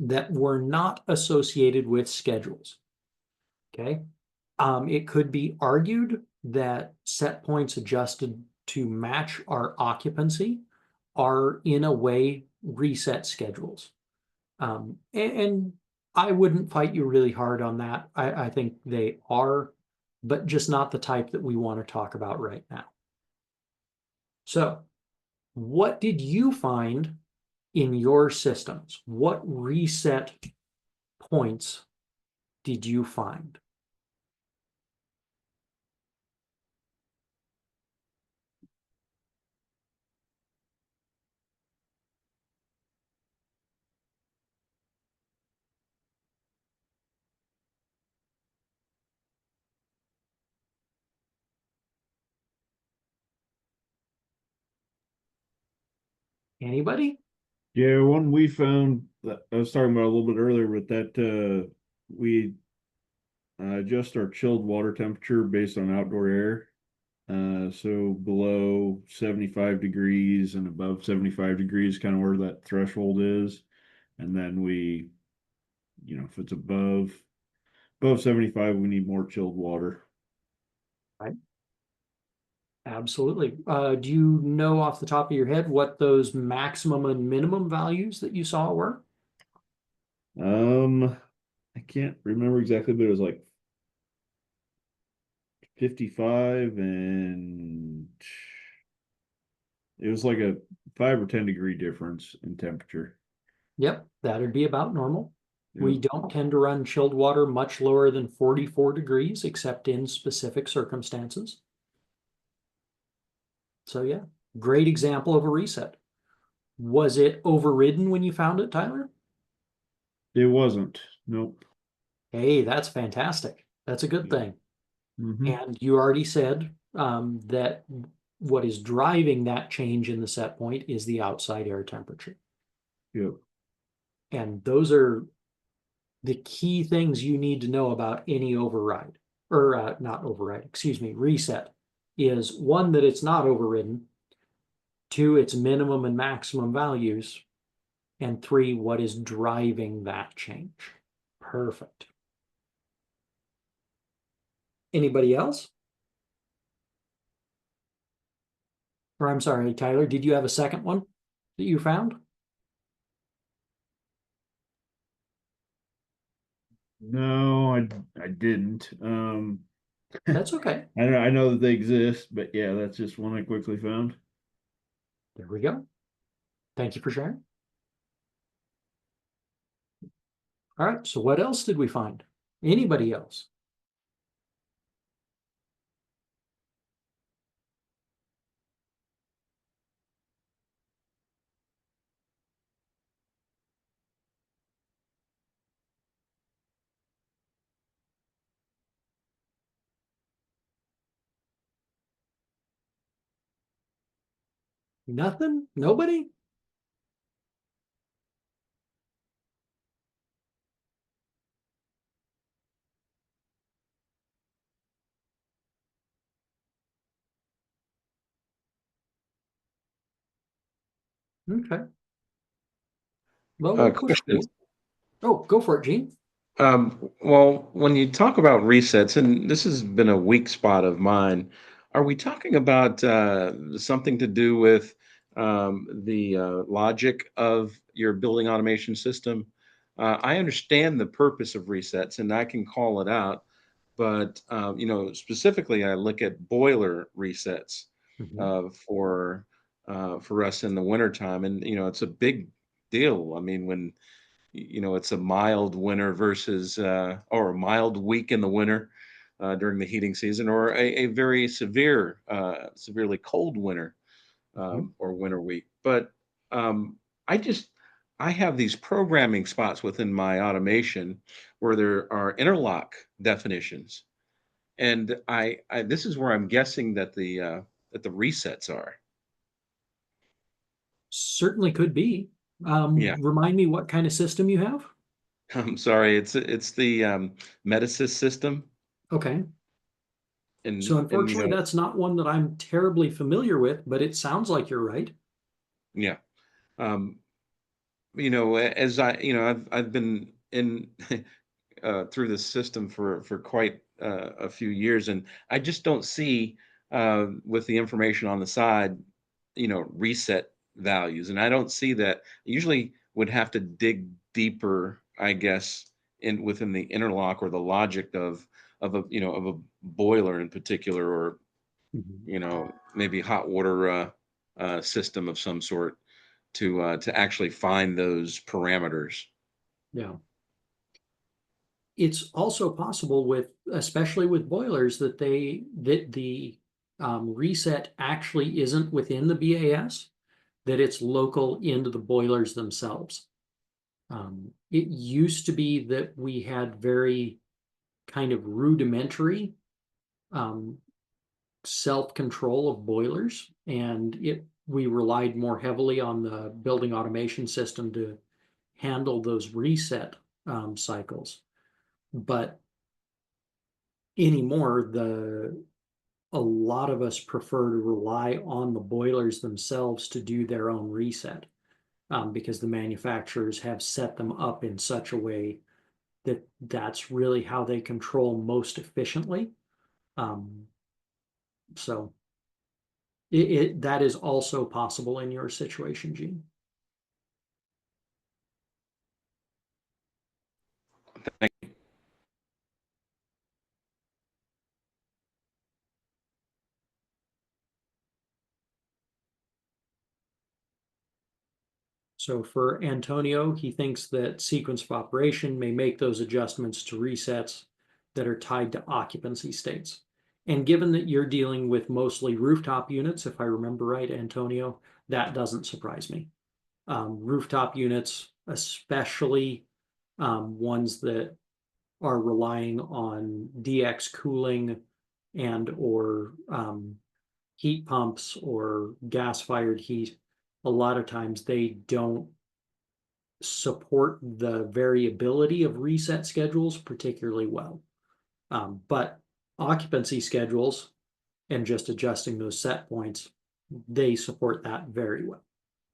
S1: that were not associated with schedules. Okay, it could be argued that set points adjusted to match our occupancy are in a way reset schedules. And I wouldn't fight you really hard on that. I think they are, but just not the type that we want to talk about right now. So, what did you find in your systems? What reset points did you find? Anybody?
S2: Yeah, one we found that I was talking about a little bit earlier with that we adjust our chilled water temperature based on outdoor air. So below 75 degrees and above 75 degrees, kind of where that threshold is. And then we, if it's above 75, we need more chilled water.
S1: Absolutely. Do you know off the top of your head what those maximum and minimum values that you saw were?
S2: I can't remember exactly, but it was like 55 and it was like a 5 or 10 degree difference in temperature.
S1: Yep, that'd be about normal. We
S2: Yep.
S1: don't tend to run chilled water much lower than 44 degrees, except in specific circumstances. So yeah, great example of a reset. Was it overridden when you found it, Tyler?
S2: It wasn't. Nope.
S1: Hey, that's fantastic. That's a good
S2: Yeah.
S1: thing.
S2: Mhm.
S1: And you already said that what is driving that change in the set point is the outside air temperature.
S2: Yep.
S1: And those are the key things you need to know about any override, or not override, excuse me, reset, is one, that it's not overridden, two, its minimum and maximum values, and three, what is driving that change. Perfect. Anybody else? Or I'm sorry, Tyler, did you have a second one that you found?
S2: No, I didn't.
S1: That's okay.
S2: I know that they exist, but yeah, that's just one I quickly found.
S1: There we go. Thank you for sharing. All right, so what else did we find? Anybody else? Nothing? Nobody? Okay. Well, we'll push
S11: Question.
S1: through. Oh, go for it, Gene.
S11: Well, when you talk about resets, and this has been a weak spot of mine, are we talking about something to do with the logic of your building automation system? I understand the purpose of resets, and I can call it out, but specifically, I look at boiler resets for us in the wintertime, and it's a big deal. I mean, when it's a mild winter versus or a mild week in the winter during the heating season, or a very severely cold winter or winter week. But um, I just I have these programming spots within my automation where there are interlock definitions, and I this is where I'm guessing that the resets are.
S1: Certainly could be.
S11: Yeah,
S1: Remind me what kind of system you have?
S11: I'm sorry. It's the Metasys system,
S1: Okay. So
S11: and
S1: unfortunately, that's not one that I'm terribly familiar with, but it sounds like you're right.
S11: yeah. Um, as I've been in through the system for quite a few years, and I just don't see with the information on the side, reset values, and I don't see that. I usually would have to dig deeper, I guess, in within the interlock or the logic of a boiler in particular, or
S1: Mhm.
S11: maybe hot water system of some sort to actually find those parameters.
S1: Yeah. It's also possible with, especially with boilers, that the reset actually isn't within the BAS, that it's local into the boilers themselves. It used to be that we had very kind of rudimentary um, self-control of boilers, and we relied more heavily on the building automation system to handle those reset cycles. But anymore, a lot of us prefer to rely on the boilers themselves to do their own reset. because the manufacturers have set them up in such a way that that's really how they control most efficiently. So that is also possible in your situation, Gene.
S11: Thank you.
S1: So for Antonio, he thinks that sequence of operation may make those adjustments to resets that are tied to occupancy states. And given that you're dealing with mostly rooftop units, if I remember right, Antonio, that doesn't surprise me. Rooftop units, especially ones that are relying on DX cooling and or heat pumps or gas-fired heat, a lot of times they don't support the variability of reset schedules particularly well. But occupancy schedules and just adjusting those set points, they support that very well.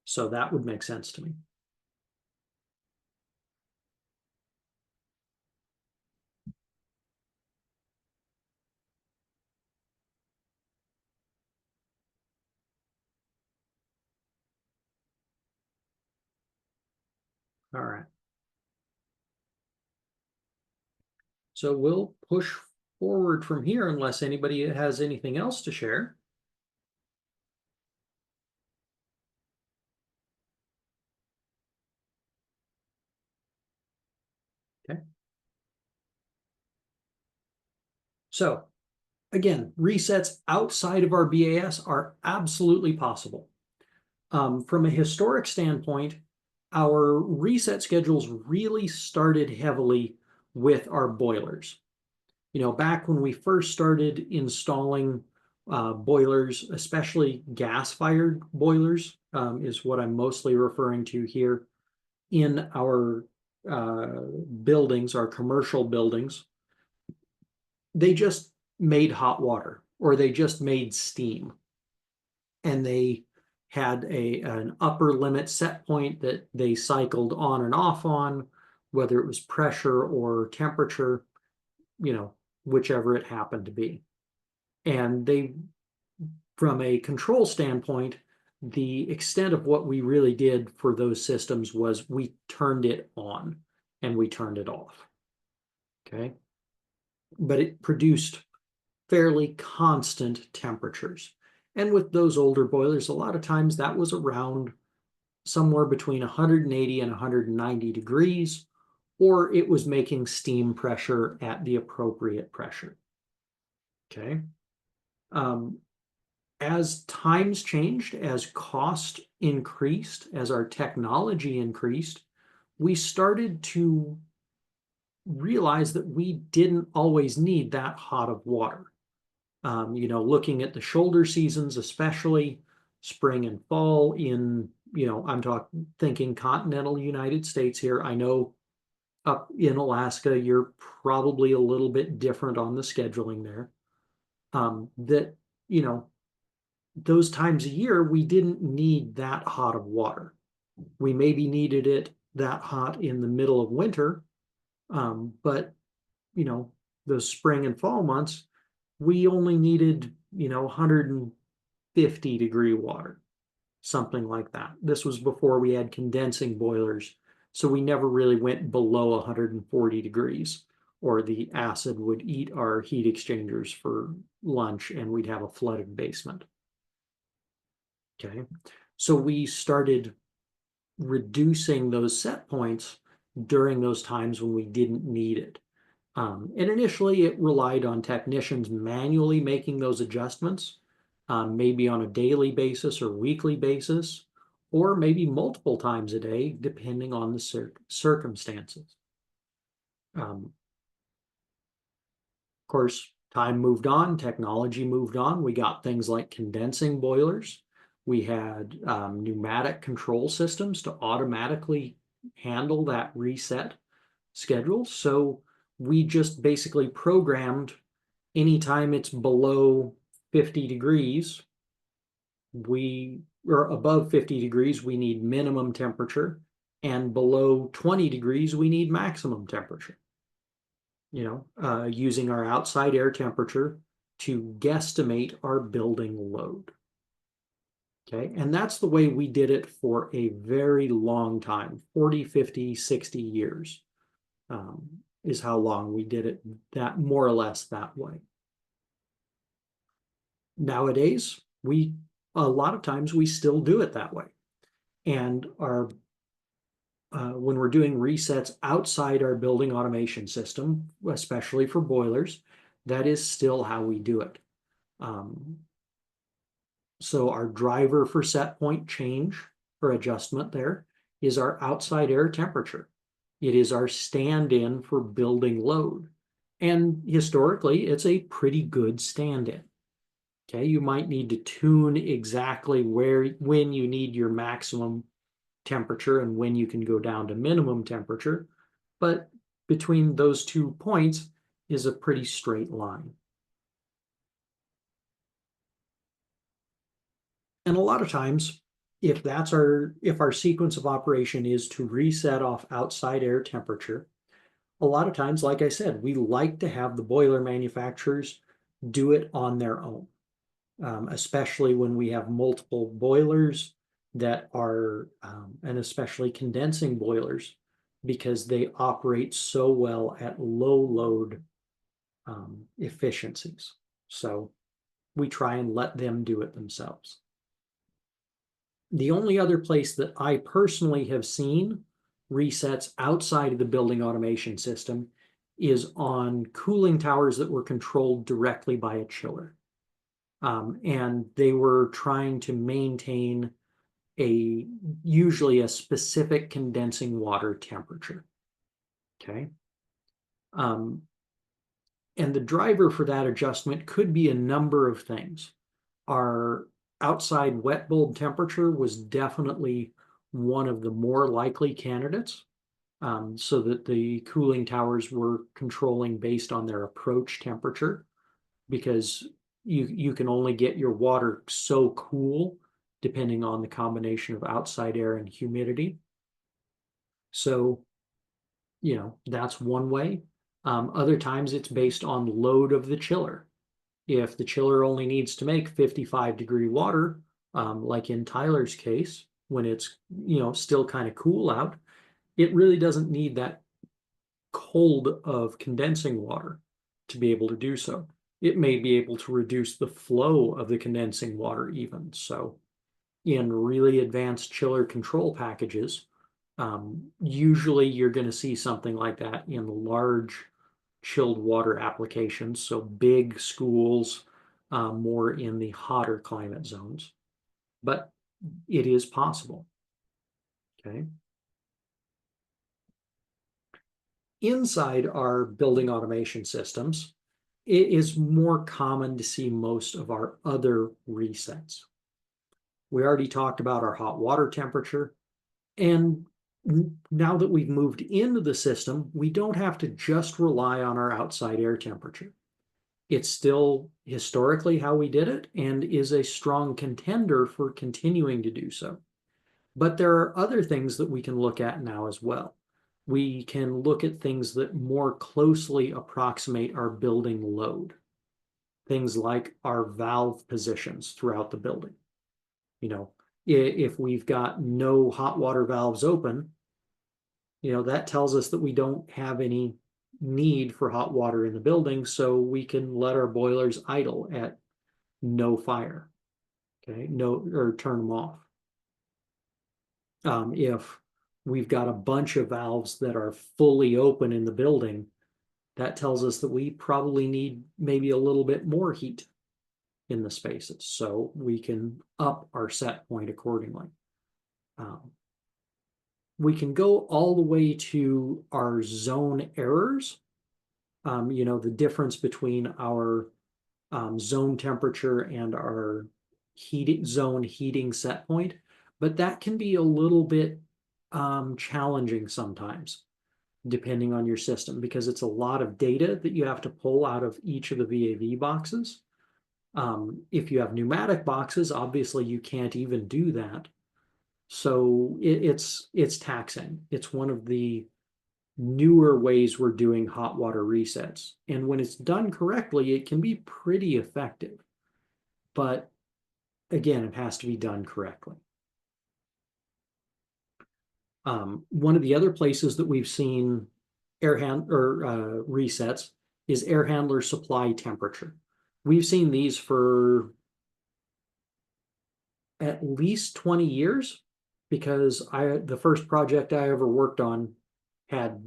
S1: So that would make sense to me. All right. So we'll push forward from here unless anybody has anything else to share. Okay. So again, resets outside of our BAS are absolutely possible. From a historic standpoint, our reset schedules really started heavily with our boilers. You know, back when we first started installing boilers, especially gas-fired boilers, is what I'm mostly referring to here in our buildings, our commercial buildings. They just made hot water or they just made steam. And they had an upper limit set point that they cycled on and off on, whether it was pressure or temperature, you know, whichever it happened to be. And they, from a control standpoint, the extent of what we really did for those systems was we turned it on and we turned it off. Okay. But it produced fairly constant temperatures. And with those older boilers, a lot of times that was around somewhere between 180 and 190 degrees, or it was making steam pressure at the appropriate pressure. Okay. As times changed, as cost increased, as our technology increased, we started to realize that we didn't always need that hot of water. You know, looking at the shoulder seasons, especially spring and fall in, you know, I'm thinking continental United States here. I know up in Alaska, you're probably a little bit different on the scheduling there. That, you know, those times a year, we didn't need that hot of water. We maybe needed it that hot in the middle of winter, but, you know, those spring and fall months, we only needed, you know, 150 degree water, something like that. This was before we had condensing boilers, so we never really went below 140 degrees, or the acid would eat our heat exchangers for lunch and we'd have a flooded basement. Okay, so we started reducing those set points during those times when we didn't need it. And initially it relied on technicians manually making those adjustments, maybe on a daily basis or weekly basis, or maybe multiple times a day, depending on the circumstances. Of course, time moved on, technology moved on. We got things like condensing boilers. We had pneumatic control systems to automatically handle that reset schedule. So we just basically programmed anytime it's below 50 degrees, we or above 50 degrees, we need minimum temperature, and below 20 degrees, we need maximum temperature. Using our outside air temperature to guesstimate our building load. Okay, and that's the way we did it for a very long time, 40, 50, 60 years is how long we did it, that more or less that way. Nowadays, a lot of times we still do it that way. And when we're doing resets outside our building automation system, especially for boilers, that is still how we do it. So our driver for set point change or adjustment there is our outside air temperature. It is our stand-in for building load. And historically, it's a pretty good stand-in. Okay, you might need to tune exactly when you need your maximum temperature and when you can go down to minimum temperature, but between those 2 points is a pretty straight line. And a lot of times, if our sequence of operation is to reset off outside air temperature, a lot of times, like I said, we like to have the boiler manufacturers do it on their own, especially when we have multiple boilers that are, and especially condensing boilers, because they operate so well at low load efficiencies. So we try and let them do it themselves. The only other place that I personally have seen resets outside of the building automation system is on cooling towers that were controlled directly by a chiller. And they were trying to maintain usually a specific condensing water temperature. Okay. And the driver for that adjustment could be a number of things. Our outside wet bulb temperature was definitely one of the more likely candidates, so that the cooling towers were controlling based on their approach temperature, because you can only get your water so cool depending on the combination of outside air and humidity. So, that's one way. Other times it's based on load of the chiller. If the chiller only needs to make 55-degree water, like in Tyler's case, when it's, still kind of cool out, it really doesn't need that cold of condensing water to be able to do so. It may be able to reduce the flow of the condensing water even. So in really advanced chiller control packages, usually you're going to see something like that in large chilled water applications, so big schools, more in the hotter climate zones. But it is possible. Okay. Inside our building automation systems, it is more common to see most of our other resets. We already talked about our hot water temperature, and now that we've moved into the system, we don't have to just rely on our outside air temperature. It's still historically how we did it and is a strong contender for continuing to do so. But there are other things that we can look at now as well. We can look at things that more closely approximate our building load. Things like our valve positions throughout the building. If we've got no hot water valves open, that tells us that we don't have any need for hot water in the building, so we can let our boilers idle at no fire. Okay, or turn them off. If we've got a bunch of valves that are fully open in the building, that tells us that we probably need maybe a little bit more heat in the spaces, so we can up our set point accordingly. We can go all the way to our zone errors, the difference between our zone temperature and our zone heating set point, but that can be a little bit challenging sometimes, depending on your system, because it's a lot of data that you have to pull out of each of the VAV boxes. If you have pneumatic boxes, obviously you can't even do that. So it's taxing. It's one of the newer ways we're doing hot water resets. And when it's done correctly, it can be pretty effective. But again, it has to be done correctly. One of the other places that we've seen resets is air handler supply temperature. We've seen these for at least 20 years because the first project I ever worked on had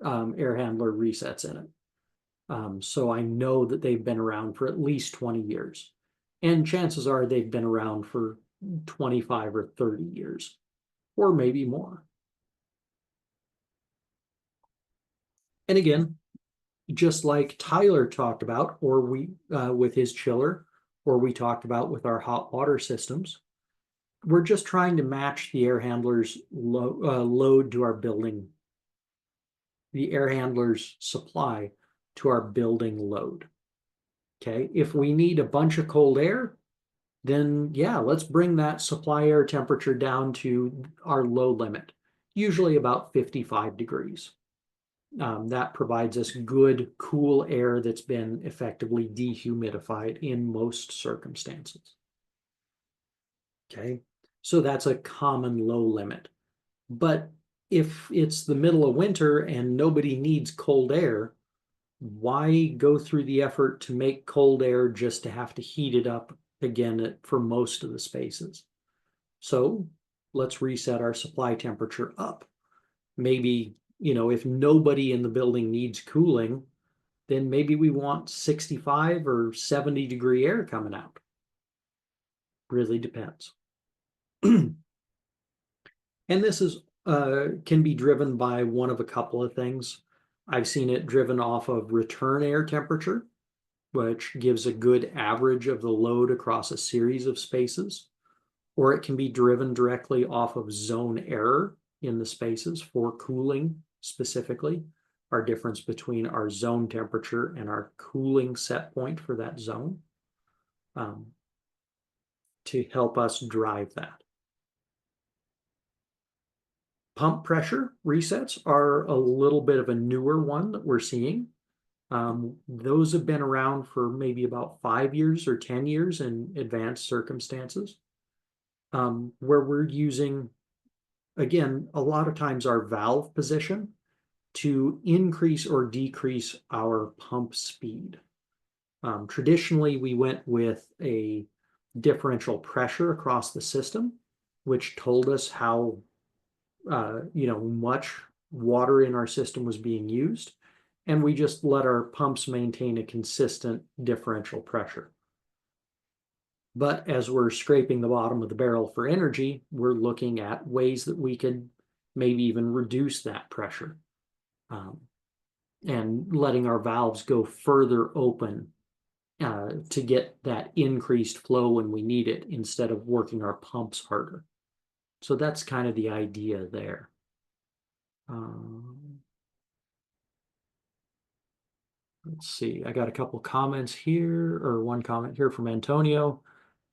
S1: air handler resets in it. So I know that they've been around for at least 20 years. And chances are they've been around for 25 or 30 years, or maybe more. And again, just like Tyler talked about, or we with his chiller, or we talked about with our hot water systems, we're just trying to match the air handler's load to our building, the air handler's supply to our building load. Okay, if we need a bunch of cold air, then yeah, let's bring that supply air temperature down to our low limit, usually about 55 degrees. That provides us good, cool air that's been effectively dehumidified in most circumstances. Okay, so that's a common low limit. But if it's the middle of winter and nobody needs cold air, why go through the effort to make cold air just to have to heat it up again for most of the spaces? So let's reset our supply temperature up. Maybe, if nobody in the building needs cooling, then maybe we want 65 or 70 degree air coming out. Really depends. And this is can be driven by one of a couple of things. I've seen it driven off of return air temperature, which gives a good average of the load across a series of spaces, or it can be driven directly off of zone error in the spaces for cooling specifically, our difference between our zone temperature and our cooling set point for that zone, to help us drive that. Pump pressure resets are a little bit of a newer one that we're seeing. Those have been around for maybe about 5 years or 10 years in advanced circumstances, where we're using, again, a lot of times our valve position to increase or decrease our pump speed. Traditionally, we went with a differential pressure across the system, which told us how much water in our system was being used, and we just let our pumps maintain a consistent differential pressure. But as we're scraping the bottom of the barrel for energy, we're looking at ways that we could maybe even reduce that pressure, and letting our valves go further open to get that increased flow when we need it, instead of working our pumps harder. So that's kind of the idea there. Let's see, I got a couple comments here, or one comment here from Antonio.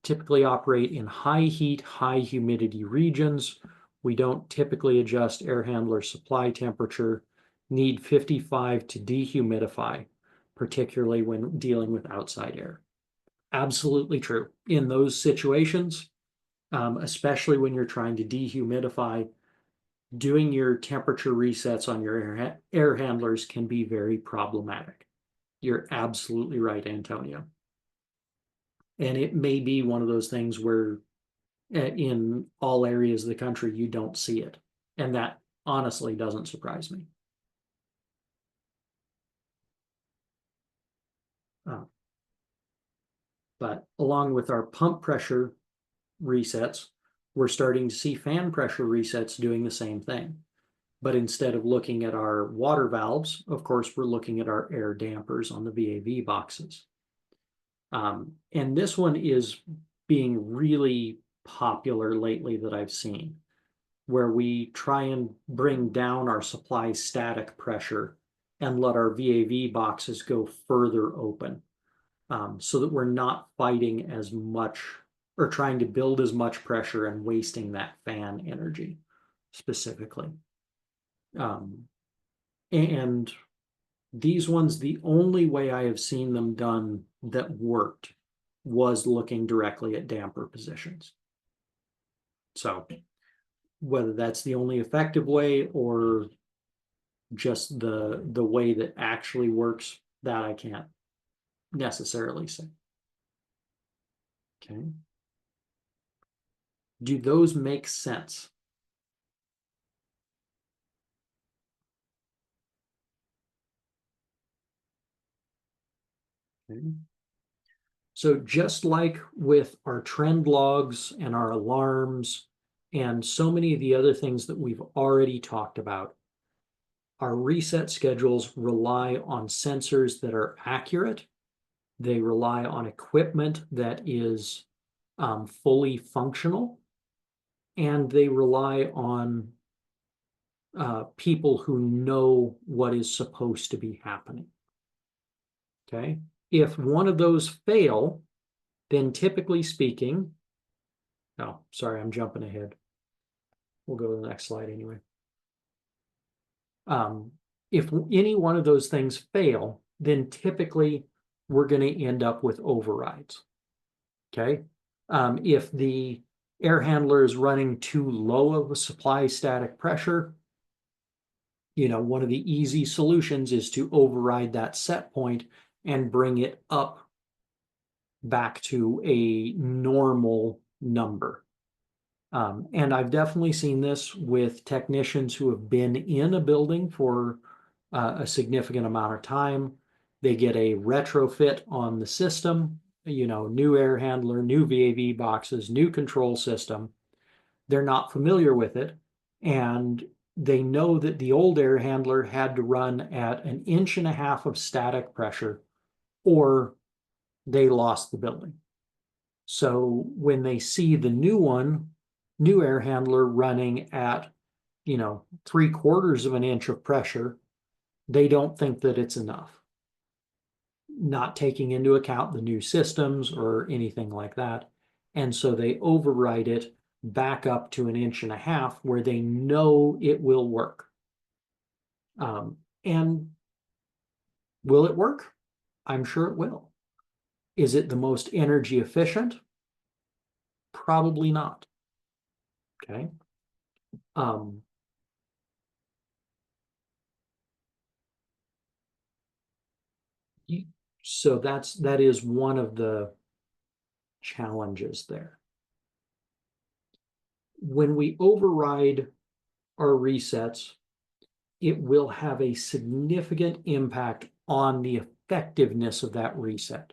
S1: Typically operate in high heat, high humidity regions. We don't typically adjust air handler supply temperature. Need 55 to dehumidify, particularly when dealing with outside air. Absolutely true. In those situations, especially when you're trying to dehumidify, doing your temperature resets on your air handlers can be very problematic. You're absolutely right, Antonio. And it may be one of those things where in all areas of the country, you don't see it. And that honestly doesn't surprise me. But along with our pump pressure resets, we're starting to see fan pressure resets doing the same thing. But instead of looking at our water valves, of course, we're looking at our air dampers on the VAV boxes. And this one is being really popular lately that I've seen, where we try and bring down our supply static pressure and let our VAV boxes go further open. so that we're not fighting as much or trying to build as much pressure and wasting that fan energy specifically. And these ones, the only way I have seen them done that worked was looking directly at damper positions. So whether that's the only effective way or just the way that actually works, that I can't necessarily say. Okay. Do those make sense? Okay. So just like with our trend logs and our alarms and so many of the other things that we've already talked about, our reset schedules rely on sensors that are accurate. They rely on equipment that is fully functional, and they rely on people who know what is supposed to be happening. Okay. If one of those fail, then typically speaking, oh, sorry, I'm jumping ahead. We'll go to the next slide anyway. If any one of those things fail, then typically we're going to end up with overrides. Okay. If the air handler is running too low of a supply static pressure, you know, one of the easy solutions is to override that set point and bring it up back to a normal number. And I've definitely seen this with technicians who have been in a building for a significant amount of time. They get a retrofit on the system, you know, new air handler, new VAV boxes, new control system. They're not familiar with it, and they know that the old air handler had to run at 1.5 inches of static pressure, or they lost the building. So when they see the new air handler running at, you know, 3/4 inch of pressure, they don't think that it's enough, not taking into account the new systems or anything like that. And so they override it back up to 1.5 inches where they know it will work. And will it work? I'm sure it will. Is it the most energy efficient? Probably not. Okay. So that is one of the challenges there. When we override our resets, it will have a significant impact on the effectiveness of that reset.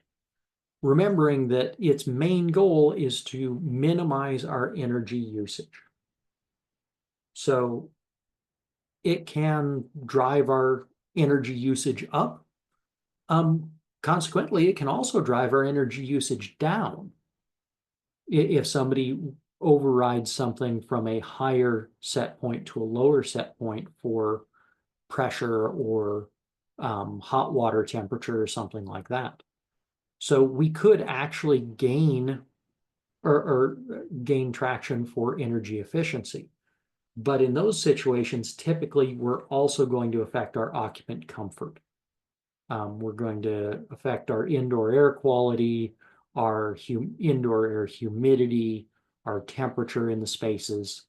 S1: Remembering that its main goal is to minimize our energy usage. So it can drive our energy usage up. Consequently, it can also drive our energy usage down. If somebody overrides something from a higher set point to a lower set point for pressure or hot water temperature or something like that. So we could actually gain or gain traction for energy efficiency. But in those situations, typically, we're also going to affect our occupant comfort. We're going to affect our indoor air quality, our indoor air humidity, our temperature in the spaces.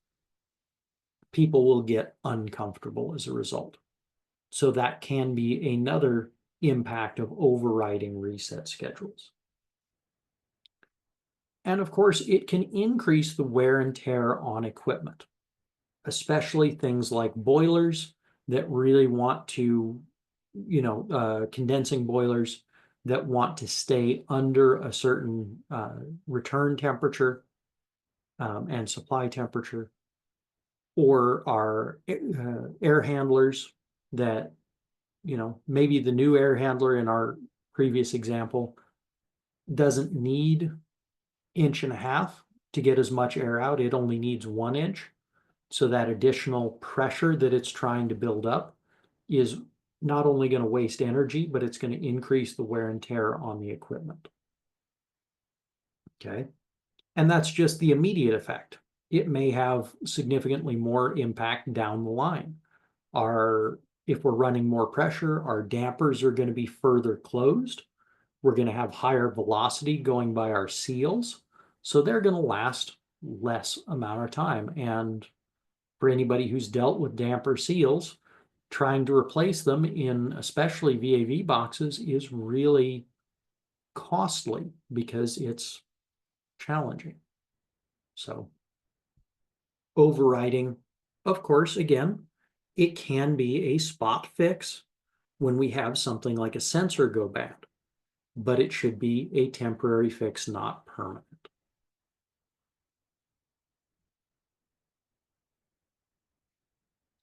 S1: People will get uncomfortable as a result. So that can be another impact of overriding reset schedules. And of course, it can increase the wear and tear on equipment, especially things like boilers that really want to, you know, condensing boilers that want to stay under a certain return temperature and supply temperature, or our air handlers that, you know, maybe the new air handler in our previous example doesn't need 1.5 inches to get as much air out. It only needs 1 inch. So that additional pressure that it's trying to build up is not only going to waste energy, but it's going to increase the wear and tear on the equipment. Okay. And that's just the immediate effect. It may have significantly more impact down the line. If we're running more pressure, our dampers are going to be further closed. We're going to have higher velocity going by our seals. So they're going to last less amount of time. And for anybody who's dealt with damper seals, trying to replace them in especially VAV boxes is really costly because it's challenging. So overriding, of course, again, it can be a spot fix when we have something like a sensor go bad, but it should be a temporary fix, not permanent.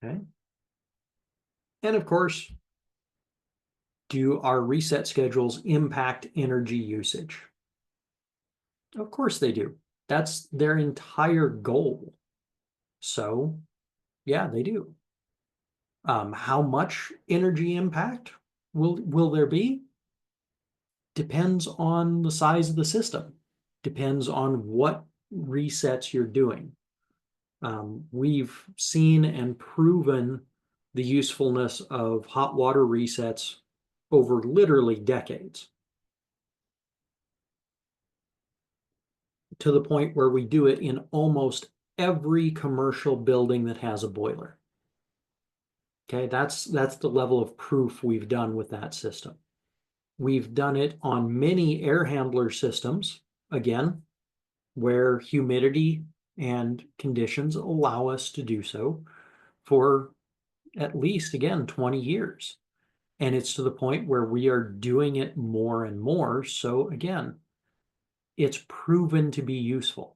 S1: Okay. And of course, do our reset schedules impact energy usage? Of course they do. That's their entire goal. So, yeah, they do. How much energy impact will there be? Depends on the size of the system. Depends on what resets you're doing. We've seen and proven the usefulness of hot water resets over literally decades, to the point where we do it in almost every commercial building that has a boiler. Okay, that's the level of proof we've done with that system. We've done it on many air handler systems, again, where humidity and conditions allow us to do so for at least, again, 20 years. And it's to the point where we are doing it more and more. So again, it's proven to be useful.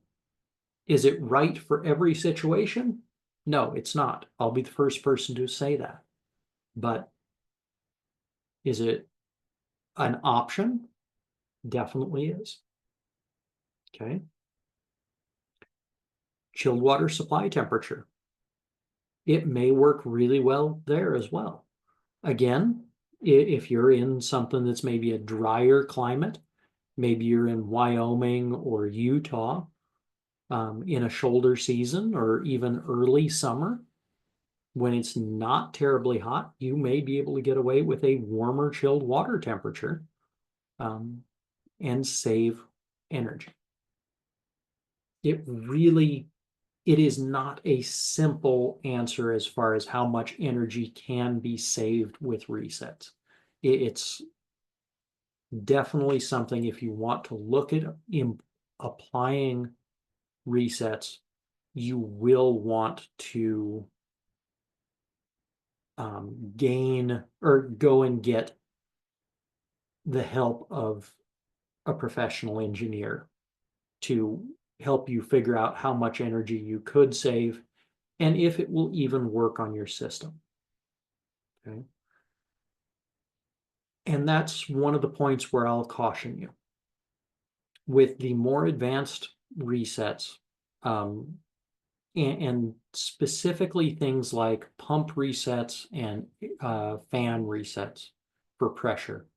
S1: Is it right for every situation? No, it's not. I'll be the first person to say that. But is it an option? Definitely is. Okay. Chilled water supply temperature. It may work really well there as well. Again, if you're in something that's maybe a drier climate, maybe you're in Wyoming or Utah, in a shoulder season or even early summer, when it's not terribly hot, you may be able to get away with a warmer chilled water temperature and save energy. It is not a simple answer as far as how much energy can be saved with resets. It's definitely something, if you want to look at applying resets, you will want to gain or go and get the help of a professional engineer to help you figure out how much energy you could save and if it will even work on your system. Okay. And that's one of the points where I'll caution you. With the more advanced resets, and specifically things like pump resets and fan resets for pressure,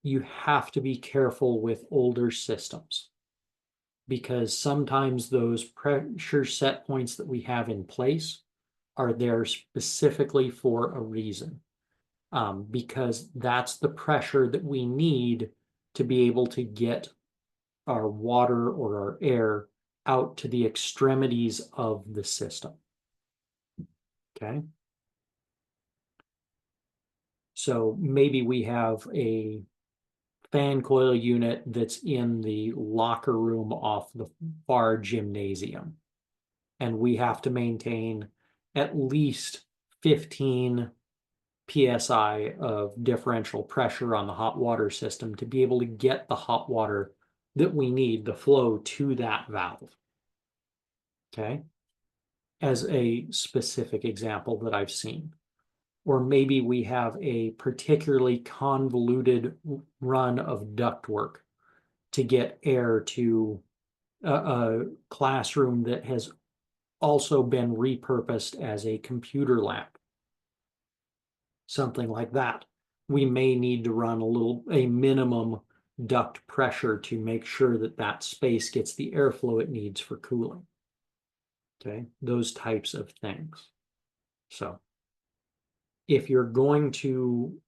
S1: you have to be careful with older systems, because sometimes those pressure set points that we have in place are there specifically for a reason, because that's the pressure that we need to be able to get our water or our air out to the extremities of the system. Okay. So maybe we have a fan coil unit that's in the locker room off the far gymnasium, and we have to maintain at least 15 PSI of differential pressure on the hot water system to be able to get the hot water that we need, the flow to that valve. Okay, as a specific example that I've seen. Or maybe we have a particularly convoluted run of ductwork to get air to a classroom that has also been repurposed as a computer lab. something like that, we may need to run a minimum duct pressure to make sure that that space gets the airflow it needs for cooling. Okay, those types of things. So if you're going to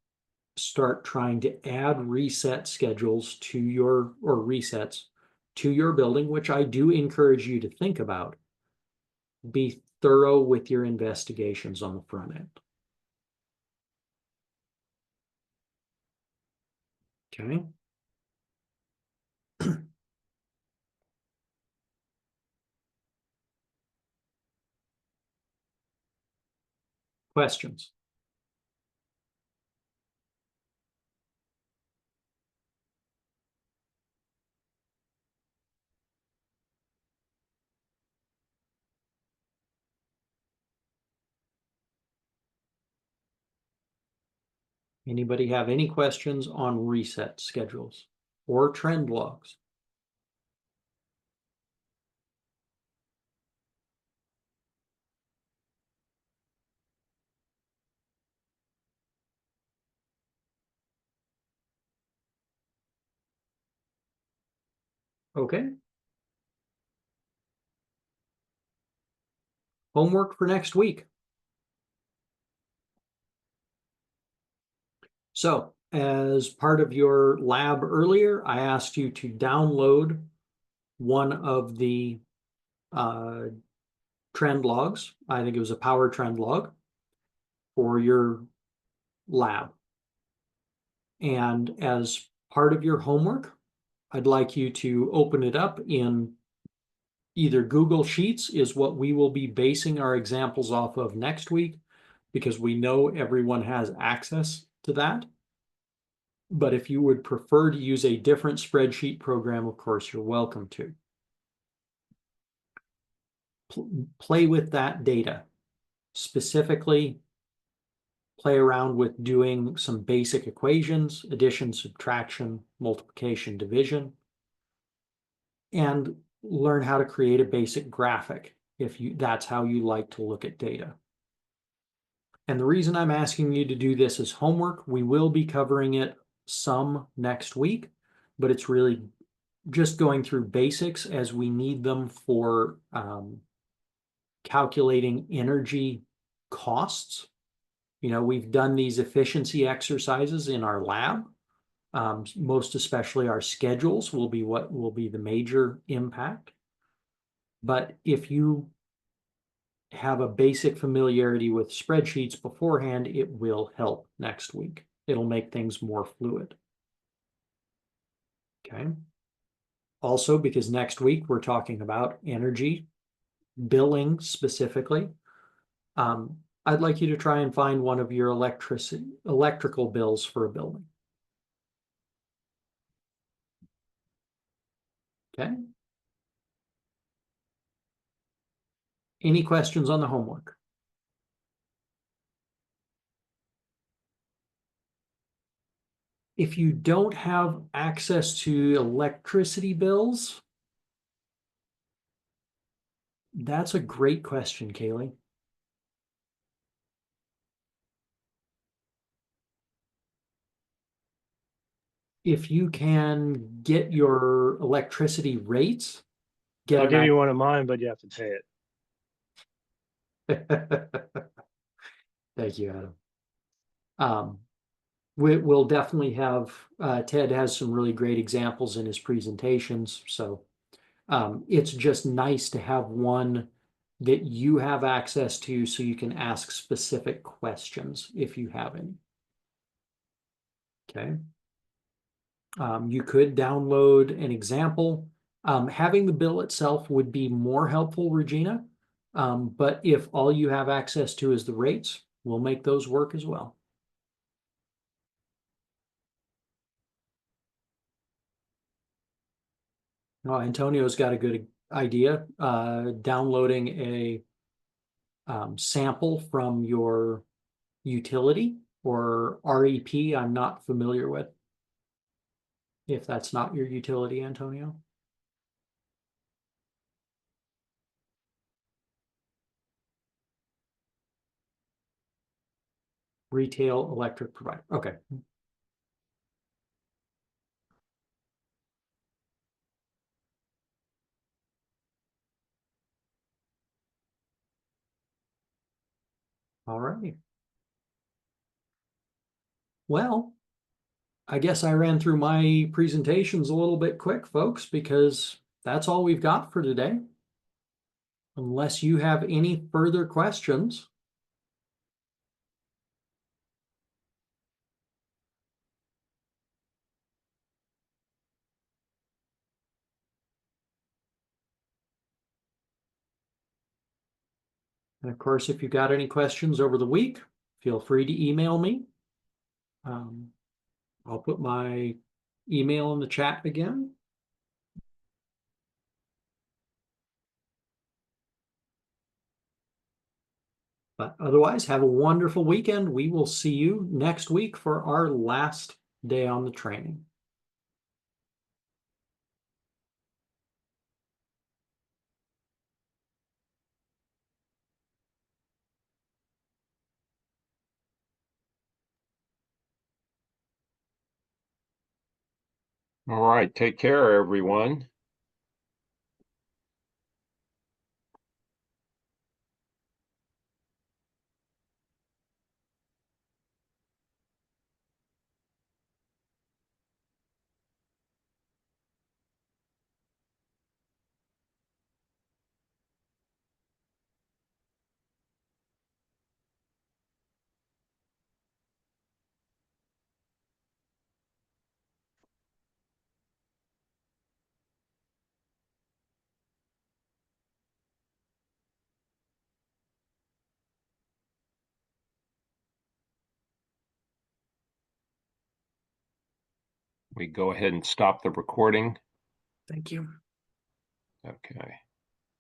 S1: start trying to add reset schedules to your, or resets to your building, which I do encourage you to think about, be thorough with your investigations on the front end. Okay. Questions? Anybody have any questions on reset schedules or trend logs? Okay. Homework for next week. So, as part of your lab earlier, I asked you to download one of the trend logs. I think it was a power trend log for your lab. And as part of your homework, I'd like you to open it up in either Google Sheets, is what we will be basing our examples off of next week, because we know everyone has access to that. But if you would prefer to use a different spreadsheet program, of course, you're welcome to. Play with that data. Specifically, play around with doing some basic equations, addition, subtraction, multiplication, division, and learn how to create a basic graphic if that's how you like to look at data. And the reason I'm asking you to do this as homework, we will be covering it some next week, but it's really just going through basics as we need them for calculating energy costs. You know, we've done these efficiency exercises in our lab. Most especially our schedules will be what will be the major impact. But if you have a basic familiarity with spreadsheets beforehand, it will help next week. It'll make things more fluid. Okay. Also, because next week we're talking about energy billing specifically, I'd like you to try and find one of your electrical bills for a building. Okay. Any questions on the homework? If you don't have access to electricity bills, that's a great question, Kaylee. If you can get your electricity rates,
S7: I'll give you one of mine, but you have to pay
S1: it. Thank you, Adam. We'll definitely have, Ted has some really great examples in his presentations. So it's just nice to have one that you have access to so you can ask specific questions if you have any. Okay. You could download an example. Having the bill itself would be more helpful, Regina. But if all you have access to is the rates, we'll make those work as well. Oh, Antonio's got a good idea. Downloading a sample from your utility or REP, I'm not familiar with. If that's not your utility, Antonio. retail electric provider. Okay. All right. Well, I guess I ran through my presentations a little bit quick, folks, because that's all we've got for today. Unless you have any further questions. And of course, if you've got any questions over the week, feel free to email me. I'll put my email in the chat again. But otherwise, have a wonderful weekend. We will see you next week for our last day on the training.
S8: All right, take care, everyone. We go ahead and stop the recording.
S1: Thank you.
S8: Okay.